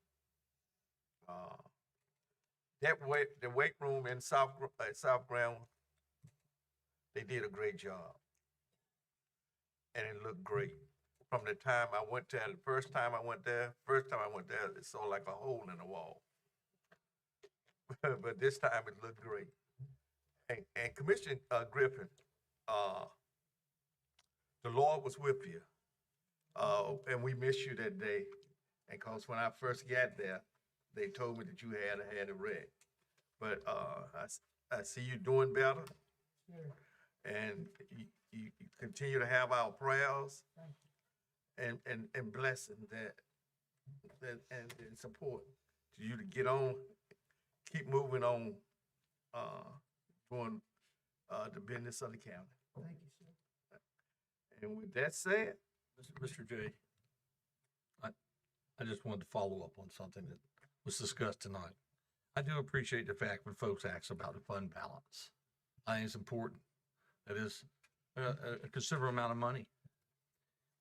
the weight room in South Granville, they did a great job. And it looked great. From the time I went there, the first time I went there, it saw like a hole in the wall. But this time it looked great. And Commissioner Griffin, the Lord was with you. And we missed you that day. And cause when I first got there, they told me that you had a wreck. But I see you doing better.
Sure.
And you continue to have our prayers and blessing and support to you to get on, keep moving on, doing the business of the county.
Thank you, sir.
And with that said,
Mr. J, I just wanted to follow up on something that was discussed tonight. I do appreciate the fact when folks ask about the fund balance. I think it's important. It is a considerable amount of money.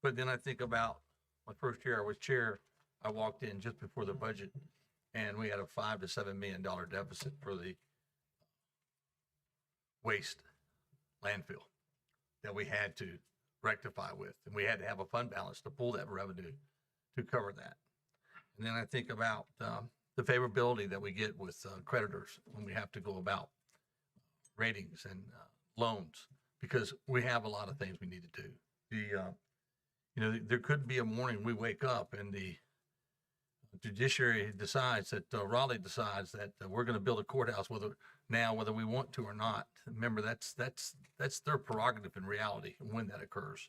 But then I think about my first year I was chair, I walked in just before the budget, and we had a $5 to $7 million deficit for the waste landfill that we had to rectify with, and we had to have a fund balance to pull that revenue to cover that. And then I think about the favorability that we get with creditors when we have to go about ratings and loans, because we have a lot of things we need to do. There could be a morning we wake up and the judiciary decides that Raleigh decides that we're going to build a courthouse, whether we want to or not. Remember, that's their prerogative in reality when that occurs.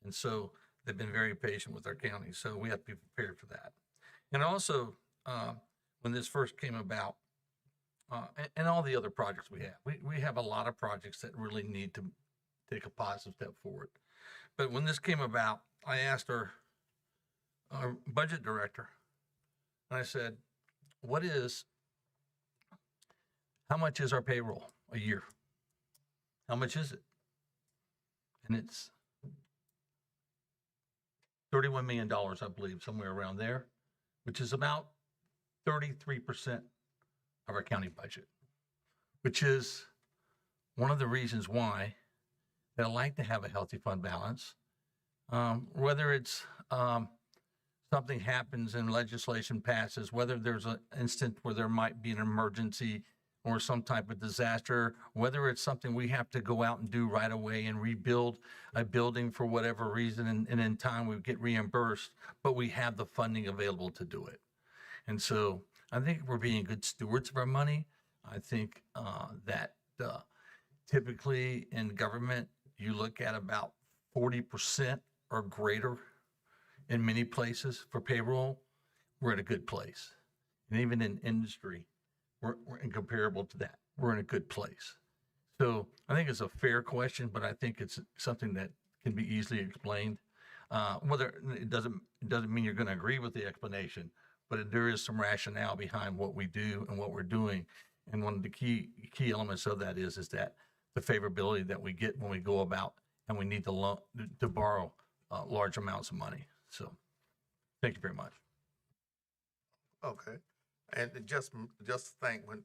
And so they've been very patient with our county, so we have to be prepared for that. And also, when this first came about, and all the other projects we have a lot of projects that really need to take a positive step forward. But when this came about, I asked our budget director, and I said, how much is our payroll a year? How much is it? And it's $31 million, I believe, somewhere around there, which is about 33% of our county budget, which is one of the reasons why that I like to have a healthy fund balance. Whether it's something happens and legislation passes, whether there's an instant where there might be an emergency or some type of disaster, whether it's something we have to go out and do right away and rebuild a building for whatever reason, and in time we get reimbursed, but we have the funding available to do it. And so I think we're being good stewards of our money. I think that typically in government, you look at about 40% or greater in many places for payroll. We're in a good place. And even in industry, we're incomparable to that. We're in a good place. So I think it's a fair question, but I think it's something that can be easily explained. Whether it doesn't mean you're going to agree with the explanation, but there is some rationale behind what we do and what we're doing. And one of the key elements of that is that the favorability that we get when we go about and we need to borrow large amounts of money. So thank you very much.
Okay. And just think, when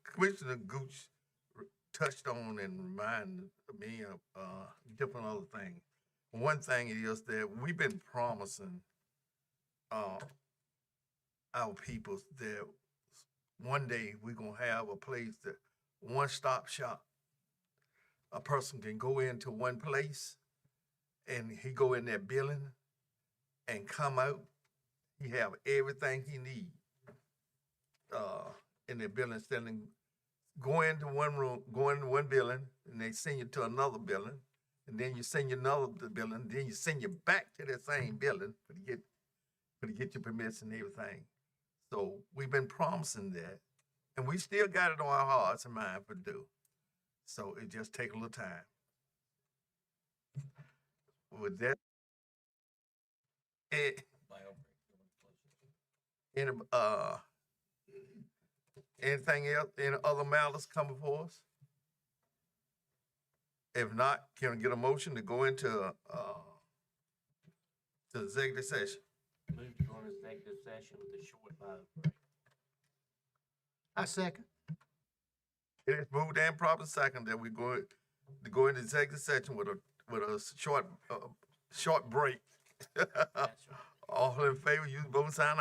Commissioner Gooch touched on and reminded me of different other things. One thing is that we've been promising our people that one day we're going to have a place that one-stop shop. A person can go into one place and he go in that building and come out. He have everything he needs in that building. Go into one room, go into one building, and they send you to another building, and then you send you another building, then you send you back to that same building to get your permits and everything. So we've been promising that, and we still got it on our hearts and mind to do. So it just take a little time. With that, anything else, any other matters come before us? If not, can we get a motion to go into to executive session?
Move to go into executive session with a short bio.
I second.
It is moved and proper second that we go into executive session with a short break. All in favor, use both sign aye.